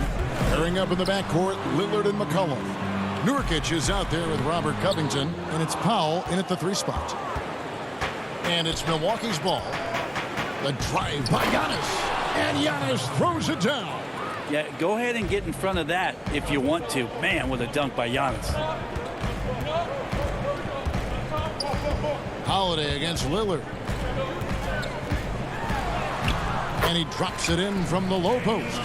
pairing up in the backcourt, Lillard and McCollum. Nurkic is out there with Robert Covington. And it's Powell in at the 3 spot. And it's Milwaukee's ball. The drive by Giannis. And Giannis throws it down. Yeah, go ahead and get in front of that if you want to. Man, with a dunk by Giannis. Holiday against Lillard. And he drops it in from the low post.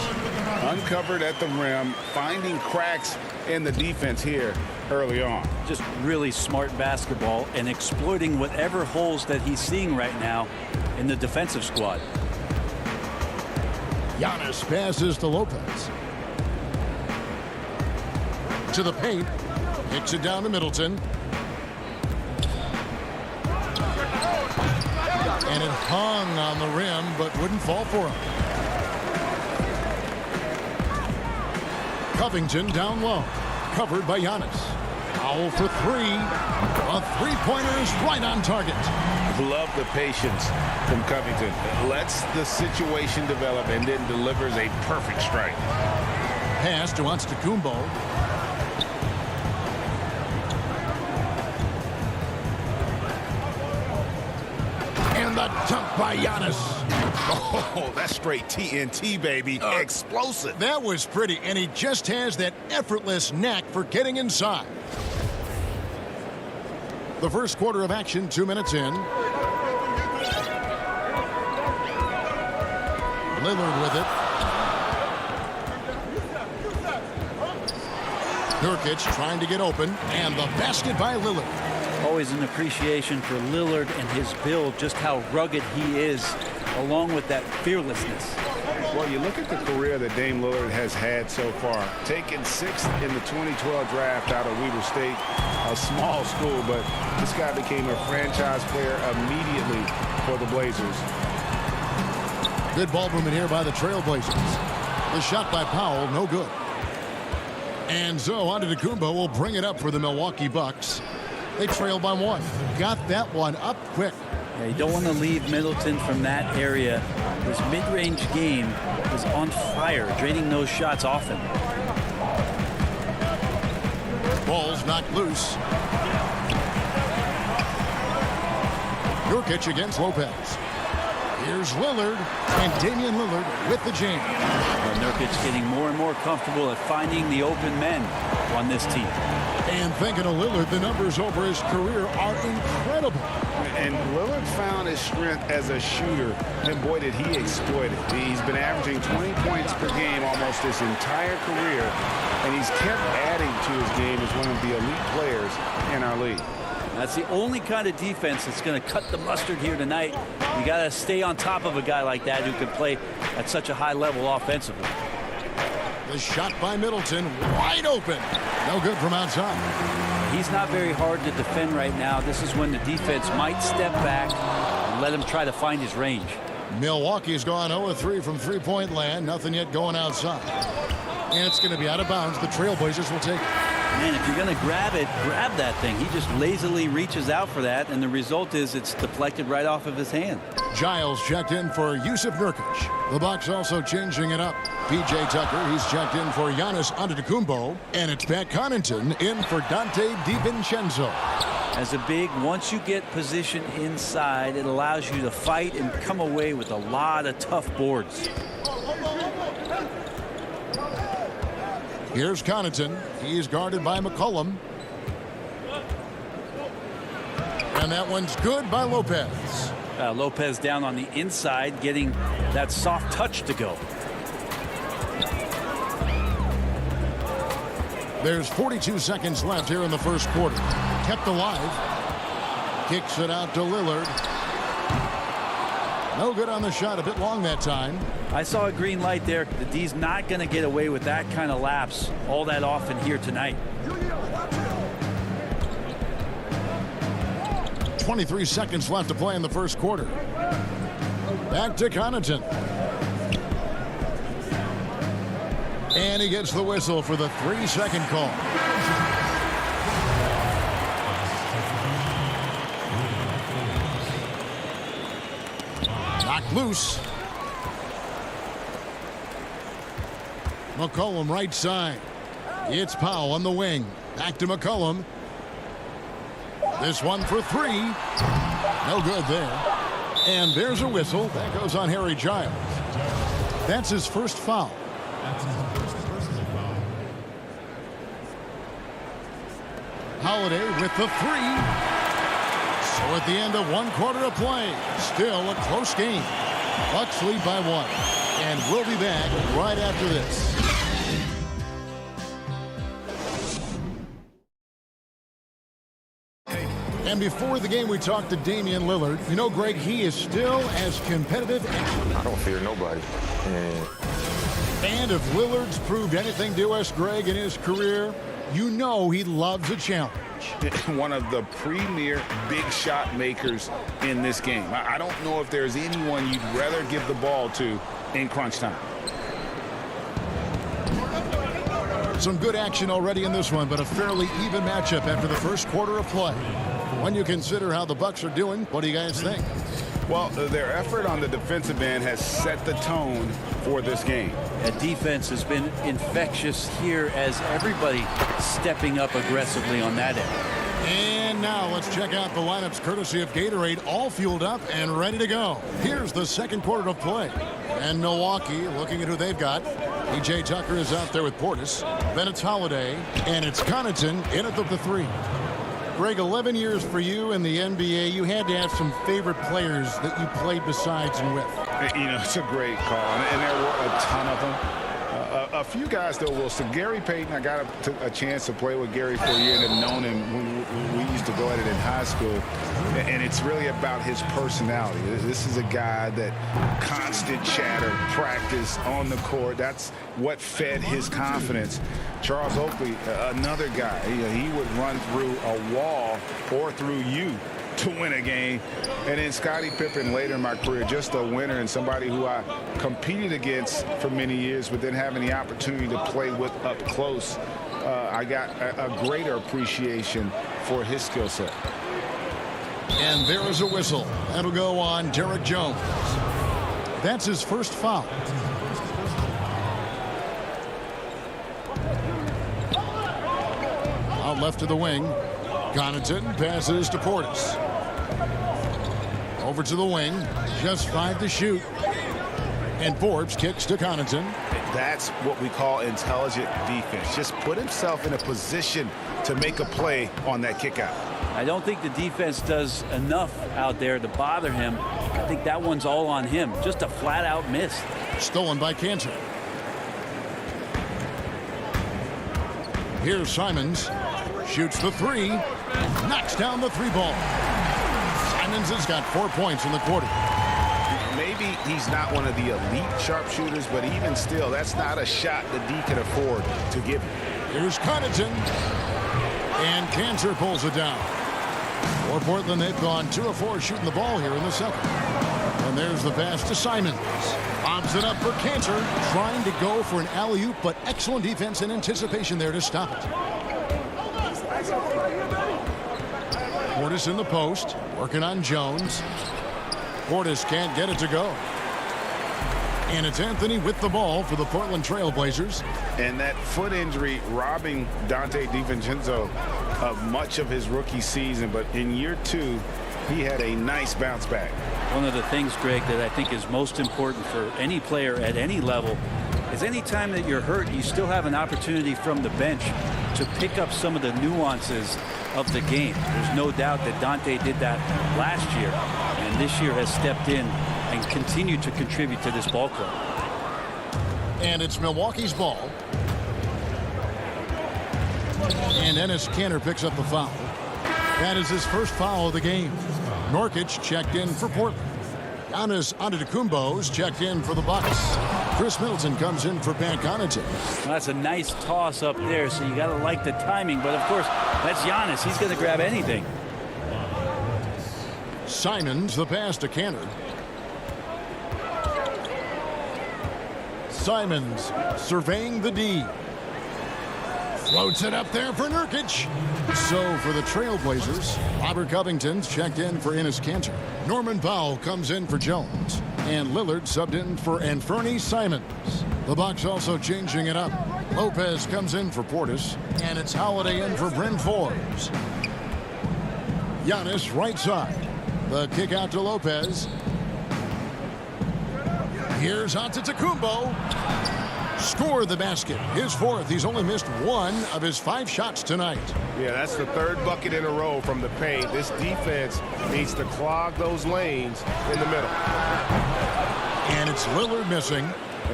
Uncovered at the rim, finding cracks in the defense here early on. Just really smart basketball and exploiting whatever holes that he's seeing right now in the defensive squad. Giannis passes to Lopez. To the paint. Kicks it down to Middleton. And it hung on the rim, but wouldn't fall for him. Covington down low. Covered by Giannis. Powell for 3. A three-pointer is right on target. Love the patience from Covington. Lets the situation develop and then delivers a perfect strike. Pass to Antetokounmpo. And the dunk by Giannis. Oh, that's straight TNT, baby. Explosive. That was pretty, and he just has that effortless knack for getting inside. The first quarter of action, 2 minutes in. Lillard with it. Nurkic trying to get open, and the basket by Lillard. Always an appreciation for Lillard and his build, just how rugged he is, along with that fearlessness. Well, you look at the career that Dame Lillard has had so far. Taken 6th in the 2012 draft out of Weber State, a small school, but this guy became a franchise player immediately for the Blazers. Good ball movement here by the Trailblazers. The shot by Powell, no good. And so Antetokounmpo will bring it up for the Milwaukee Bucks. They trail by 1. Got that one up quick. Yeah, you don't want to leave Middleton from that area. His mid-range game is on fire, draining those shots often. Ball's knocked loose. Nurkic against Lopez. Here's Lillard, and Damian Lillard with the jam. Nurkic getting more and more comfortable at finding the open men. on this team. And thinking of Lillard, the numbers over his career are incredible. And Lillard found his strength as a shooter, and boy, did he exploit it. He's been averaging 20 points per game almost his entire career, and he's kept adding to his game as one of the elite players in our league. That's the only kind of defense that's going to cut the mustard here tonight. You got to stay on top of a guy like that who can play at such a high level offensively. The shot by Middleton, wide open. No good from outside. He's not very hard to defend right now. This is when the defense might step back and let him try to find his range. Milwaukee's gone 0-3 from three-point land. Nothing yet going outside. And it's going to be out of bounds. The Trailblazers will take it. Man, if you're going to grab it, grab that thing. He just lazily reaches out for that, and the result is it's deflected right off of his hand. Giles checked in for Yusuf Nurkic. The Bucks also changing it up. P.J. Tucker, he's checked in for Giannis Antetokounmpo. And it's Pat Connaughton in for Dante DiVincenzo. As a big, once you get position inside, it allows you to fight and come away with a lot of tough boards. Here's Connaughton. He's guarded by McCollum. And that one's good by Lopez. Lopez down on the inside, getting that soft touch to go. There's 42 seconds left here in the first quarter. Kept alive. Kicks it out to Lillard. No good on the shot. A bit long that time. I saw a green light there. The D's not going to get away with that kind of lapse all that often here tonight. 23 seconds left to play in the first quarter. Back to Connaughton. And he gets the whistle for the 3-second call. Knocked loose. McCollum right side. It's Powell on the wing. Back to McCollum. This one for three. No good there. And there's a whistle. That goes on Harry Giles. That's his first foul. Holiday with the three. So at the end of one quarter of play, still a close game. Bucks lead by one. And we'll be back right after this. And before the game, we talked to Damian Lillard. You know, Greg, he is still as competitive. I don't fear nobody. And if Lillard's proved anything to us, Greg, in his career, you know he loves a challenge. One of the premier big shot makers in this game. I don't know if there's anyone you'd rather give the ball to in crunch time. Some good action already in this one, but a fairly even matchup after the first quarter of play. When you consider how the Bucks are doing, what do you guys think? Well, their effort on the defensive end has set the tone for this game. That defense has been infectious here as everybody stepping up aggressively on that end. And now let's check out the lineups courtesy of Gatorade, all fueled up and ready to go. Here's the second quarter of play. And Milwaukee looking at who they've got. P.J. Tucker is out there with Portis. Then it's Holiday, and it's Connaughton in at the three. Greg, 11 years for you in the NBA. You had to have some favorite players that you played besides and with. You know, it's a great call, and there were a ton of them. A few guys, though, will. So Gary Payton, I got a chance to play with Gary for a year and have known him when we used to go at it in high school. And it's really about his personality. This is a guy that constant chatter, practice on the court. That's what fed his confidence. Charles Oakley, another guy, he would run through a wall or through you to win a game. And then Scottie Pippen later in my career, just a winner and somebody who I competed against for many years, but then having the opportunity to play with up close, I got a greater appreciation for his skill set. And there is a whistle. That'll go on Derek Jones. That's his first foul. Out left to the wing. Connaughton passes to Portis. Over to the wing. Just 5 to shoot. And Forbes kicks to Connaughton. That's what we call intelligent defense. Just put himself in a position to make a play on that kick out. I don't think the defense does enough out there to bother him. I think that one's all on him. Just a flat-out miss. Stolen by Cantor. Here's Simons. Shoots the three. Knocks down the three ball. Simons has got 4 points in the quarter. Maybe he's not one of the elite sharpshooters, but even still, that's not a shot that D can afford to give him. Here's Connaughton. And Cantor pulls it down. For Portland, they've gone 2 of 4 shooting the ball here in the second. And there's the pass to Simons. Bobs it up for Cantor. Trying to go for an alley-oop, but excellent defense and anticipation there to stop it. Portis in the post. Working on Jones. Portis can't get it to go. And it's Anthony with the ball for the Portland Trail Blazers. And that foot injury robbing Dante DiVincenzo of much of his rookie season. But in year 2, he had a nice bounce back. One of the things, Greg, that I think is most important for any player at any level is any time that you're hurt, you still have an opportunity from the bench to pick up some of the nuances of the game. There's no doubt that Dante did that last year, and this year has stepped in and continued to contribute to this ball club. And it's Milwaukee's ball. And Enes Kanter picks up the foul. That is his first foul of the game. Nurkic checked in for Portland. Giannis Antetokounmpo's checked in for the Bucks. Chris Middleton comes in for Pat Connaughton. Well, that's a nice toss up there, so you got to like the timing. But, of course, that's Giannis. He's going to grab anything. Simons, the pass to Kanter. Simons surveying the D. Floats it up there for Nurkic. So for the Trailblazers, Robert Covington's checked in for Enes Kanter. Norman Powell comes in for Jones. And Lillard subbed in for Anthony Simons. The Bucks also changing it up. Lopez comes in for Portis. And it's Holiday in for Bryn Forbes. Giannis right side. The kick out to Lopez. Here's Antetokounmpo. Score the basket. His 4th. He's only missed 1 of his 5 shots tonight. Yeah, that's the 3rd bucket in a row from the paint. This defense needs to clog those lanes in the middle. And it's Lillard missing.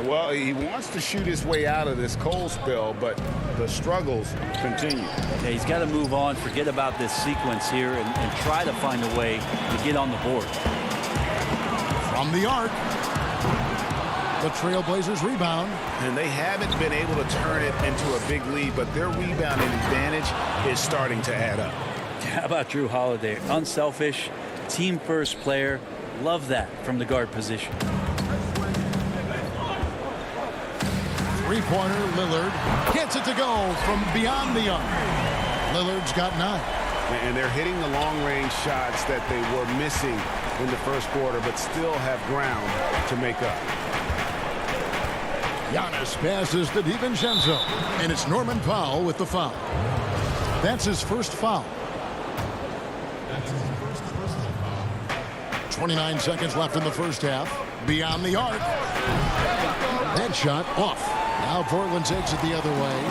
Well, he wants to shoot his way out of this cold spell, but the struggles continue. Yeah, he's got to move on, forget about this sequence here, and try to find a way to get on the board. From the arc. The Trailblazers rebound. And they haven't been able to turn it into a big lead, but their rebounding advantage is starting to add up. How about Drew Holiday? Unselfish, team-first player. Love that from the guard position. Three-pointer, Lillard gets it to go from beyond the arc. Lillard's got 9. And they're hitting the long-range shots that they were missing in the first quarter, but still have ground to make up. Giannis passes to DiVincenzo, and it's Norman Powell with the foul. That's his first foul. 29 seconds left in the first half. Beyond the arc. That shot off. Now Portland takes it the other way.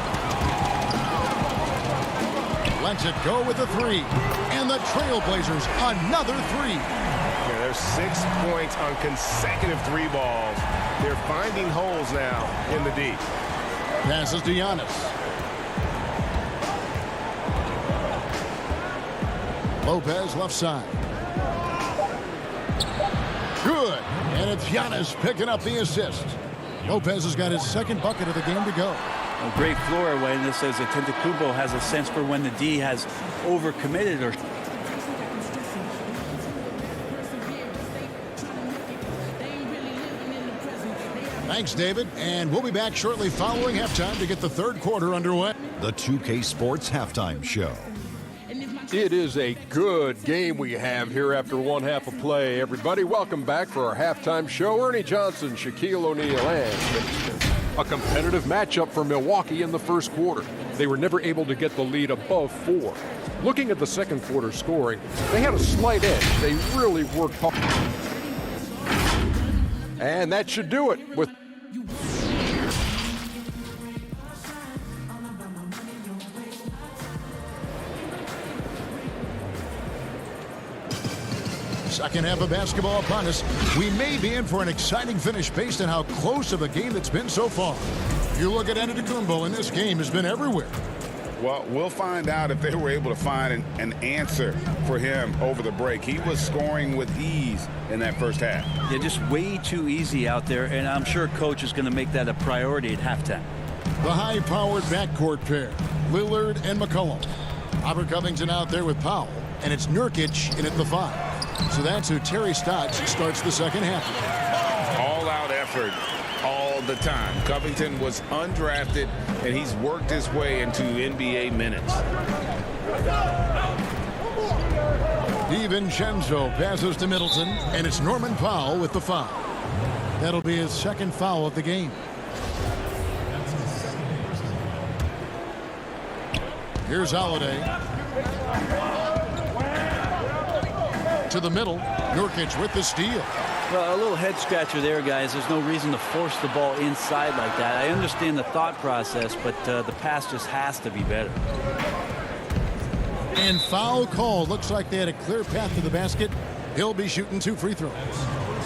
Lets it go with the 3. And the Trailblazers, another 3. Yeah, there's 6 points on consecutive 3 balls. They're finding holes now in the D. Passes to Giannis. Lopez left side. Good. And it's Giannis picking up the assist. Lopez has got his 2nd bucket of the game to go. A great floor awareness as Antetokounmpo has a sense for when the D has overcommitted or Thanks, David. And we'll be back shortly following halftime to get the 3rd quarter underway. The 2K Sports Halftime Show. It is a good game we have here after 1 half of play. Everybody, welcome back for our halftime show. Ernie Johnson, Shaquille O'Neal, and a competitive matchup for Milwaukee in the first quarter. They were never able to get the lead above 4. Looking at the second quarter scoring, they had a slight edge. They really worked hard. And that should do it with Second half of basketball upon us. We may be in for an exciting finish based on how close of a game it's been so far. You look at Antetokounmpo, and this game has been everywhere. Well, we'll find out if they were able to find an answer for him over the break. He was scoring with ease in that first half. Yeah, just way too easy out there, and I'm sure coach is going to make that a priority at halftime. The high-powered backcourt pair, Lillard and McCollum. Robert Covington out there with Powell, and it's Nurkic in at the 5. So that's who Terry Stotts starts the second half. All-out effort all the time. Covington was undrafted, and he's worked his way into NBA minutes. DiVincenzo passes to Middleton, and it's Norman Powell with the foul. That'll be his second foul of the game. Here's Holiday. To the middle. Nurkic with the steal. Well, a little head scratcher there, guys. There's no reason to force the ball inside like that. I understand the thought process, but the pass just has to be better. And foul call. Looks like they had a clear path to the basket. He'll be shooting 2 free throws.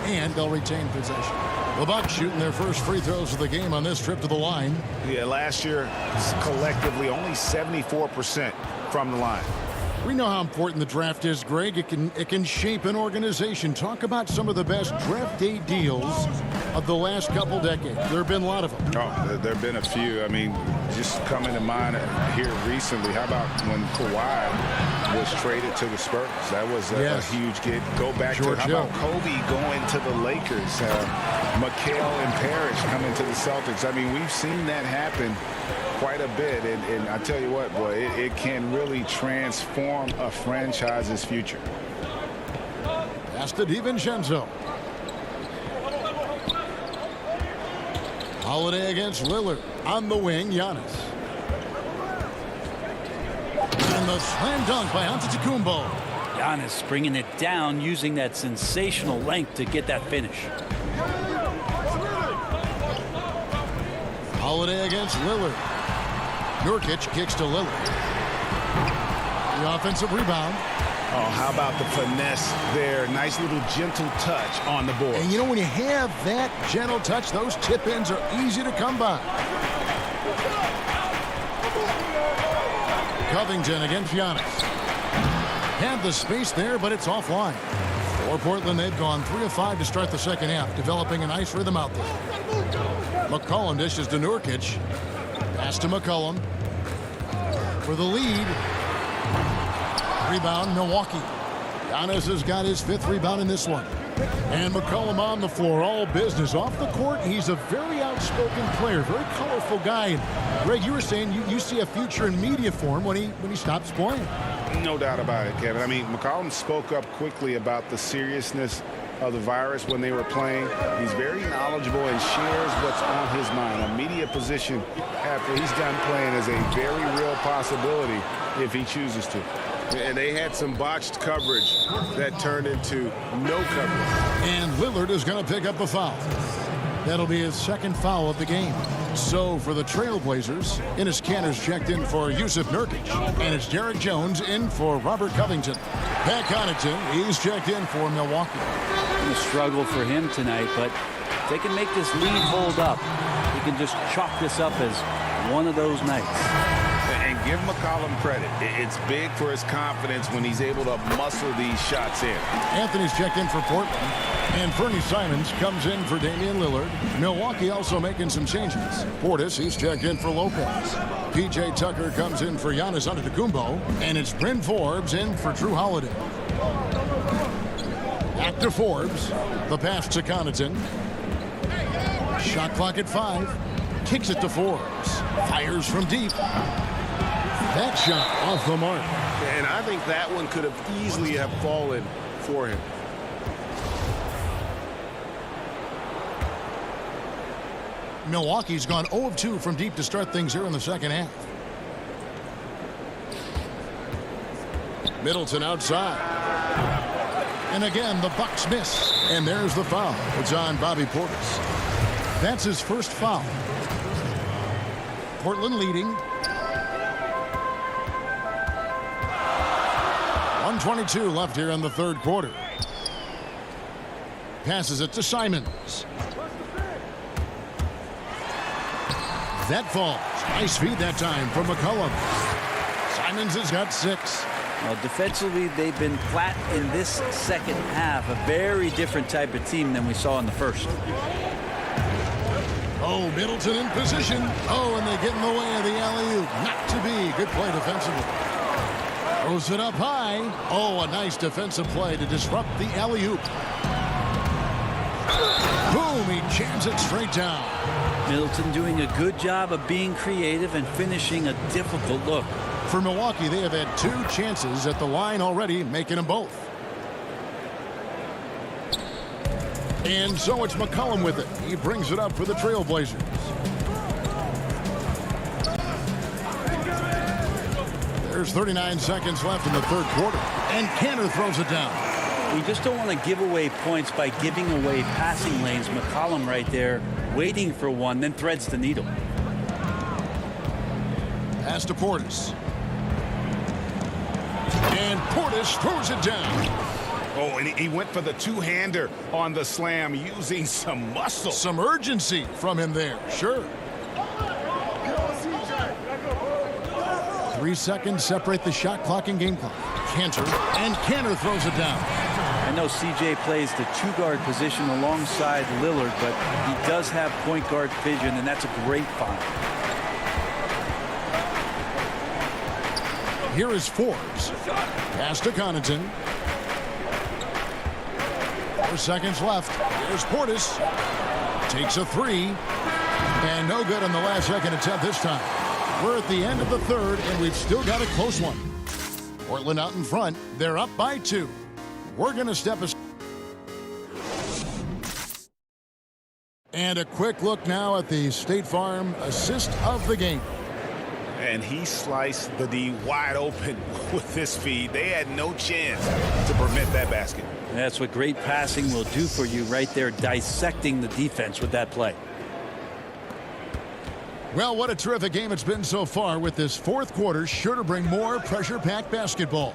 And they'll retain possession. The Bucks shooting their first free throws of the game on this trip to the line. Yeah, last year, collectively, only 74% from the line. We know how important the draft is, Greg. It can shape an organization. Talk about some of the best draft day deals of the last couple decades. There have been a lot of them. Oh, there have been a few. I mean, just coming to mind here recently. How about when Kawhi was traded to the Spurs? That was a huge get. Go back to how about Kobe going to the Lakers? McHale and Parrish coming to the Celtics. I mean, we've seen that happen quite a bit, and I tell you what, boy, it can really transform a franchise's future. That's to DiVincenzo. Holiday against Lillard. On the wing, Giannis. And the slam dunk by Antetokounmpo. Giannis bringing it down, using that sensational length to get that finish. Holiday against Lillard. Nurkic kicks to Lillard. The offensive rebound. Oh, how about the finesse there? Nice little gentle touch on the board. And you know, when you have that gentle touch, those tip-ins are easy to come by. Covington against Giannis. Had the space there, but it's offline. For Portland, they've gone 3 of 5 to start the second half, developing a nice rhythm out there. McCollum dishes to Nurkic. Pass to McCollum. For the lead. Rebound, Milwaukee. Giannis has got his 5th rebound in this one. And McCollum on the floor, all business. Off the court, he's a very outspoken player, very colorful guy. And Greg, you were saying you see a future in media for him when he stops playing. No doubt about it, Kevin. I mean, McCollum spoke up quickly about the seriousness of the virus when they were playing. He's very knowledgeable and shares what's on his mind. A media position after he's done playing is a very real possibility if he chooses to. And they had some botched coverage that turned into no coverage. And Lillard is going to pick up a foul. That'll be his 2nd foul of the game. So for the Trailblazers, Enes Kanter's checked in for Yusuf Nurkic. And it's Derek Jones in for Robert Covington. Pat Connaughton, he's checked in for Milwaukee. A struggle for him tonight, but if they can make this lead hold up, he can just chalk this up as one of those nights. And give McCollum credit. It's big for his confidence when he's able to muscle these shots in. Anthony's checked in for Portland. And Fernie Simons comes in for Damian Lillard. Milwaukee also making some changes. Portis, he's checked in for Lopez. P.J. Tucker comes in for Giannis Antetokounmpo. And it's Bryn Forbes in for Drew Holiday. Back to Forbes. The pass to Connaughton. Shot clock at 5. Kicks it to Forbes. Fires from deep. That shot off the mark. And I think that one could have easily have fallen for him. Milwaukee's gone 0 of 2 from deep to start things here in the second half. Middleton outside. And again, the Bucks miss. And there's the foul. It's on Bobby Portis. That's his 1st foul. Portland leading. 1:22 left here in the 3rd quarter. passes it to Simons. That falls. Nice feed that time from McCollum. Simons has got 6. Well, defensively, they've been flat in this second half. A very different type of team than we saw in the first. Oh, Middleton in position. Oh, and they get in the way of the alley-oop. Not to be. Good play defensively. Throws it up high. Oh, a nice defensive play to disrupt the alley-oop. Boom, he jams it straight down. Middleton doing a good job of being creative and finishing a difficult look. For Milwaukee, they have had 2 chances at the line already, making them both. And so it's McCollum with it. He brings it up for the Trailblazers. There's 39 seconds left in the third quarter. And Cantor throws it down. We just don't want to give away points by giving away passing lanes. McCollum right there waiting for one, then threads the needle. Pass to Portis. And Portis throws it down. Oh, and he went for the two-hander on the slam, using some muscle. Some urgency from him there, sure. 3 seconds separate the shot clock and game clock. Cantor, and Cantor throws it down. I know CJ plays the 2-guard position alongside Lillard, but he does have point guard vision, and that's a great find. Here is Forbes. Pass to Connaughton. 4 seconds left. Here's Portis. Takes a 3. And no good on the last second attempt this time. We're at the end of the third, and we've still got a close one. Portland out in front. They're up by 2. We're going to step aside. And a quick look now at the State Farm assist of the game. And he sliced the D wide open with this feed. They had no chance to prevent that basket. That's what great passing will do for you right there, dissecting the defense with that play. Well, what a terrific game it's been so far, with this fourth quarter sure to bring more pressure-packed basketball.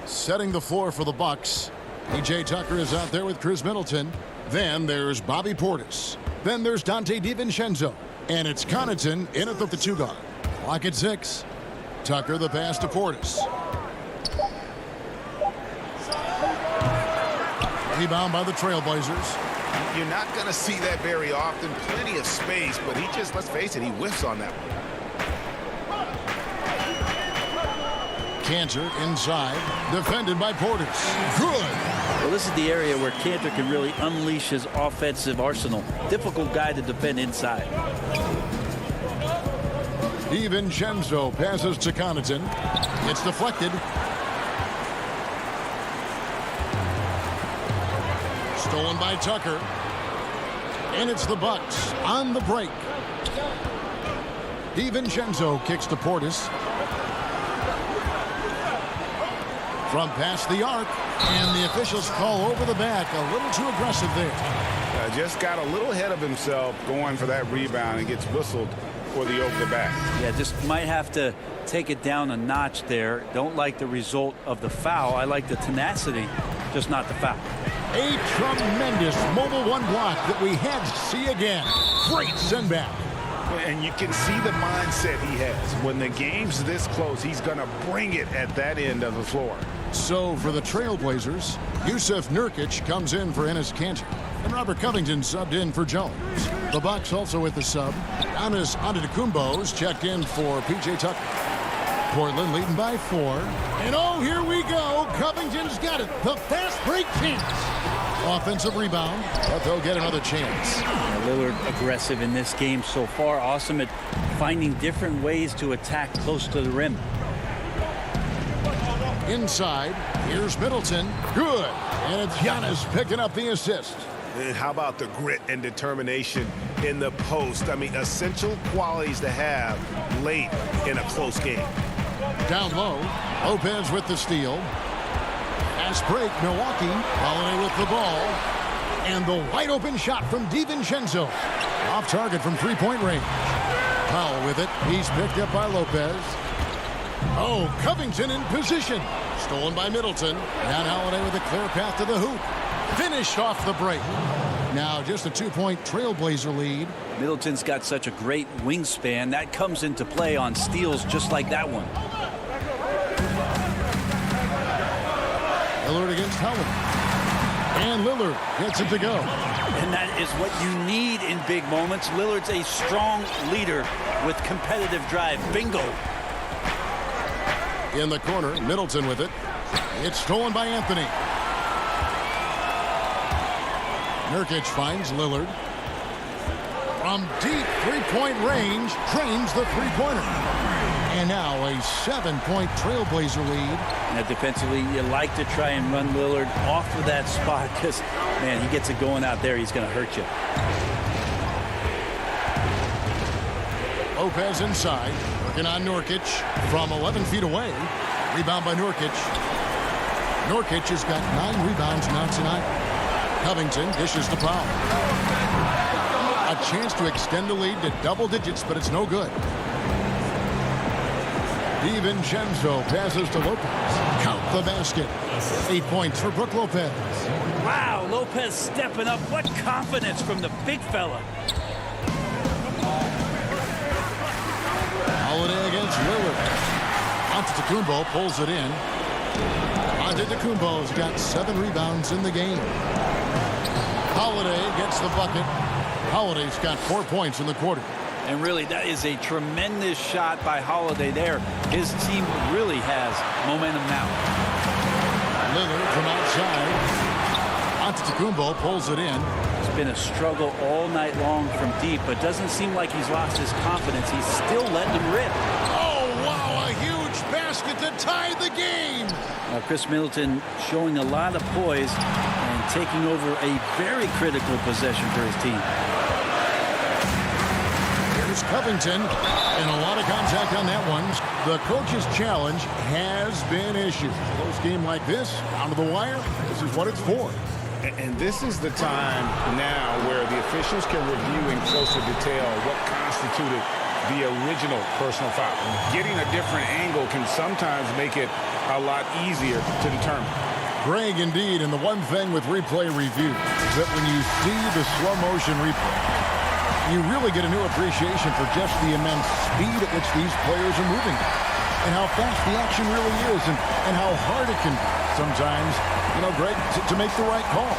Setting the floor for the Bucks. P.J. Tucker is out there with Chris Middleton. Then there's Bobby Portis. Then there's Dante DiVincenzo. And it's Connaughton in at the 2-guard. Clock at 6. Tucker the pass to Portis. Rebound by the Trailblazers. You're not going to see that very often. Plenty of space, but he just, let's face it, he whiffs on that one. Cantor inside, defended by Portis. Good. Well, this is the area where Cantor can really unleash his offensive arsenal. Difficult guy to defend inside. DiVincenzo passes to Connaughton. It's deflected. Stolen by Tucker. And it's the Bucks on the break. DiVincenzo kicks to Portis. From past the arc. And the officials call over the back. A little too aggressive there. Just got a little ahead of himself going for that rebound and gets whistled for the open back. Yeah, just might have to take it down a notch there. Don't like the result of the foul. I like the tenacity, just not the foul. A tremendous mobile 1 block that we had to see again. Great send back. And you can see the mindset he has. When the game's this close, he's going to bring it at that end of the floor. So for the Trailblazers, Yusuf Nurkic comes in for Enes Kanter. And Robert Covington subbed in for Jones. The Bucks also with the sub. Giannis Antetokounmpo's checked in for P.J. Tucker. Portland leading by 4. And oh, here we go. Covington's got it. The fast break chance. Offensive rebound, but they'll get another chance. Lillard aggressive in this game so far. Awesome at finding different ways to attack close to the rim. Inside, here's Middleton. Good. And it's Giannis picking up the assist. And how about the grit and determination in the post? I mean, essential qualities to have late in a close game. Down low, Lopez with the steal. Fast break, Milwaukee. Holiday with the ball. And the wide open shot from DiVincenzo. Off target from 3-point range. Powell with it. He's picked up by Lopez. Oh, Covington in position. Stolen by Middleton. And Holiday with a clear path to the hoop. Finished off the break. Now just a 2-point Trailblazer lead. Middleton's got such a great wingspan. That comes into play on steals just like that one. Lillard against Howard. And Lillard gets it to go. And that is what you need in big moments. Lillard's a strong leader with competitive drive. Bingo. In the corner, Middleton with it. It's stolen by Anthony. Nurkic finds Lillard. From deep three-point range, drains the three-pointer. And now a 7-point Trailblazer lead. Now defensively, you like to try and run Lillard off of that spot because, man, he gets it going out there, he's going to hurt you. Lopez inside, working on Nurkic from 11 feet away. Rebound by Nurkic. Nurkic has got 9 rebounds now tonight. Covington dishes the foul. A chance to extend the lead to double digits, but it's no good. DiVincenzo passes to Lopez. Count the basket. 8 points for Brook Lopez. Wow, Lopez stepping up. What confidence from the big fella. Holiday against Lillard. Antetokounmpo pulls it in. Antetokounmpo's got 7 rebounds in the game. Holiday gets the bucket. Holiday's got 4 points in the quarter. And really, that is a tremendous shot by Holiday there. His team really has momentum now. Lillard from outside. Antetokounmpo pulls it in. It's been a struggle all night long from deep, but doesn't seem like he's lost his confidence. He's still letting him rip. Oh, wow, a huge basket to tie the game. Now, Chris Middleton showing a lot of poise and taking over a very critical possession for his team. Here's Covington, and a lot of contact on that one. The coach's challenge has been issued. A close game like this, down to the wire, this is what it's for. And this is the time now where the officials can review in closer detail what constituted the original personal foul. Getting a different angle can sometimes make it a lot easier to determine. Greg, indeed, and the one thing with replay review is that when you see the slow motion replay, you really get a new appreciation for just the immense speed at which these players are moving and how fast the action really is and how hard it can be sometimes, you know, Greg, to make the right call.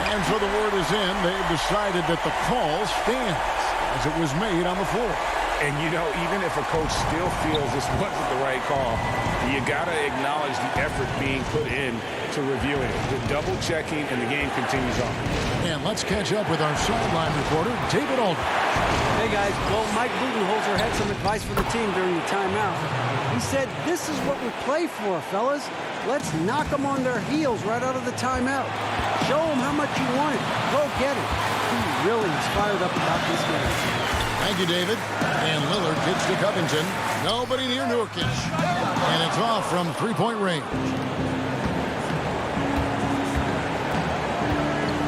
And so the word is in. They've decided that the call stands as it was made on the floor. And, you know, even if a coach still feels this wasn't the right call, you got to acknowledge the effort being put in to reviewing it, the double checking, and the game continues on. And let's catch up with our sideline reporter, David Aldridge. Hey, guys. Well, Mike Budenholzer had some advice for the team during the timeout. He said, this is what we play for, fellas. Let's knock them on their heels right out of the timeout. Show them how much you want it. Go get it. He really is fired up about this game. Thank you, David. And Lillard kicks to Covington. Nobody near Nurkic. And it's off from three-point range.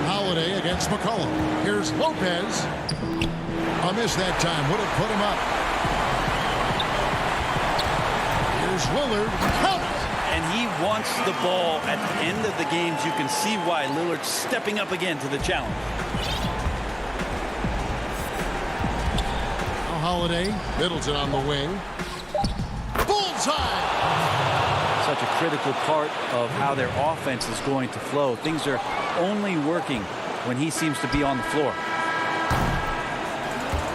Holiday against McCollum. Here's Lopez. A miss that time. Would have put him up. Here's Lillard. Count it. And he wants the ball at the end of the games. You can see why Lillard's stepping up again to the challenge. Holiday, Middleton on the wing. Bullseye! Such a critical part of how their offense is going to flow. Things are only working when he seems to be on the floor.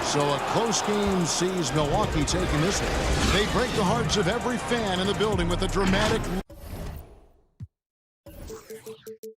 So a close game sees Milwaukee taking this one. They break the hearts of every fan in the building with a dramatic... You.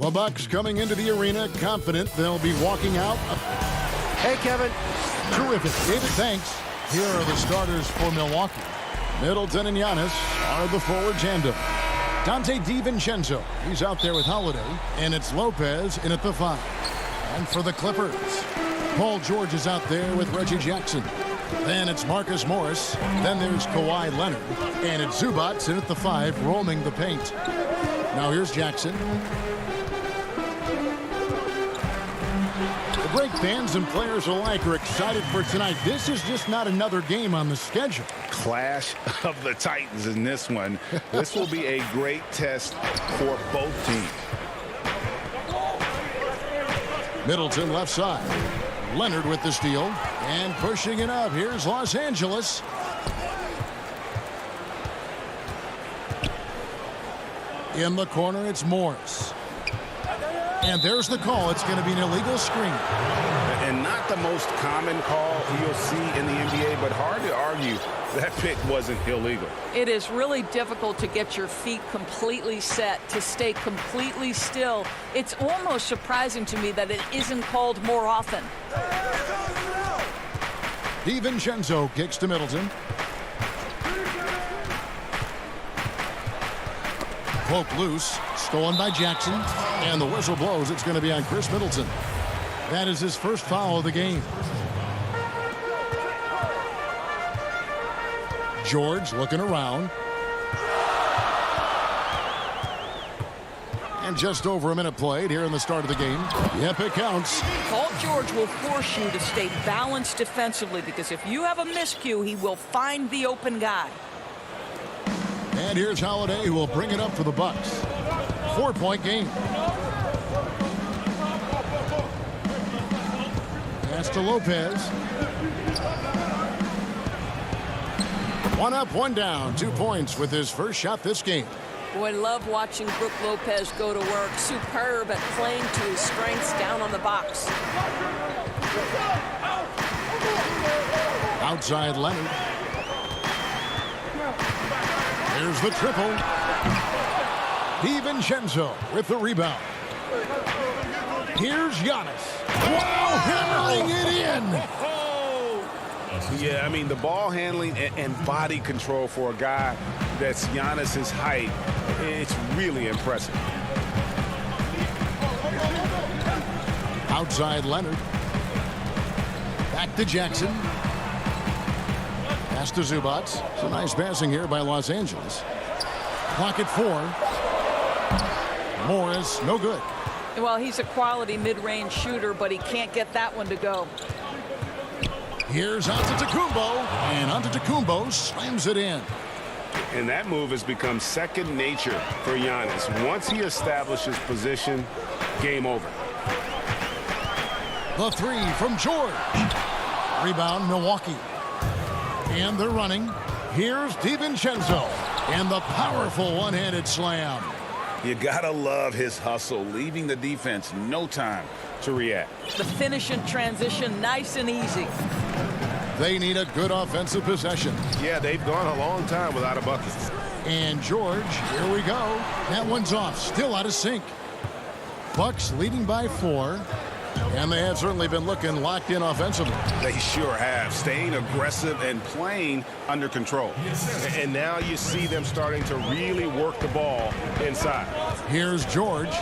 The Bucks coming into the arena confident they'll be walking out. Hey, Kevin. Terrific. David, thanks. Here are the starters for Milwaukee. Middleton and Giannis are the forward tandem. Dante DiVincenzo, he's out there with Holiday. And it's Lopez in at the 5. And for the Clippers, Paul George is out there with Reggie Jackson. Then it's Marcus Morris. Then there's Kawhi Leonard. And it's Zubac in at the 5, roaming the paint. Now here's Jackson. The break fans and players alike are excited for tonight. This is just not another game on the schedule. Clash of the Titans in this one. This will be a great test for both teams. Middleton left side. Leonard with the steal. And pushing it up. Here's Los Angeles. In the corner, it's Morris. And there's the call. It's going to be an illegal screen. And not the most common call you'll see in the NBA, but hard to argue that pick wasn't illegal. It is really difficult to get your feet completely set, to stay completely still. It's almost surprising to me that it isn't called more often. DiVincenzo kicks to Middleton. Poke loose, stolen by Jackson, and the whistle blows. It's going to be on Chris Middleton. That is his first foul of the game. George looking around. And just over a minute played here in the start of the game. Yep, it counts. Paul George will force you to stay balanced defensively, because if you have a miscue, he will find the open guy. And here's Holiday, who will bring it up for the Bucks. 4-point game. Pass to Lopez. One up, one down. 2 points with his first shot this game. Boy, love watching Brook Lopez go to work. Superb at playing to his strengths down on the box. Outside Leonard. Here's the triple. DiVincenzo with the rebound. Here's Giannis. Wow, hammering it in. Yeah, I mean, the ball handling and body control for a guy that's Giannis's height, it's really impressive. Outside Leonard. Back to Jackson. Pass to Zubac. Some nice passing here by Los Angeles. Clock at 4. Morris, no good. Well, he's a quality mid-range shooter, but he can't get that one to go. Here's Antetokounmpo, and Antetokounmpo slams it in. And that move has become second nature for Giannis. Once he establishes position, game over. The 3 from George. Rebound, Milwaukee. And they're running. Here's DiVincenzo. And the powerful one-handed slam. You gotta love his hustle, leaving the defense no time to react. The finish in transition, nice and easy. They need a good offensive possession. Yeah, they've gone a long time without a bucket. And George, here we go. That one's off, still out of sync. Bucks leading by 4. And they have certainly been looking locked in offensively. They sure have, staying aggressive and playing under control. And now you see them starting to really work the ball inside. Here's George,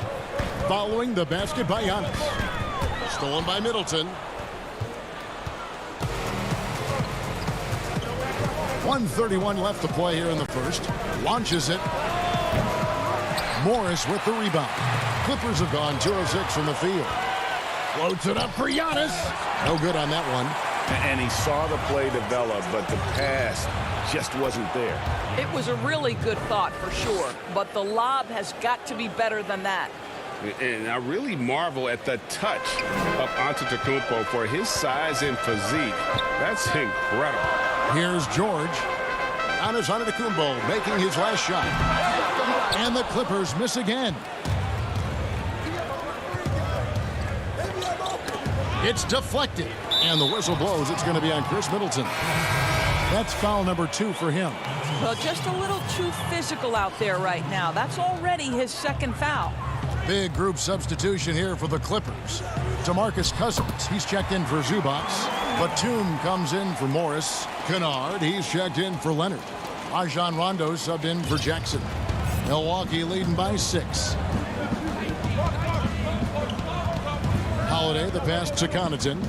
following the basket by Giannis. Stolen by Middleton. 1:31 left to play here in the first. Launches it. Morris with the rebound. Clippers have gone 2 of 6 from the field. Floats it up for Giannis. No good on that one. And he saw the play develop, but the pass just wasn't there. It was a really good thought for sure, but the lob has got to be better than that. And I really marvel at the touch of Antetokounmpo for his size and physique. That's incredible. Here's George. Giannis Antetokounmpo making his last shot. And the Clippers miss again. It's deflected. And the whistle blows. It's going to be on Chris Middleton. That's foul number 2 for him. Well, just a little too physical out there right now. That's already his second foul. Big group substitution here for the Clippers. DeMarcus Cousins, he's checked in for Zubac. Batum comes in for Morris. Kennard, he's checked in for Leonard. Rajon Rondo subbed in for Jackson. Milwaukee leading by 6. Holiday, the pass to Connaughton.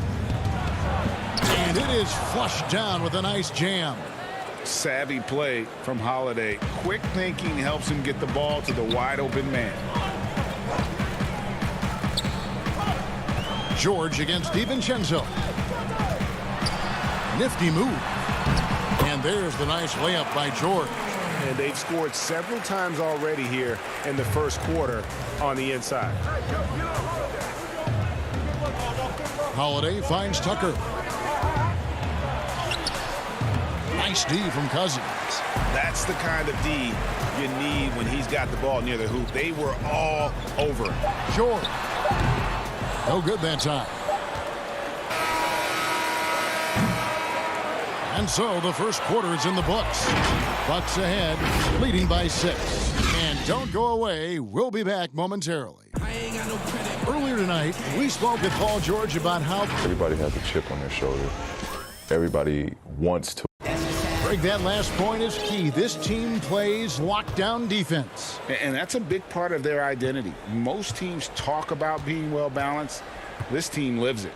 And it is flushed down with a nice jam. Savvy play from Holiday. Quick thinking helps him get the ball to the wide open man. George against DiVincenzo. Nifty move. And there's the nice layup by George. And they've scored several times already here in the first quarter on the inside. Holiday finds Tucker. Nice D from Cousins. That's the kind of D you need when he's got the ball near the hoop. They were all over him. George. No good that time. And so the first quarter is in the books. Bucks ahead, leading by 6. And don't go away. We'll be back momentarily. Earlier tonight, we spoke with Paul George about how everybody has a chip on their shoulder. Everybody wants to. Greg, that last point is key. This team plays lockdown defense. And that's a big part of their identity. Most teams talk about being well balanced. This team lives it.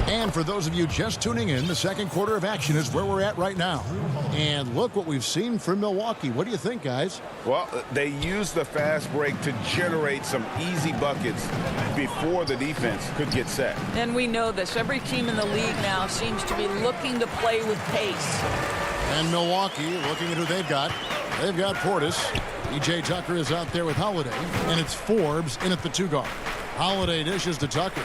And for those of you just tuning in, the second quarter of action is where we're at right now. And look what we've seen from Milwaukee. What do you think, guys? Well, they used the fast break to generate some easy buckets before the defense could get set. And we know this. Every team in the league now seems to be looking to play with pace. And Milwaukee, looking at who they've got Portis. E.J. Tucker is out there with Holiday. And it's Forbes in at the 2 guard. Holiday dishes to Tucker.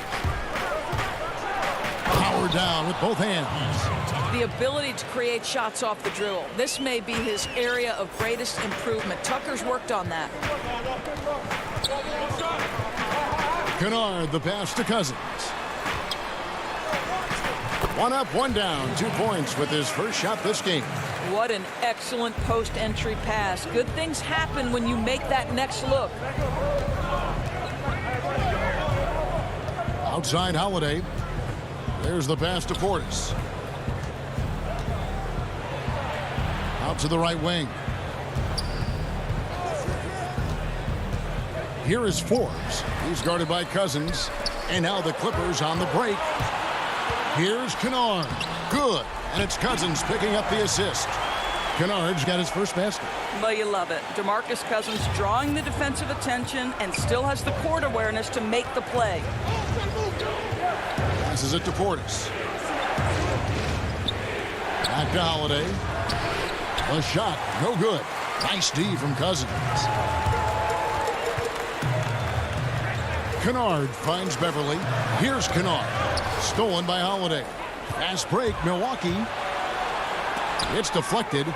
Power down with both hands. The ability to create shots off the dribble. This may be his area of greatest improvement. Tucker's worked on that. Kennard, the pass to Cousins. 1 up, 1 down. 2 points with his first shot this game. What an excellent post-entry pass. Good things happen when you make that next look. Outside Holiday. There's the pass to Portis. Out to the right wing. Here is Forbes. He's guarded by Cousins. And now the Clippers on the break. Here's Kennard. Good. And it's Cousins picking up the assist. Kennard's got his first basket. Well, you love it. DeMarcus Cousins drawing the defensive attention and still has the court awareness to make the play. Passes it to Portis. Back to Holiday. The shot, no good. Nice D from Cousins. Kennard finds Beverly. Here's Kennard. Stolen by Holiday. Fast break, Milwaukee. It's deflected.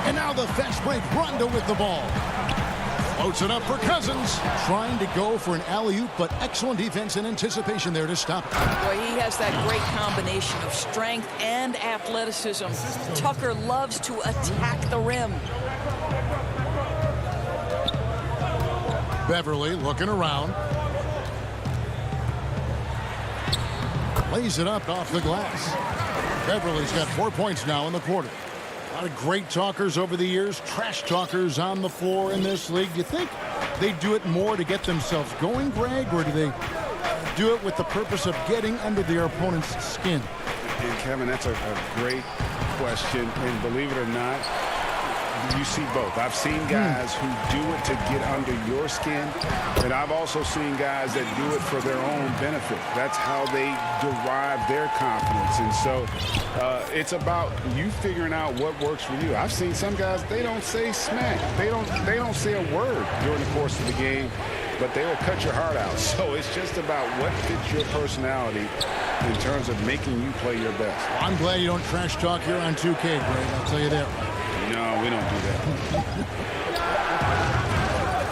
And now the fast break, Rondo with the ball. Floats it up for Cousins. Trying to go for an alley-oop, but excellent defense and anticipation there to stop it. Boy, he has that great combination of strength and athleticism. Tucker loves to attack the rim. Beverly looking around. Lays it up off the glass. Beverly's got 4 points now in the quarter. A lot of great talkers over the years, trash talkers on the floor in this league. Do you think they do it more to get themselves going, Greg, or do they do it with the purpose of getting under their opponent's skin? And Kevin, that's a great question. And believe it or not, you see both. I've seen guys who do it to get under your skin, and I've also seen guys that do it for their own benefit. That's how they derive their confidence. And so it's about you figuring out what works for you. I've seen some guys, they don't say smack. They don't say a word during the course of the game, but they will cut your heart out. So it's just about what fits your personality in terms of making you play your best. I'm glad you don't trash talk here on 2K, Greg. I'll tell you that. No, we don't do that.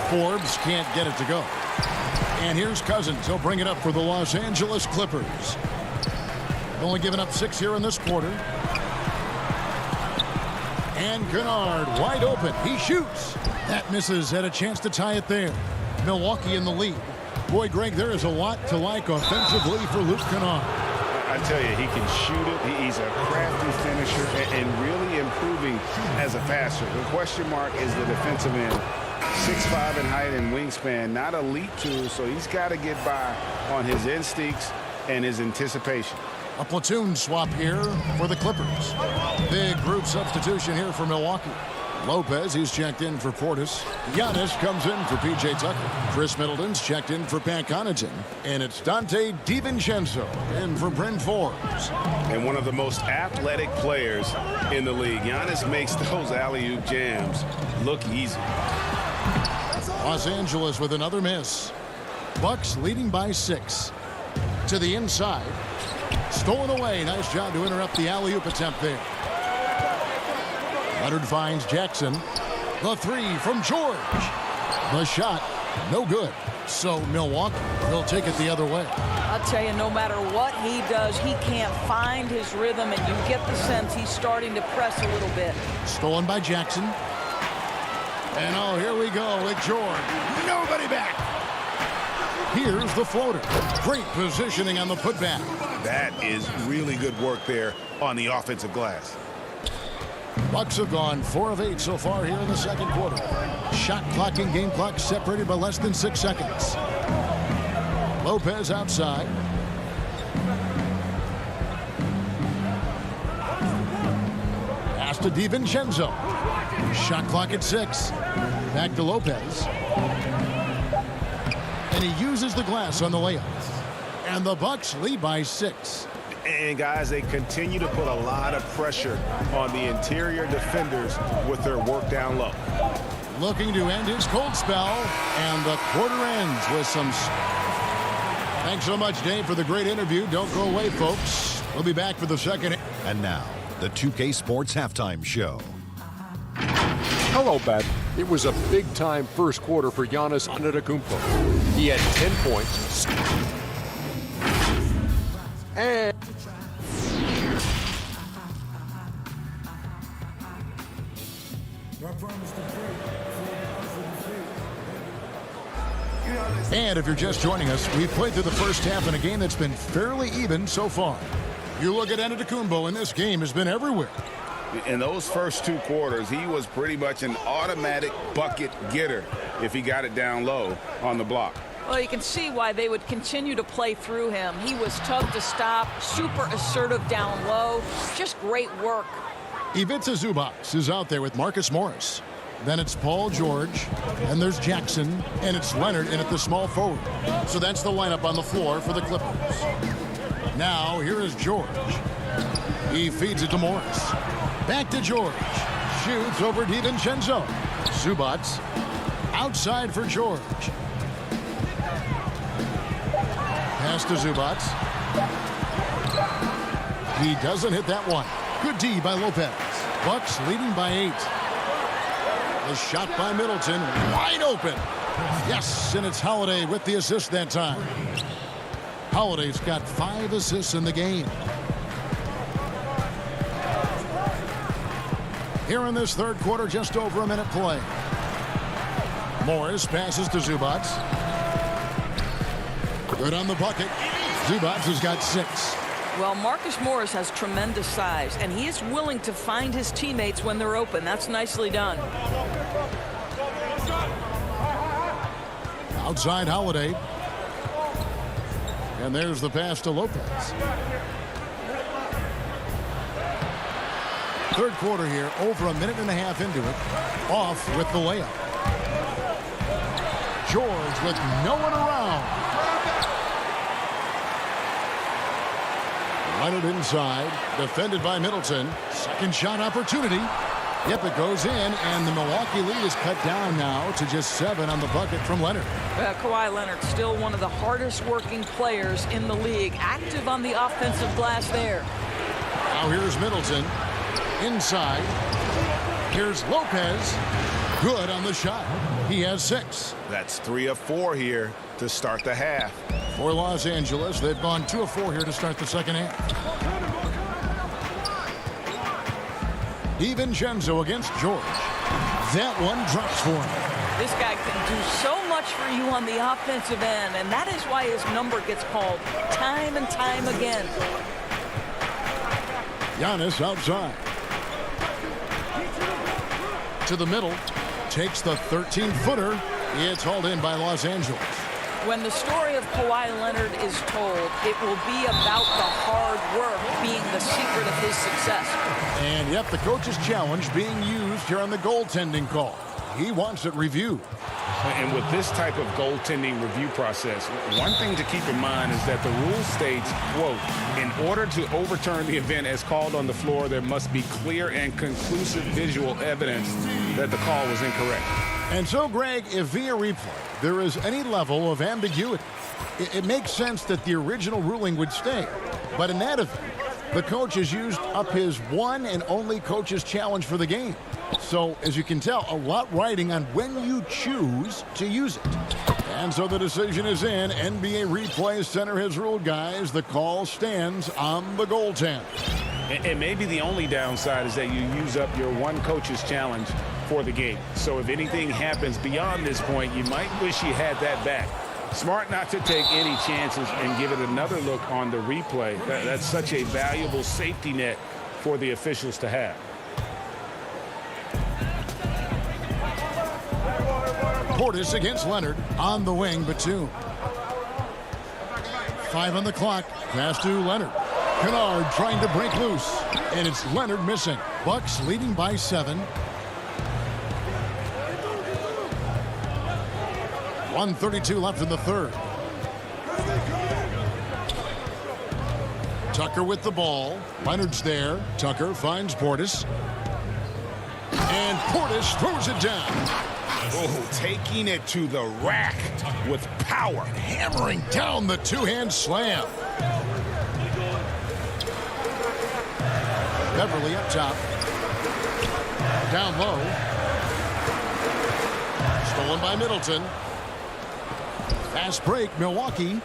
Forbes can't get it to go. And here's Cousins. He'll bring it up for the Los Angeles Clippers. Only given up 6 here in this quarter. And Kennard wide open. He shoots. That misses, had a chance to tie it there. Milwaukee in the lead. Boy, Greg, there is a lot to like offensively for Luke Kennard. I tell you, he can shoot it. He's a crafty finisher and really improving as a passer. The question mark is the defensive end. 6'5" in height and wingspan, not elite tool, so he's got to get by on his instincts and his anticipation. A platoon swap here for the Clippers. Big group substitution here for Milwaukee. Lopez, he's checked in for Portis. Giannis comes in for P.J. Tucker. Chris Middleton's checked in for Pat Connaughton. And it's Dante DiVincenzo in for Bryn Forbes. And one of the most athletic players in the league. Giannis makes those alley-oop jams look easy. Los Angeles with another miss. Bucks leading by 6. To the inside. Stolen away. Nice job to interrupt the alley-oop attempt there. Leonard finds Jackson. The three from George. The shot, no good. So Milwaukee will take it the other way. I'll tell you, no matter what he does, he can't find his rhythm, and you get the sense he's starting to press a little bit. Stolen by Jackson. And oh, here we go with George. Nobody back. Here's the floater. Great positioning on the putback. That is really good work there on the offensive glass. Bucks have gone 4 of 8 so far here in the second quarter. Shot clock and game clock separated by less than 6 seconds. Lopez outside. Pass to DiVincenzo. Shot clock at 6. Back to Lopez. And he uses the glass on the layup. And the Bucks lead by 6. And guys, they continue to put a lot of pressure on the interior defenders with their work down low. Looking to end his cold spell, and the quarter ends with some... Thanks so much, Dave, for the great interview. Don't go away, folks. We'll be back for the second. And now, the 2K Sports Halftime Show. Hello, Bat. It was a big-time first quarter for Giannis Antetokounmpo. He had 10 points. And... And if you're just joining us, we've played through the first half in a game that's been fairly even so far. You look at Antetokounmpo, and this game has been everywhere. In those first 2 quarters, he was pretty much an automatic bucket getter if he got it down low on the block. Well, you can see why they would continue to play through him. He was tough to stop, super assertive down low. Just great work. Ivica Zubac is out there with Marcus Morris. Then it's Paul George, and there's Jackson, and it's Leonard in at the small forward. So that's the lineup on the floor for the Clippers. Now, here is George. He feeds it to Morris. Back to George. Shoots over DiVincenzo. Zubac outside for George. Pass to Zubac. He doesn't hit that one. Good D by Lopez. Bucks leading by 8. A shot by Middleton, wide open. Yes, and it's Holiday with the assist that time. Holiday's got 5 assists in the game. Here in this third quarter, just over a minute play. Morris passes to Zubac. Good on the bucket. Zubac has got 6. Well, Marcus Morris has tremendous size, and he is willing to find his teammates when they're open. That's nicely done. Outside Holiday. And there's the pass to Lopez. Third quarter here, over a minute and a half into it. Off with the layup. George with no one around. Leonard inside, defended by Middleton. Second shot opportunity. Yep, it goes in, and the Milwaukee lead is cut down now to just 7 on the bucket from Leonard. Kawhi Leonard, still one of the hardest working players in the league. Active on the offensive glass there. Now here's Middleton. Inside. Here's Lopez. Good on the shot. He has 6. That's 3 of 4 here to start the half. For Los Angeles, they've gone 2 of 4 here to start the second half. DiVincenzo against George. That one drops for him. This guy can do so much for you on the offensive end, and that is why his number gets called time and time again. Giannis outside. To the middle. Takes the 13-footer. It's hauled in by Los Angeles. When the story of Kawhi Leonard is told, it will be about the hard work being the secret of his success. And yet the coach's challenge being used here on the goaltending call. He wants it reviewed. And with this type of goaltending review process, one thing to keep in mind is that the rule states, quote, in order to overturn the event as called on the floor, there must be clear and conclusive visual evidence that the call was incorrect. And so, Greg, if via replay there is any level of ambiguity, it makes sense that the original ruling would stay. But in that event, the coach has used up his one and only coach's challenge for the game. So, as you can tell, a lot riding on when you choose to use it. And so the decision is in. NBA Replay Center has ruled, guys. The call stands on the goaltend. And maybe the only downside is that you use up your one coach's challenge for the game. So if anything happens beyond this point, you might wish you had that back. Smart not to take any chances and give it another look on the replay. That's such a valuable safety net for the officials to have. Portis against Leonard on the wing, Batum. 5 on the clock. Pass to Leonard. Kennard trying to break loose, and it's Leonard missing. Bucks leading by 7. 1:32 left in the third. Tucker with the ball. Leonard's there. Tucker finds Portis. And Portis throws it down. Oh, taking it to the rack with power. Hammering down the two-hand slam. Beverly up top. Down low. Stolen by Middleton. Fast break, Milwaukee.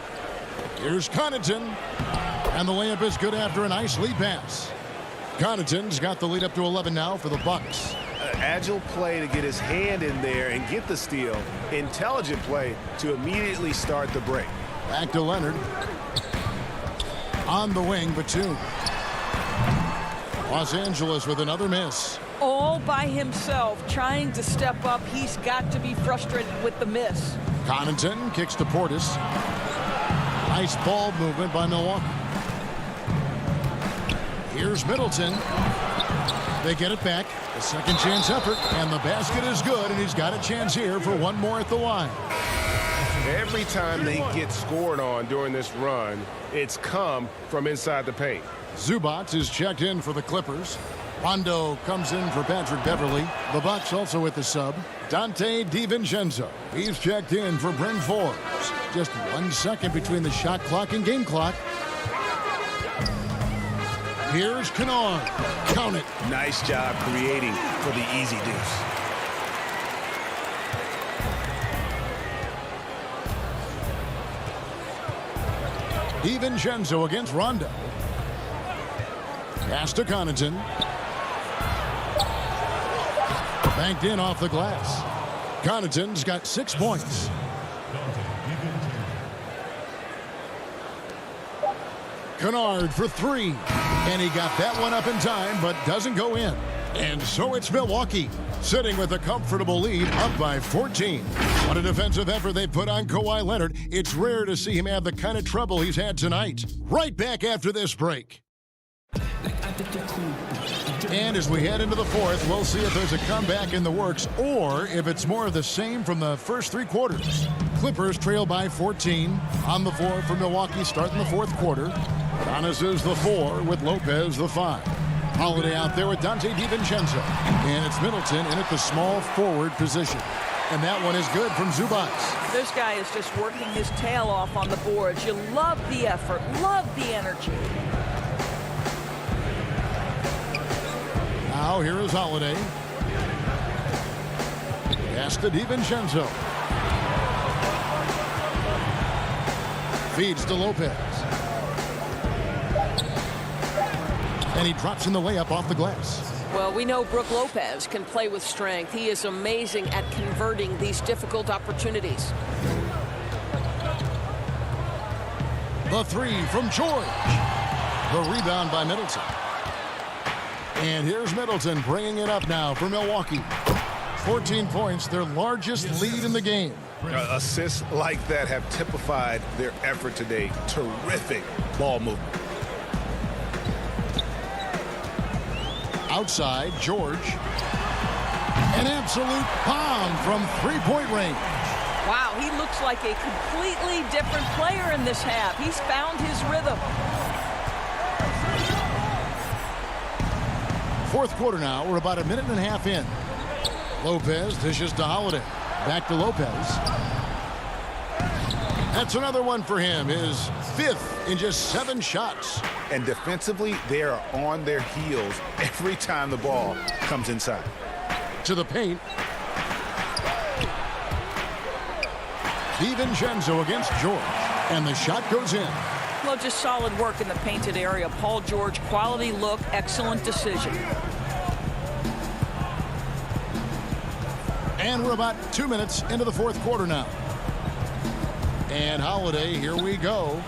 Here's Connaughton. And the layup is good after a nice lead pass. Connaughton's got the lead up to 11 now for the Bucks. Agile play to get his hand in there and get the steal. Intelligent play to immediately start the break. Back to Leonard. On the wing, Batum. Los Angeles with another miss. All by himself, trying to step up. He's got to be frustrated with the miss. Connaughton kicks to Portis. Nice ball movement by Milwaukee. Here's Middleton. They get it back. A second chance effort, and the basket is good, and he's got a chance here for one more at the line. Every time they get scored on during this run, it's come from inside the paint. Zubac is checked in for the Clippers. Rondo comes in for Patrick Beverly. The Bucks also with the sub. Dante DiVincenzo. He's checked in for Bryn Forbes. Just 1 second between the shot clock and game clock. Here's Kennard. Count it. Nice job creating for the easy deuce. DiVincenzo against Rondo. Pass to Connaughton. Banked in off the glass. Connaughton's got 6 points. Kennard for 3. And he got that one up in time, but doesn't go in. And so it's Milwaukee, sitting with a comfortable lead, up by 14. What a defensive effort they put on Kawhi Leonard. It's rare to see him have the kind of trouble he's had tonight. Right back after this break. And as we head into the fourth, we'll see if there's a comeback in the works or if it's more of the same from the first 3 quarters. Clippers trail by 14 on the floor for Milwaukee starting the fourth quarter. Giannis is the 4 with Lopez the 5. Holiday out there with Dante DiVincenzo. And it's Middleton in at the small forward position. And that one is good from Zubac. This guy is just working his tail off on the boards. You love the effort, love the energy. Now here is Holiday. Pass to DiVincenzo. Feeds to Lopez. And he drops in the layup off the glass. Well, we know Brook Lopez can play with strength. He is amazing at converting these difficult opportunities. The three from George. The rebound by Middleton. And here's Middleton bringing it up now for Milwaukee. 14 points, their largest lead in the game. Assists like that have typified their effort today. Terrific ball movement. Outside, George. An absolute bomb from three-point range. Wow, he looks like a completely different player in this half. He's found his rhythm. Fourth quarter now. We're about a minute and a half in. Lopez dishes to Holiday. Back to Lopez. That's another one for him. His fifth in just 7 shots. And defensively, they are on their heels every time the ball comes inside. To the paint. DiVincenzo against George. And the shot goes in. Well, just solid work in the painted area. Paul George, quality look, excellent decision. And we're about 2 minutes into the fourth quarter now. And Holiday, here we go.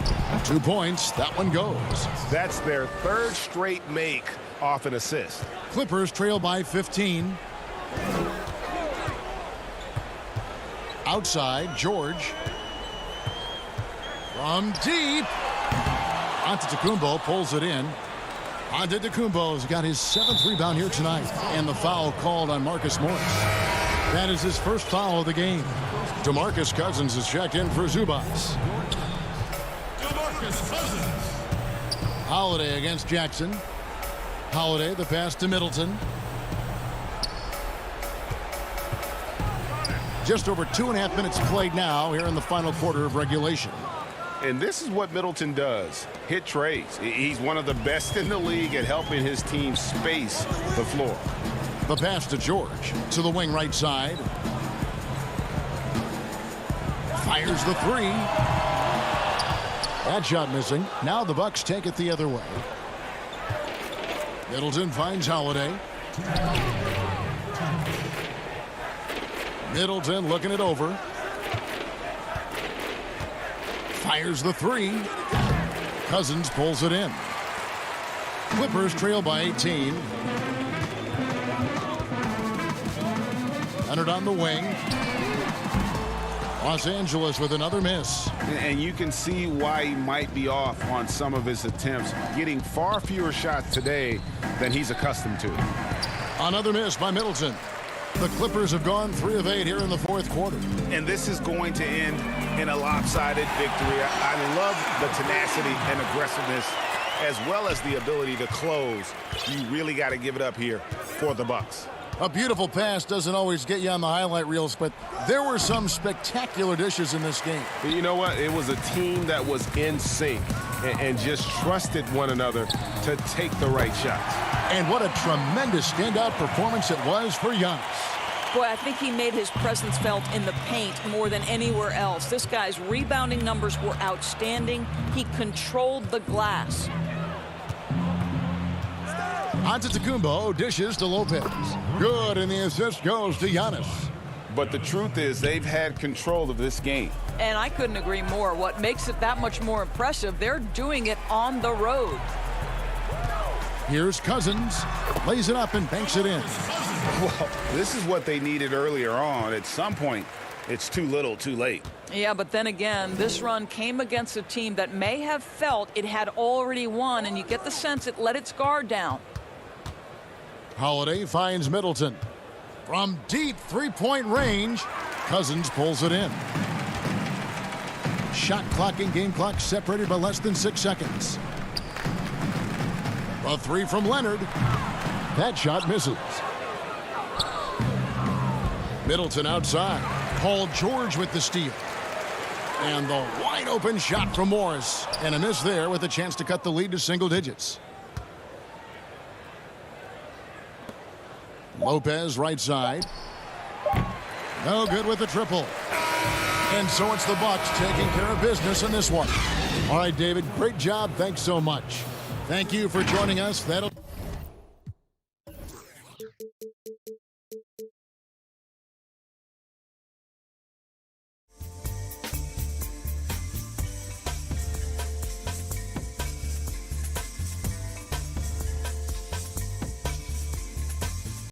2 points, that one goes. That's their third straight make off an assist. Clippers trail by 15. Outside, George. From deep. Antetokounmpo pulls it in. Antetokounmpo's got his 7th rebound here tonight. And the foul called on Marcus Morris. That is his first foul of the game. DeMarcus Cousins is checked in for Zubas. Holiday against Jackson. Holiday, the pass to Middleton. Just over 2.5 minutes played now here in the final quarter of regulation. And this is what Middleton does. Hit trades. He's one of the best in the league at helping his team space the floor. The pass to George. To the wing right side. Fires the three. That shot missing. Now the Bucks take it the other way. Middleton finds Holiday. Middleton looking it over. Fires the three. Cousins pulls it in. Clippers trail by 18. Leonard on the wing. Los Angeles with another miss. And you can see why he might be off on some of his attempts, getting far fewer shots today than he's accustomed to. Another miss by Middleton. The Clippers have gone 3 of 8 here in the fourth quarter. And this is going to end in a lopsided victory. I love the tenacity and aggressiveness as well as the ability to close. You really got to give it up here for the Bucks. A beautiful pass doesn't always get you on the highlight reels, but there were some spectacular dishes in this game. You know what? It was a team that was in sync and just trusted one another to take the right shots. And what a tremendous standout performance it was for Giannis. Boy, I think he made his presence felt in the paint more than anywhere else. This guy's rebounding numbers were outstanding. He controlled the glass. Antetokounmpo dishes to Lopez. Good, and the assist goes to Giannis. But the truth is they've had control of this game. And I couldn't agree more. What makes it that much more impressive, they're doing it on the road. Here's Cousins. Lays it up and banks it in. Well, this is what they needed earlier on. At some point, it's too little, too late. Yeah, but then again, this run came against a team that may have felt it had already won, and you get the sense it let its guard down. Holiday finds Middleton. From deep three-point range, Cousins pulls it in. Shot clock and game clock separated by less than 6 seconds. A three from Leonard. That shot misses. Middleton outside. Paul George with the steal. And the wide open shot from Morris. And a miss there with a chance to cut the lead to single digits. Lopez right side. No good with the triple. And so it's the Bucks taking care of business in this one. All right, David, great job. Thanks so much. Thank you for joining us. That'll